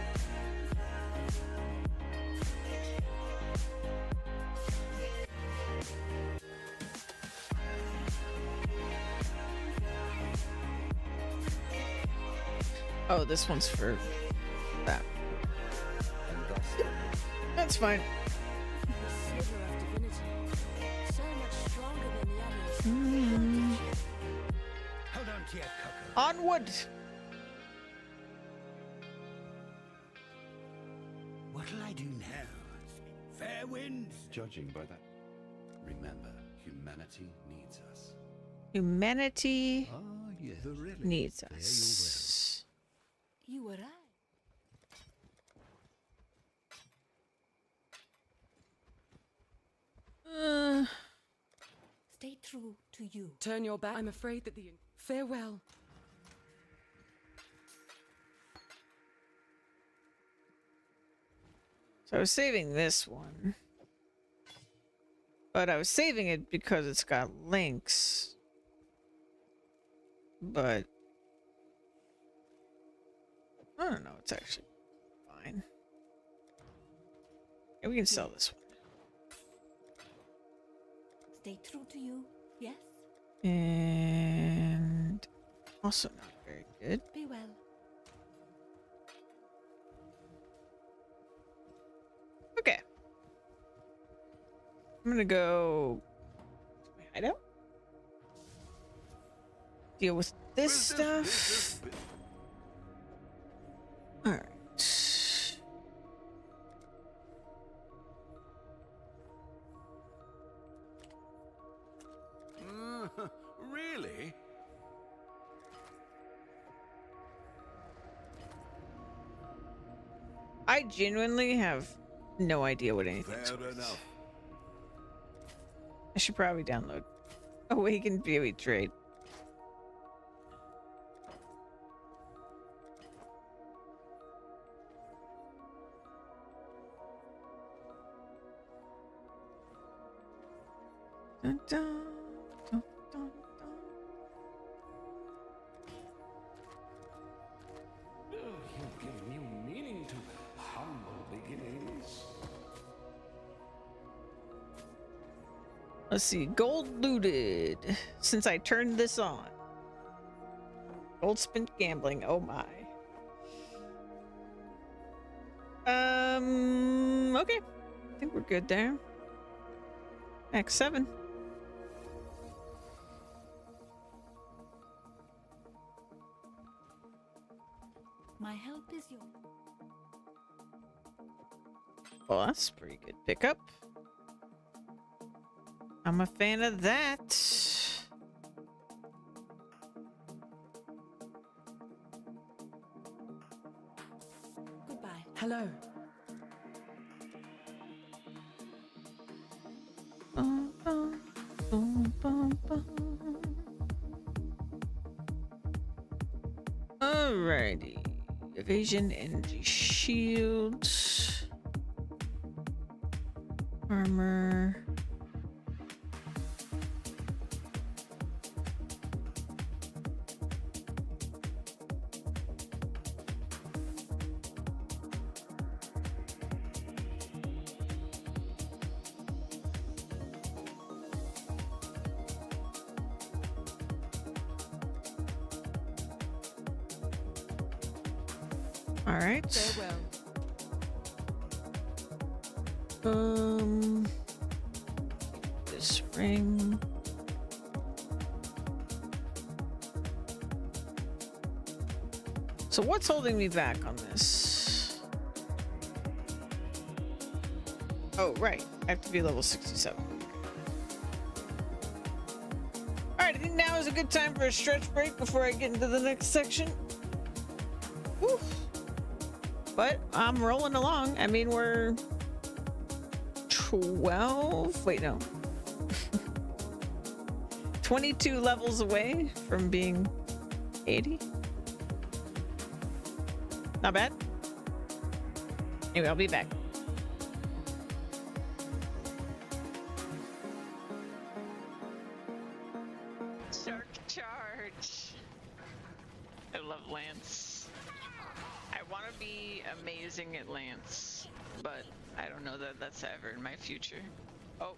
[SPEAKER 1] Oh, this one's for that. That's fine.
[SPEAKER 2] The sliver of divinity. So much stronger than the others.
[SPEAKER 5] Hold on to your cocoa.
[SPEAKER 1] Onward.
[SPEAKER 5] What'll I do now? Fair winds.
[SPEAKER 6] Judging by that, remember, humanity needs us.
[SPEAKER 1] Humanity
[SPEAKER 5] Ah, yes. The relic.
[SPEAKER 1] needs
[SPEAKER 5] There
[SPEAKER 1] us.
[SPEAKER 2] You were right. Stay true to you.
[SPEAKER 4] Turn your back. I'm afraid that the... Farewell.
[SPEAKER 1] So I was saving this one. But I was saving it because it's got links. But I don't know, it's actually fine. Yeah, we can sell this one.
[SPEAKER 2] Stay true to you. Yes.
[SPEAKER 1] And also not very good.
[SPEAKER 2] Be well.
[SPEAKER 1] Okay. I'm gonna go to my hideout. Deal with this stuff. Alright.
[SPEAKER 5] Really?
[SPEAKER 1] I genuinely have no idea what anything's
[SPEAKER 5] Fair
[SPEAKER 1] worth.
[SPEAKER 5] enough.
[SPEAKER 1] I should probably download Awakened Baby Trade. Dun, dun, dun, dun, dun.
[SPEAKER 9] You give new meaning to humble beginnings.
[SPEAKER 1] Let's see. Gold looted since I turned this on. Gold spent gambling. Oh my. Okay. I think we're good there. Act 7.
[SPEAKER 2] My help is yours.
[SPEAKER 1] Well, that's a pretty good pickup. I'm a fan of that.
[SPEAKER 2] Goodbye.
[SPEAKER 4] Hello.
[SPEAKER 1] Bum, bum, bum, bum, bum. Alrighty. Evasion, energy shield. Armor. All right.
[SPEAKER 4] Farewell.
[SPEAKER 1] This ring. So what's holding me back on this? Oh, right. I have to be level 67. Alright, I think now is a good time for a stretch break before I get into the next section. Whew. But I'm rolling along. I mean, we're 12. Wait, no. 22 levels away from being 80. Not bad. Anyway, I'll be back. Shark charge. I love Lance. I want to be amazing at Lance, but I don't know that that's ever in my future. Oh,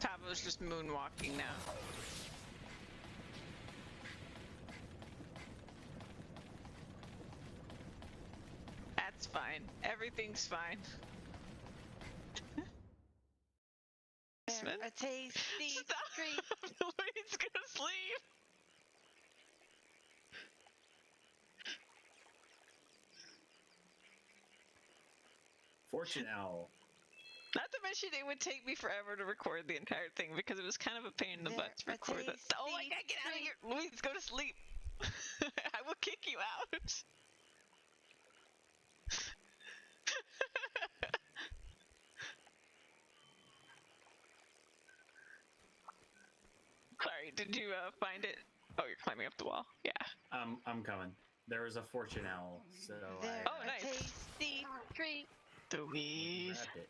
[SPEAKER 1] Tavo's just moonwalking now. That's fine. Everything's fine.
[SPEAKER 11] A tasty treat.
[SPEAKER 1] Louise gonna sleep.
[SPEAKER 12] Fortune Owl.
[SPEAKER 1] Not to mention it would take me forever to record the entire thing because it was kind of a pain in the butt to record that. Oh, I gotta get out of here! Louise, go to sleep! I will kick you out! Sorry, did you find it? Oh, you're climbing up the wall. Yeah.
[SPEAKER 12] I'm coming. There was a Fortune Owl, so
[SPEAKER 1] Oh, nice.
[SPEAKER 11] Tasty treat.
[SPEAKER 1] Louise.
[SPEAKER 12] grabbed it.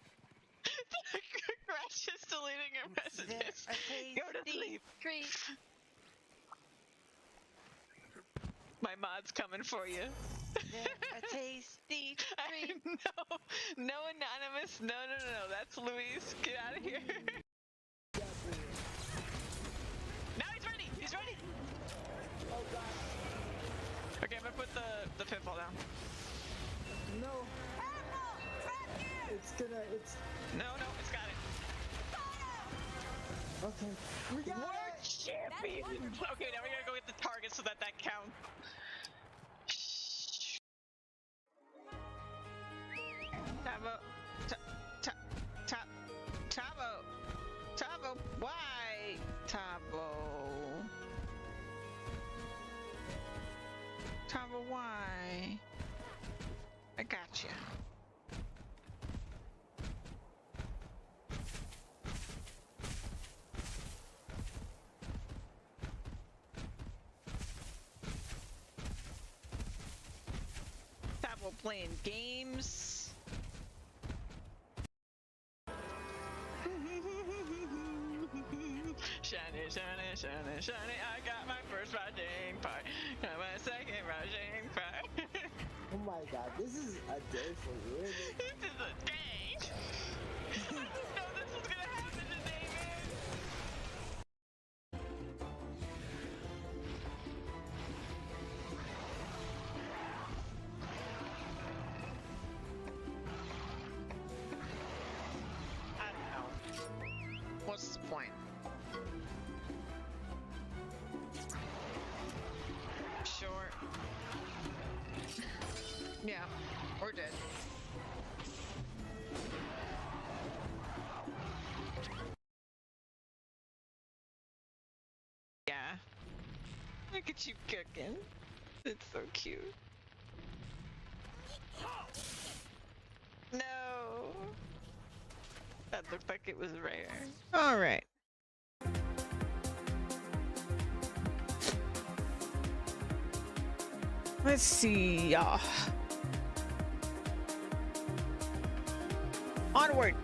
[SPEAKER 1] Crash is deleting your messages. Go to sleep.
[SPEAKER 11] Treat.
[SPEAKER 1] My mod's coming for you.
[SPEAKER 11] A tasty treat.
[SPEAKER 1] No anonymous. No. That's Louise. Get out of here. Now he's ready. He's ready.
[SPEAKER 13] Oh god.
[SPEAKER 1] Okay, I'm gonna put the pinball down.
[SPEAKER 13] No. It's
[SPEAKER 1] No, it's got it.
[SPEAKER 13] Okay. We got
[SPEAKER 1] We're champions. Okay, now we gotta go get the target so that counts. Tavo, why? Tavo, why? I got you. Tavo playing games. Shiny, I got my first Rajang pie. Got my second Rajang pie.
[SPEAKER 13] Oh my god, this is a day for you.
[SPEAKER 1] This is a day. I didn't know this was gonna happen today, man. I don't know. What's the point? Sure. Yeah, we're dead. Yeah. Look at you cooking. It's so cute. No. That looked like it was rare. All right. Let's see. Onward.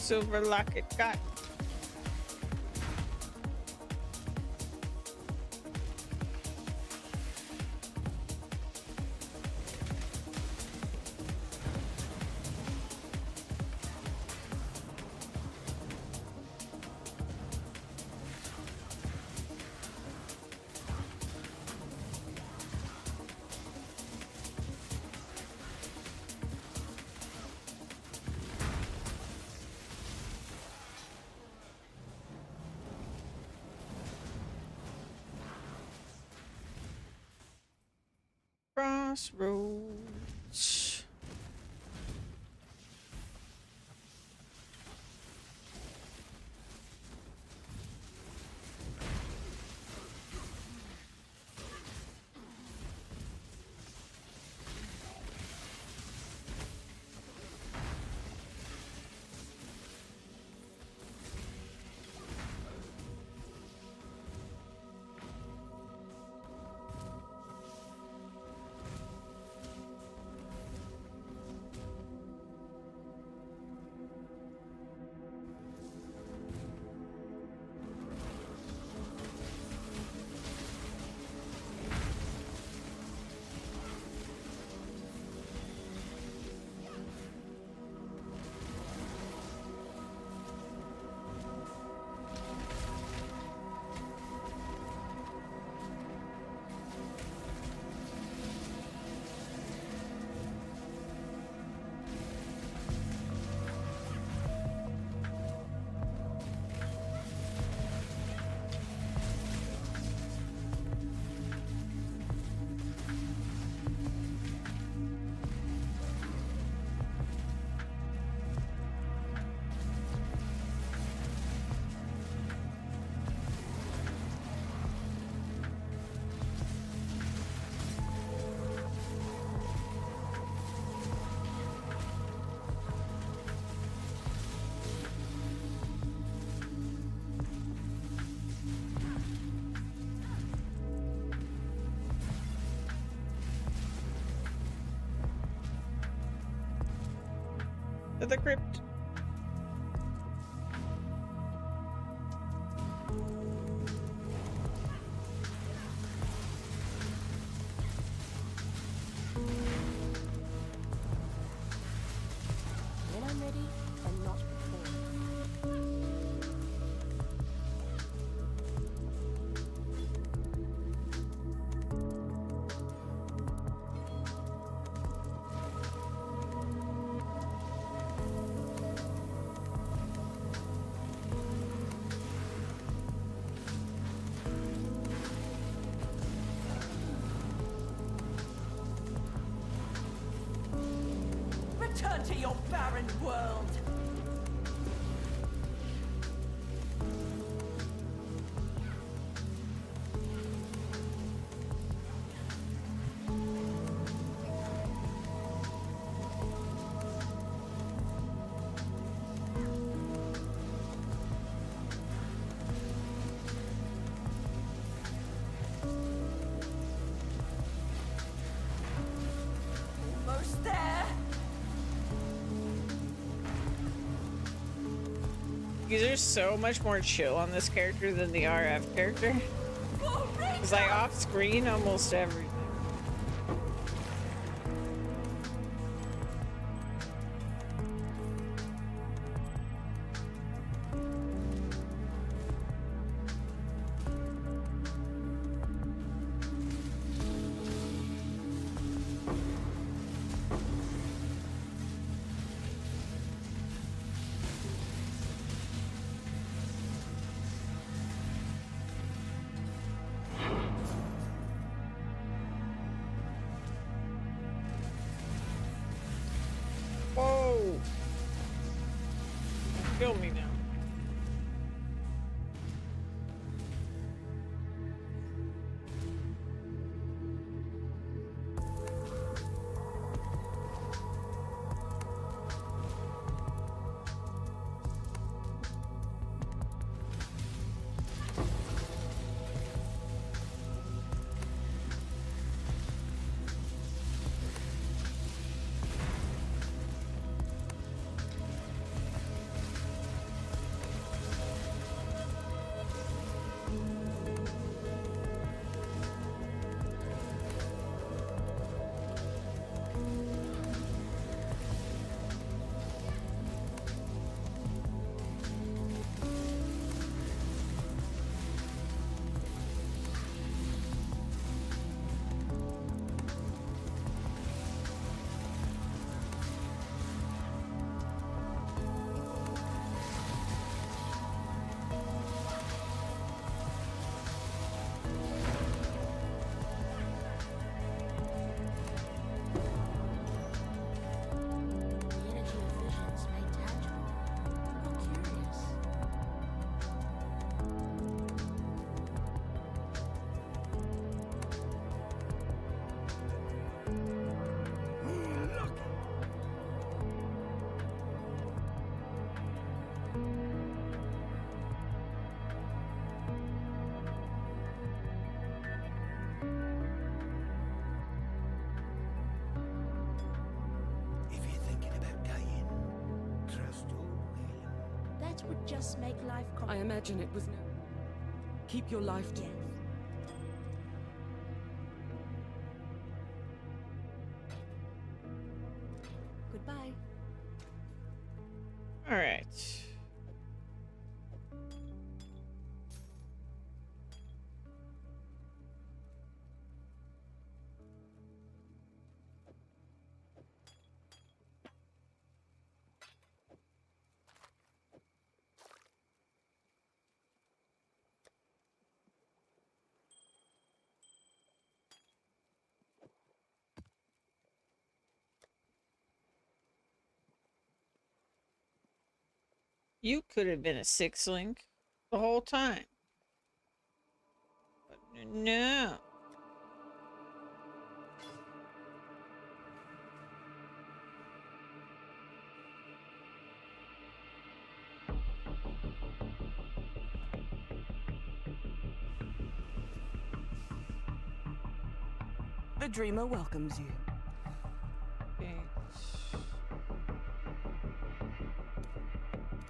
[SPEAKER 1] silver locket got. Crossroads. To the crypt.
[SPEAKER 2] When I'm ready, and not before.
[SPEAKER 4] Return to your barren world. Almost there.
[SPEAKER 1] These are so much more chill on this character than the RF character. Because like off screen almost everything. Whoa! Kill me now.
[SPEAKER 2] That would just make life
[SPEAKER 4] I imagine it was no. Keep your life to.
[SPEAKER 2] Yes. Goodbye.
[SPEAKER 1] All right. You could have been a six link the whole time. But no.
[SPEAKER 4] The dreamer welcomes you.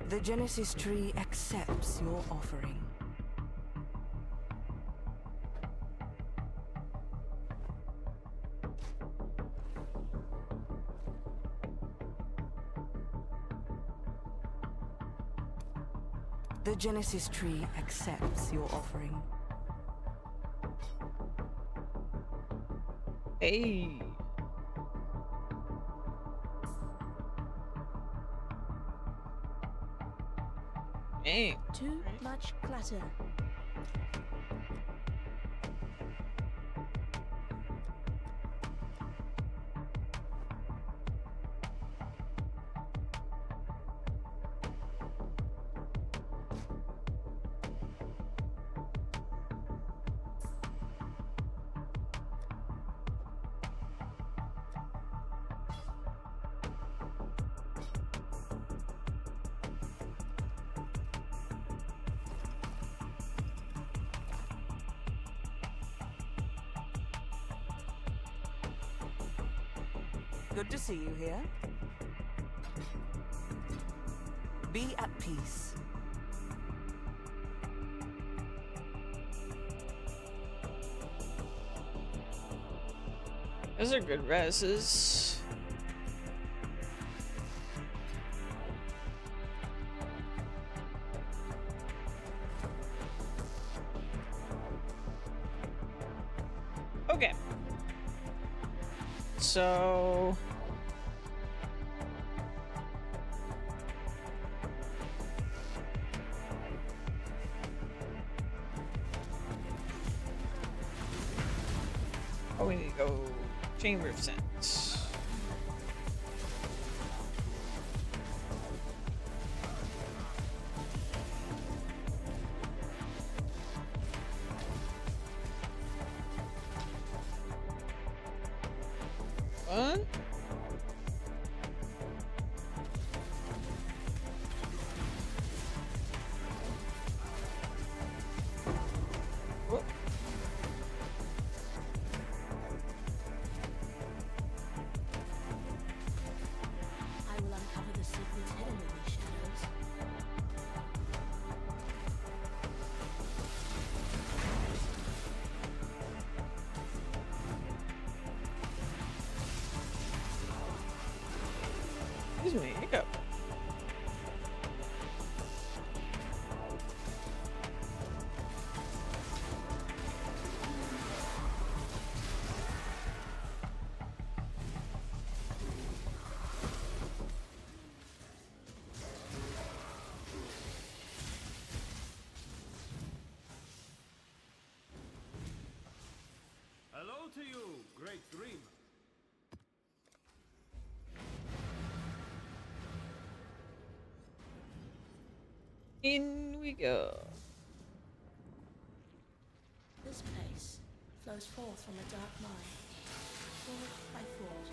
[SPEAKER 4] The Genesis tree accepts your offering. The Genesis tree accepts your offering.
[SPEAKER 1] Hey. Hey.
[SPEAKER 2] Too much clutter.
[SPEAKER 4] Good to see you here. Be at peace.
[SPEAKER 1] Those are good reses. Okay. So oh, we need to go Chamber of Sense. Fun. Whoop.
[SPEAKER 2] I will uncover the secrets hidden in these shadows.
[SPEAKER 1] Excuse me, hiccup.
[SPEAKER 6] Hello to you, great dreamer.
[SPEAKER 1] In we go.
[SPEAKER 2] This place flows forth from a dark mind, thought by thought.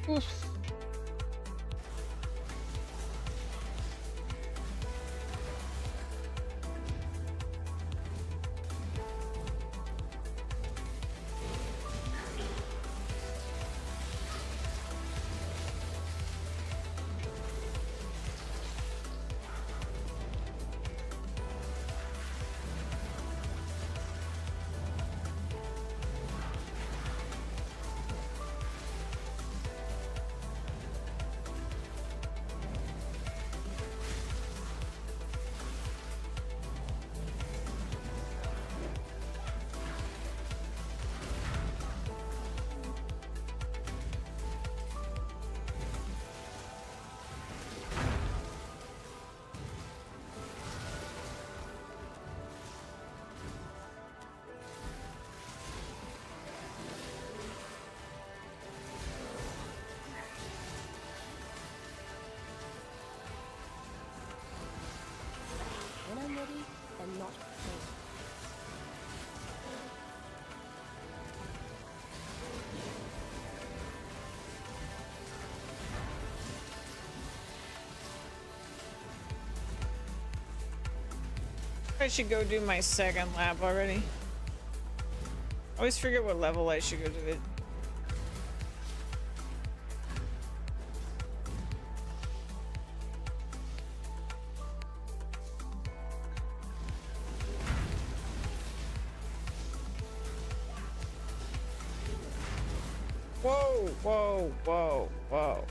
[SPEAKER 1] Oof.
[SPEAKER 2] When I'm ready, and not ready.
[SPEAKER 1] I should go do my second lap already. I always forget what level I should go do it. Whoa, whoa, whoa, whoa.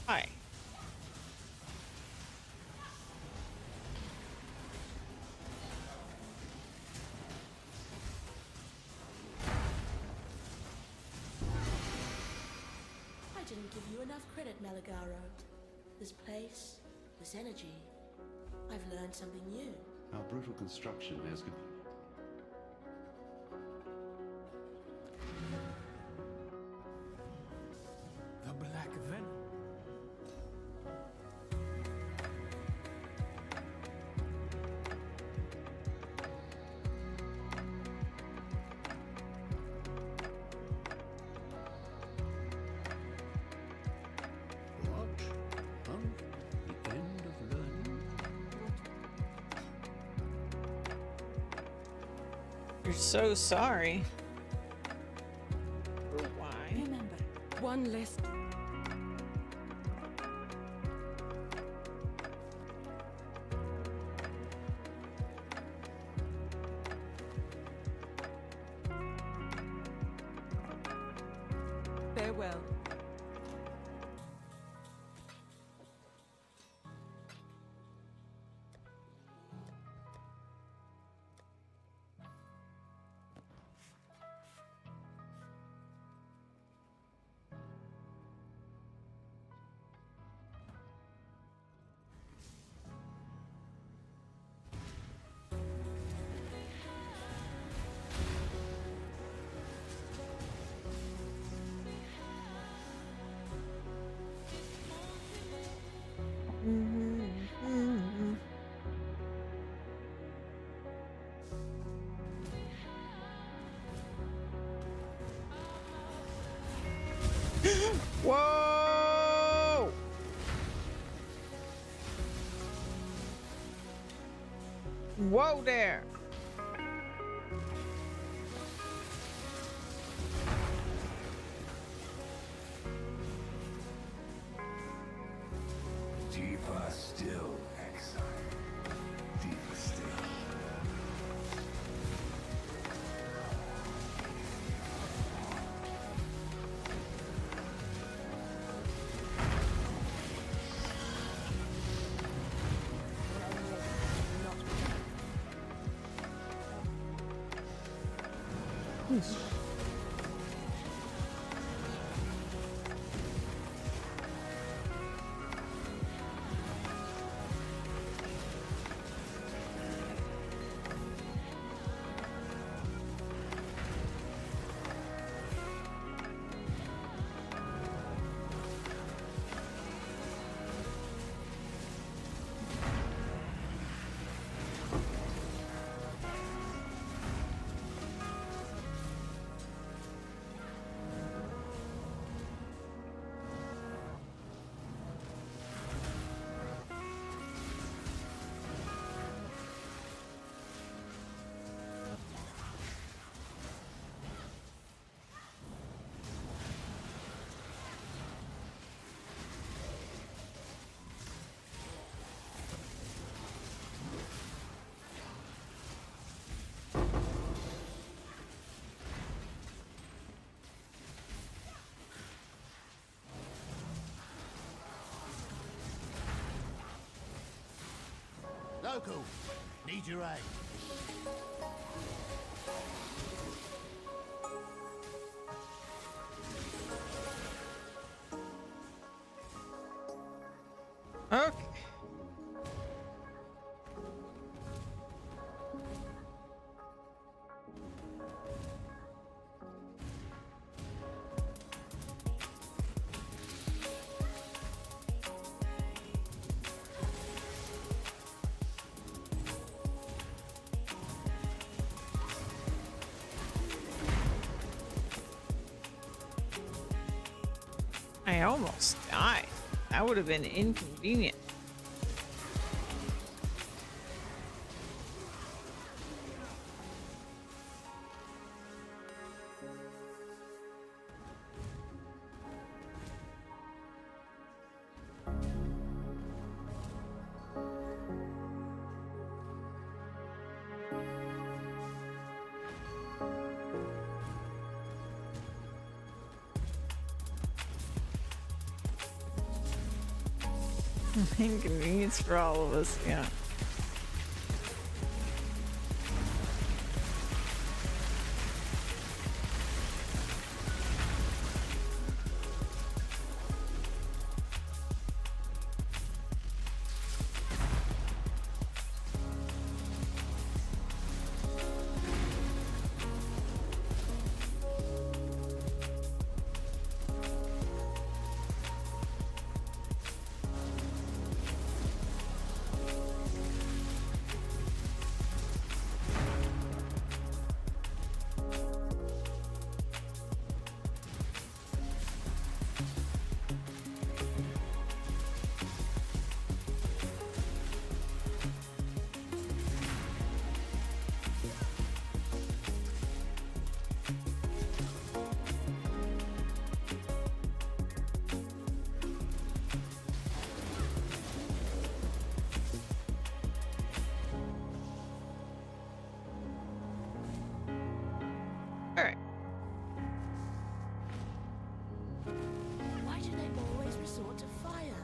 [SPEAKER 1] Hi.
[SPEAKER 2] I didn't give you enough credit, Malagaro. This place, this energy, I've learned something new.
[SPEAKER 6] Our brutal construction has...
[SPEAKER 9] The black venom.
[SPEAKER 5] What? The end of learning?
[SPEAKER 1] You're so sorry. For why?
[SPEAKER 4] Remember, one less. Farewell.
[SPEAKER 1] Whoa! Whoa there!
[SPEAKER 5] Deeper still, Exile. Deeper still.
[SPEAKER 14] local. Need your aid.
[SPEAKER 1] Okay. I almost died. That would have been inconvenient. Inconvenience for all of us, yeah. Alright.
[SPEAKER 2] Why do they always resort to fire?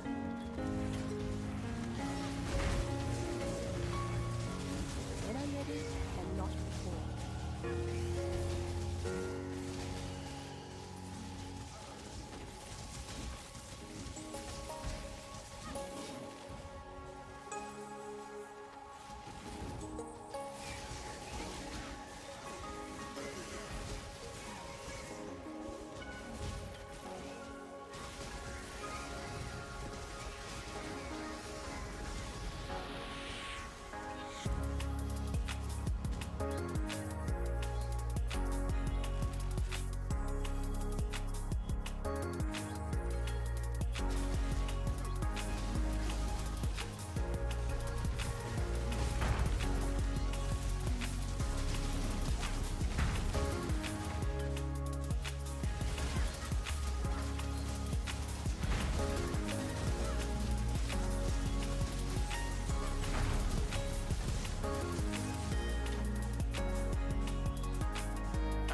[SPEAKER 2] When I'm ready, and not before.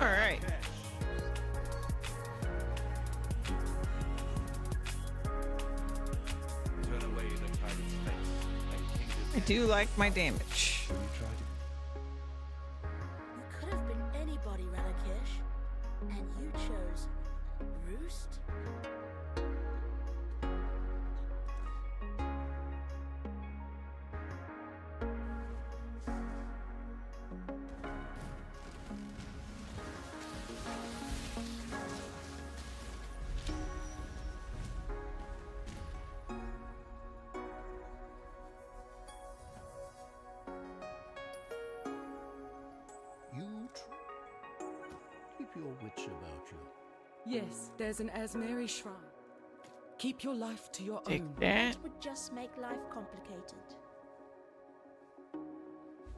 [SPEAKER 1] Alright.
[SPEAKER 6] Turn away the tyrant's face and king his
[SPEAKER 1] I do like my damage.
[SPEAKER 6] Have you tried it?
[SPEAKER 2] You could have been anybody, Relikish. And you chose Roost?
[SPEAKER 14] You keep your wits about you.
[SPEAKER 4] Yes, there's an Asmeri shrine. Keep your life to your
[SPEAKER 1] Take
[SPEAKER 4] own.
[SPEAKER 1] that.
[SPEAKER 2] It would just make life complicated.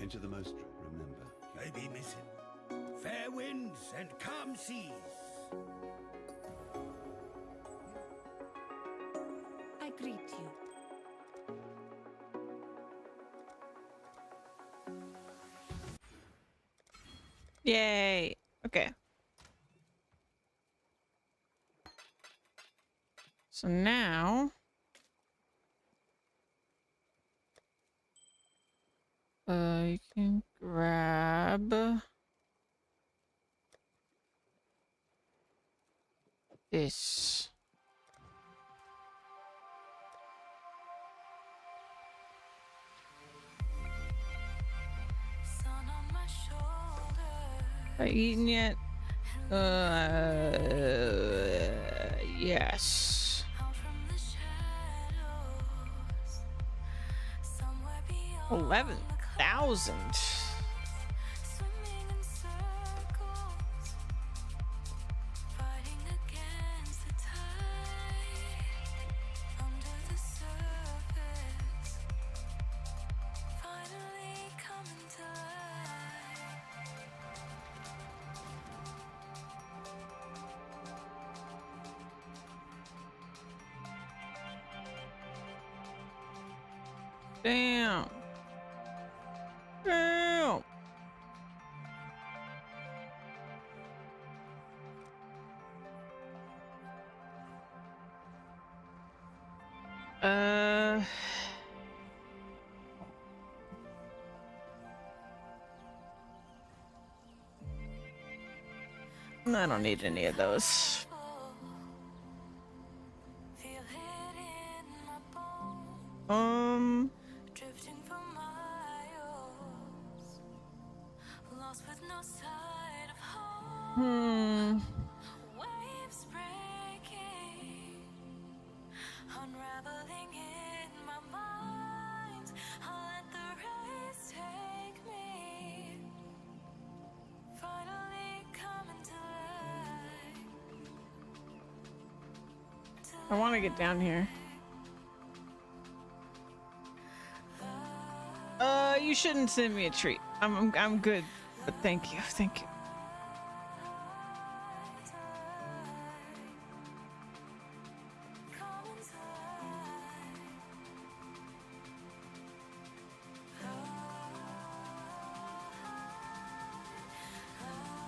[SPEAKER 5] Into the most, remember.
[SPEAKER 14] They be missing. Fair winds and calm seas.
[SPEAKER 4] I greet you.
[SPEAKER 1] Yay. Okay. So now this? Have I eaten yet? Yes. 11,000. Damn. Damn. I don't need any of those. I want to get down here. You shouldn't send me a treat. I'm good, but thank you, thank you.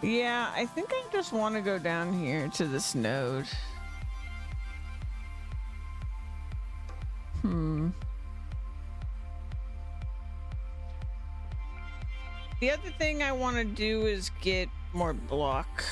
[SPEAKER 1] Yeah, I think I just want to go down here to this node. The other thing I want to do is get more block.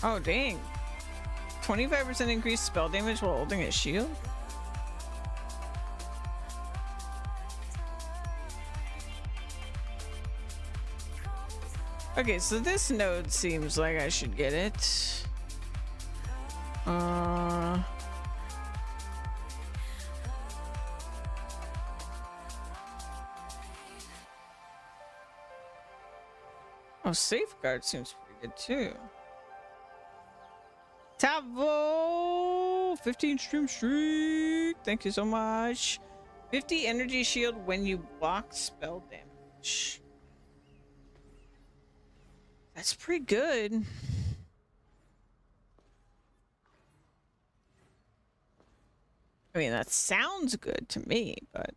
[SPEAKER 1] Oh, dang. 25% increased spell damage while holding a shield? Okay, so this node seems like I should get it. Oh, Safeguard seems pretty good too. Tavo, 15 streak. Thank you so much. 50 energy shield when you block spell damage. That's pretty good. I mean, that sounds good to me, but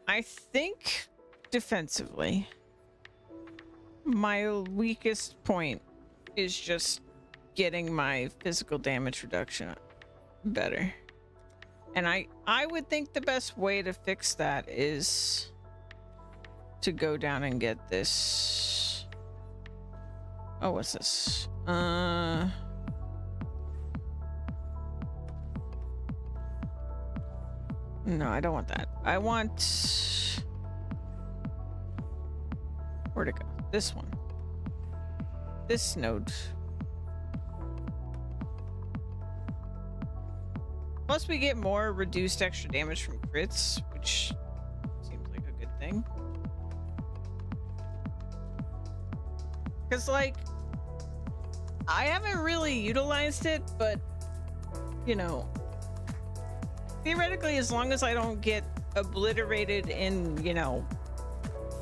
[SPEAKER 1] I think defensively, my weakest point is just getting my physical damage reduction better. And I would think the best way to fix that is to go down and get this. Oh, what's this? No, I don't want that. I want... Where'd it go? This one. This node. Plus we get more reduced extra damage from crits, which seems like a good thing. Because, like, I haven't really utilized it, but, you know, theoretically, as long as I don't get obliterated in, you know,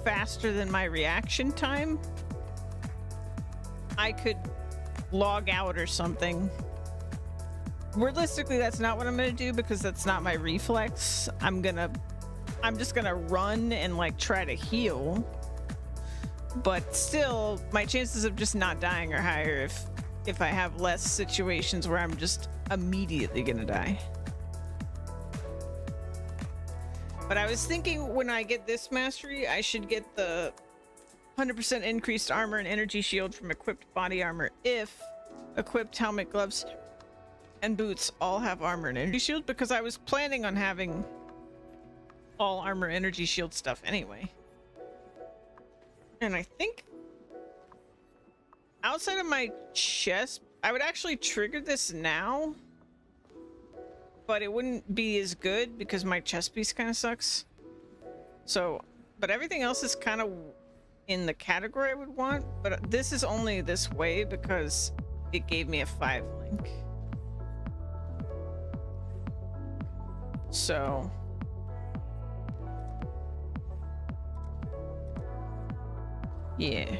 [SPEAKER 1] faster than my reaction time, I could log out or something. Realistically, that's not what I'm gonna do because that's not my reflex. I'm just gonna run and like try to heal. But still, my chances of just not dying are higher if I have less situations where I'm just immediately gonna die. But I was thinking when I get this mastery, I should get the 100% increased armor and energy shield from equipped body armor if equipped helmet, gloves, and boots all have armor and energy shield, because I was planning on having all armor energy shield stuff anyway. And I think outside of my chest, I would actually trigger this now, but it wouldn't be as good because my chest piece kind of sucks. So, but everything else is kind of in the category I would want, but this is only this way because it gave me a 5 link. So yeah.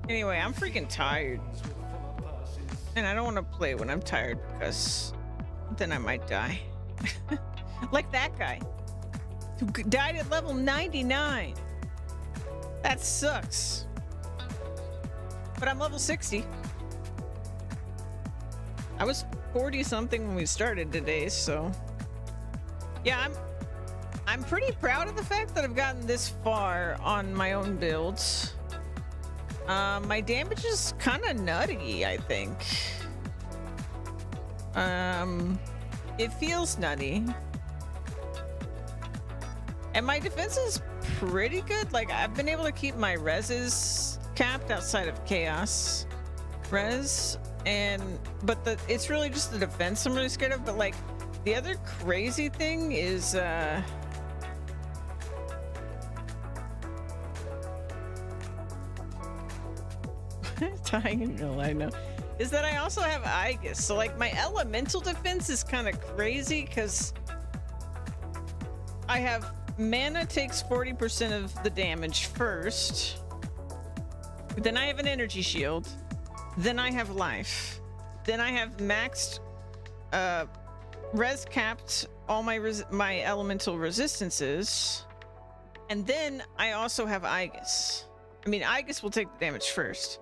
[SPEAKER 1] Anyway, I'm freaking tired. And I don't want to play when I'm tired because then I might die. Like that guy who died at level 99. That sucks. But I'm level 60. I was 40 something when we started today, so yeah, I'm pretty proud of the fact that I've gotten this far on my own builds. My damage is kind of nutty, I think. It feels nutty. And my defense is pretty good. Like, I've been able to keep my reses capped outside of chaos res, but it's really just the defense I'm really scared of. But like, the other crazy thing is dying in real life now, is that I also have Aegis. So like, my elemental defense is kind of crazy because I have mana takes 40% of the damage first, then I have an energy shield, then I have life, then I have maxed res capped all my elemental resistances, and then I also have Aegis. I mean, Aegis will take the damage first,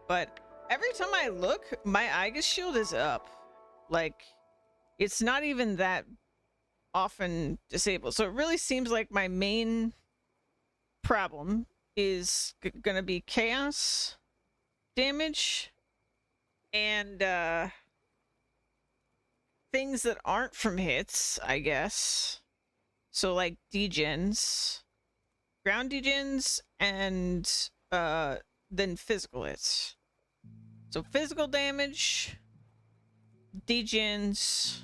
[SPEAKER 1] but every time I look, my Aegis shield is up. Like, it's not even that often disabled. So it really seems like my main problem is gonna be chaos damage and things that aren't from hits, I guess. So like degens, ground degens, and then physical hits. So physical damage, degens,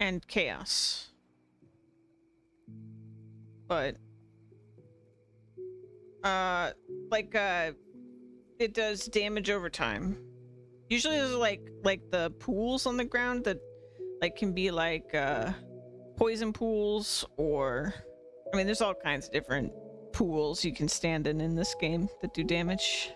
[SPEAKER 1] and chaos. But it does damage over time. Usually there's like the pools on the ground that like can be like poison pools, or I mean, there's all kinds of different pools you can stand in this game that do damage.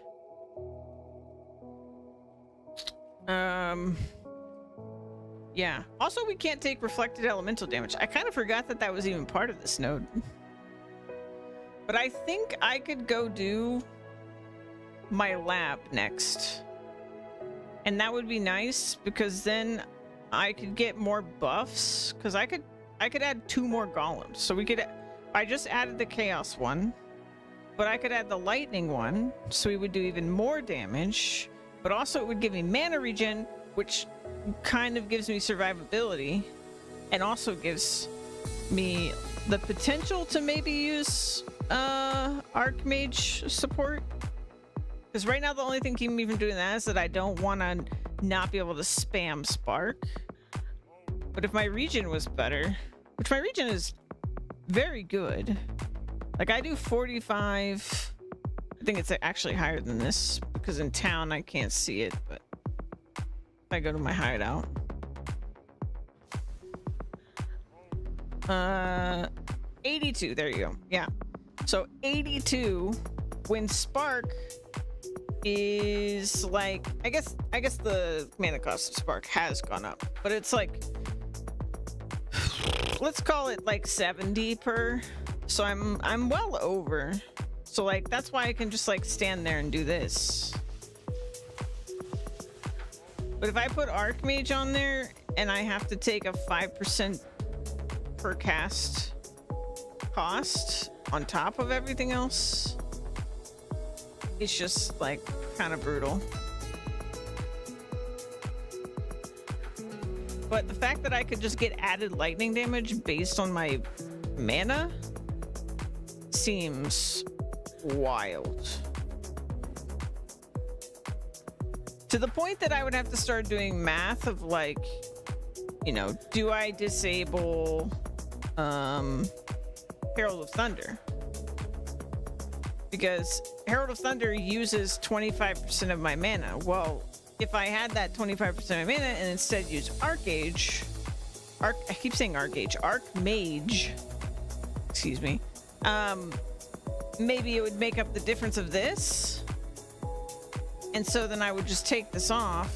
[SPEAKER 1] Yeah. Also, we can't take reflected elemental damage. I kind of forgot that that was even part of this node. But I think I could go do my lab next. And that would be nice because then I could get more buffs, because I could add 2 more golems. So we could, I just added the chaos one, but I could add the lightning one, so we would do even more damage, but also it would give me mana regen, which kind of gives me survivability, and also gives me the potential to maybe use Archmage support. Because right now the only thing keeping me from doing that is that I don't want to not be able to spam Spark. But if my region was better, which my region is very good. Like I do 45. I think it's actually higher than this because in town I can't see it, but if I go to my hideout. 82, there you go. Yeah. So 82 when Spark is like, I guess the mana cost of Spark has gone up, but it's like, let's call it like 70 per. So I'm well over. So like that's why I can just like stand there and do this. But if I put Archmage on there and I have to take a 5% per cast cost on top of everything else, it's just like kind of brutal. But the fact that I could just get added lightning damage based on my mana seems wild. To the point that I would have to start doing math of like, you know, do I disable Herald of Thunder? Because Herald of Thunder uses 25% of my mana. Well, if I had that 25% of mana and instead use Archmage, I keep saying Archmage, excuse me, maybe it would make up the difference of this. And so then I would just take this off.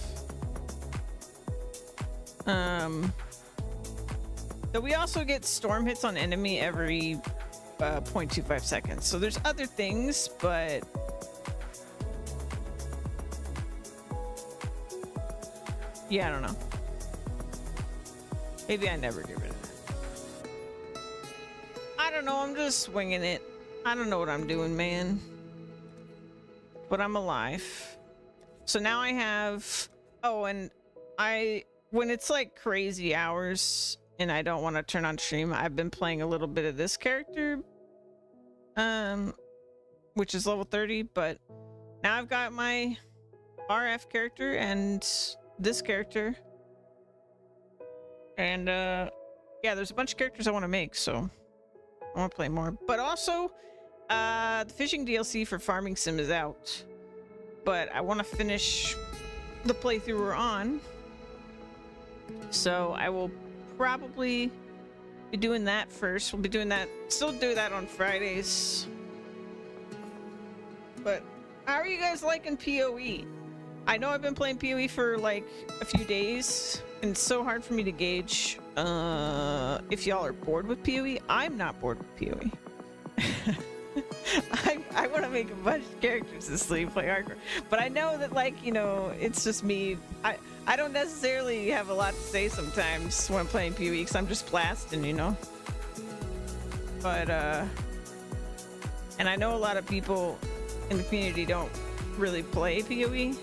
[SPEAKER 1] But we also get storm hits on enemy every 0.25 seconds. So there's other things, but yeah, I don't know. Maybe I never get rid of it. I don't know. I'm just swinging it. I don't know what I'm doing, man. But I'm alive. So now I have... Oh, and when it's like crazy hours and I don't want to turn on stream, I've been playing a little bit of this character. Which is level 30, but now I've got my RF character and this character. And yeah, there's a bunch of characters I want to make, so I want to play more. But also, the fishing DLC for Farming Sim is out. But I want to finish the playthrough we're on. So I will probably be doing that first. We'll be doing that, still do that on Fridays. But how are you guys liking PoE? I know I've been playing PoE for like a few days, and it's so hard for me to gauge if y'all are bored with PoE. I'm not bored with PoE. I want to make a bunch of characters this league, play hardcore, but I know that, like, you know, it's just me. I don't necessarily have a lot to say sometimes when I'm playing PoE because I'm just blasting, you know. But and I know a lot of people in the community don't really play PoE.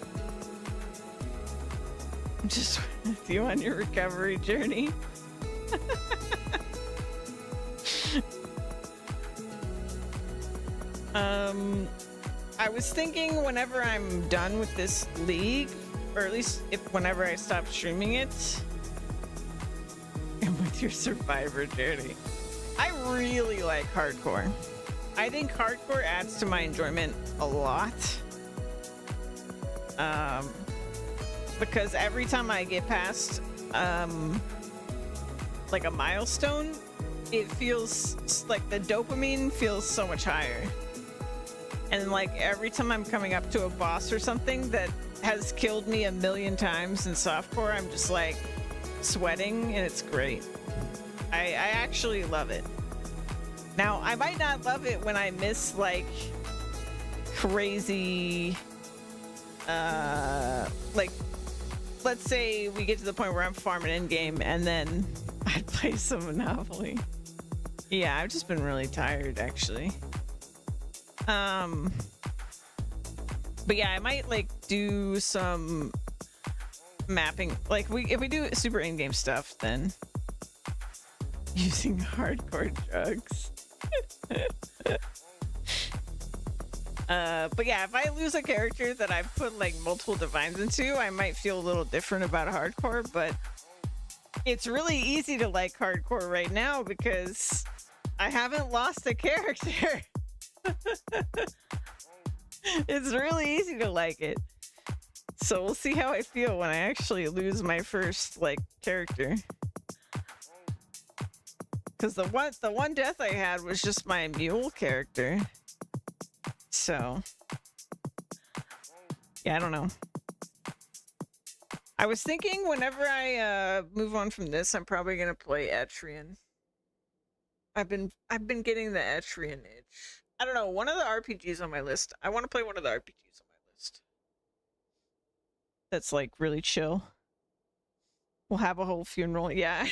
[SPEAKER 1] I'm just with you on your recovery journey. I was thinking whenever I'm done with this league, or at least whenever I stop streaming it, and with your survivor journey. I really like hardcore. I think hardcore adds to my enjoyment a lot. Because every time I get past like a milestone, it feels like the dopamine feels so much higher. And like every time I'm coming up to a boss or something that has killed me a million times in softcore, I'm just like sweating, and it's great. I actually love it. Now, I might not love it when I miss like crazy, like, let's say we get to the point where I'm farming in game and then I play some Monopoly. Yeah, I've just been really tired actually. But yeah, I might like do some mapping. Like if we do super in-game stuff, then using hardcore drugs. But yeah, if I lose a character that I've put like multiple divines into, I might feel a little different about hardcore, but it's really easy to like hardcore right now because I haven't lost a character. It's really easy to like it. So we'll see how I feel when I actually lose my first like character. Because the one death I had was just my mule character. So yeah, I don't know. I was thinking whenever I move on from this, I'm probably gonna play Etrian. I've been getting the Etrian itch. I don't know, one of the RPGs on my list. I want to play one of the RPGs on my list. That's like really chill. We'll have a whole funeral, yeah.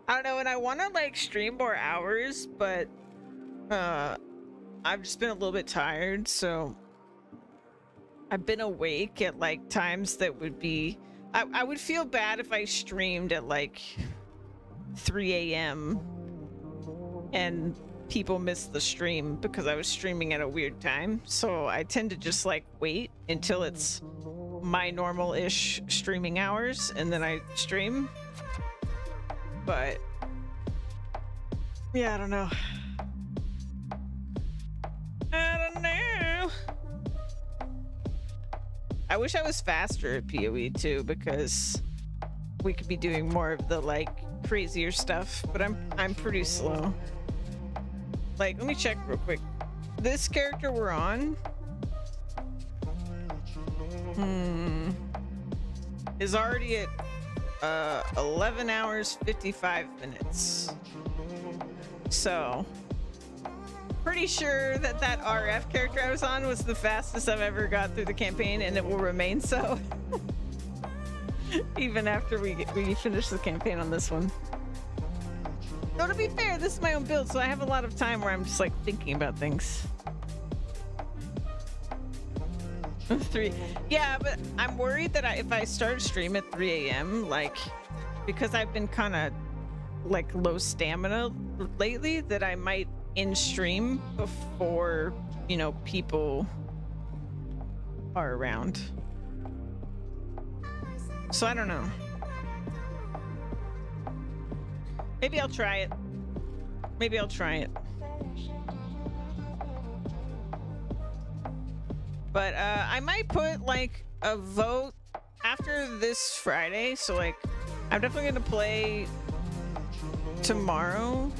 [SPEAKER 1] I don't know, and I want to like stream more hours, but I've just been a little bit tired, so I've been awake at like times that would be I would feel bad if I streamed at like 3 a.m. and people missed the stream because I was streaming at a weird time. So I tend to just like wait until it's my normal-ish streaming hours and then I stream. But yeah, I don't know. I don't know. I wish I was faster at PoE too, because we could be doing more of the like crazier stuff, but I'm pretty slow. Like, let me check real quick. This character we're on is already at 11 hours 55 minutes. So pretty sure that RF character I was on was the fastest I've ever got through the campaign, and it will remain so. Even after we finish the campaign on this one. Though to be fair, this is my own build, so I have a lot of time where I'm just like thinking about things. 3. Yeah, but I'm worried that if I start stream at 3 a.m., like, because I've been kind of like low stamina lately, that I might in stream before, you know, people are around. So I don't know. Maybe I'll try it. Maybe I'll try it. But I might put like a vote after this Friday. So like, I'm definitely gonna play tomorrow.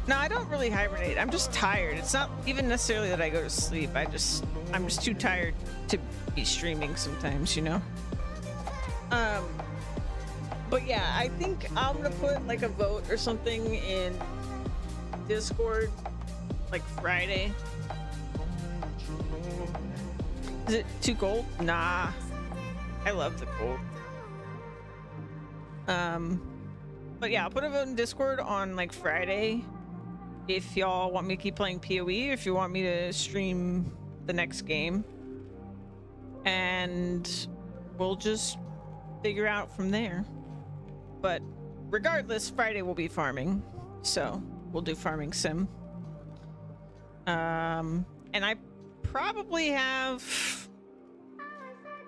[SPEAKER 1] No, I don't really hibernate. I'm just tired. It's not even necessarily that I go to sleep. I'm just too tired to be streaming sometimes, you know? But yeah, I think I'm gonna put like a vote or something in Discord like Friday. Is it too cold? Nah. I love the cold. But yeah, I'll put a vote in Discord on like Friday. If y'all want me to keep playing PoE, if you want me to stream the next game. And we'll just figure out from there. But regardless, Friday will be farming. So we'll do farming sim. And I probably have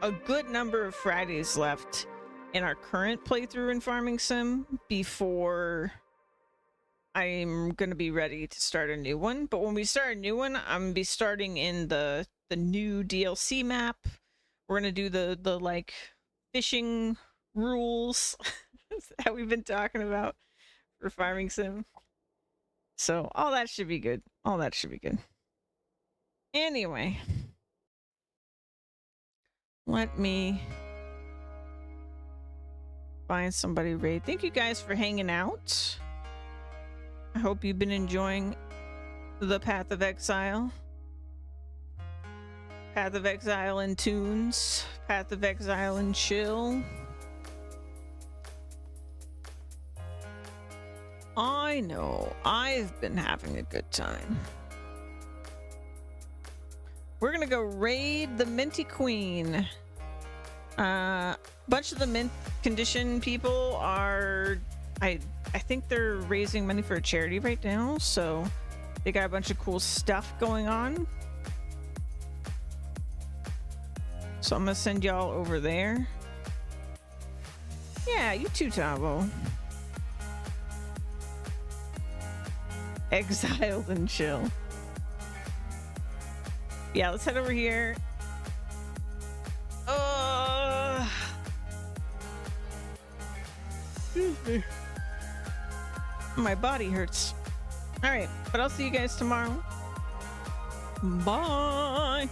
[SPEAKER 1] a good number of Fridays left in our current playthrough in farming sim before I'm gonna be ready to start a new one. But when we start a new one, I'm gonna be starting in the new DLC map. We're gonna do the like fishing rules that we've been talking about for farming sim. So all that should be good. All that should be good. Anyway, let me find somebody raid. Thank you guys for hanging out. I hope you've been enjoying the Path of Exile. Path of Exile and tunes. Path of Exile and chill. I know. I've been having a good time. We're gonna go raid the Minty Queen. Bunch of the mint condition people are I think they're raising money for a charity right now, so they got a bunch of cool stuff going on. So I'm gonna send y'all over there. Yeah, you too, Tavo. Exiled and chill. Yeah, let's head over here. Excuse me. My body hurts. All right, but I'll see you guys tomorrow. Bye.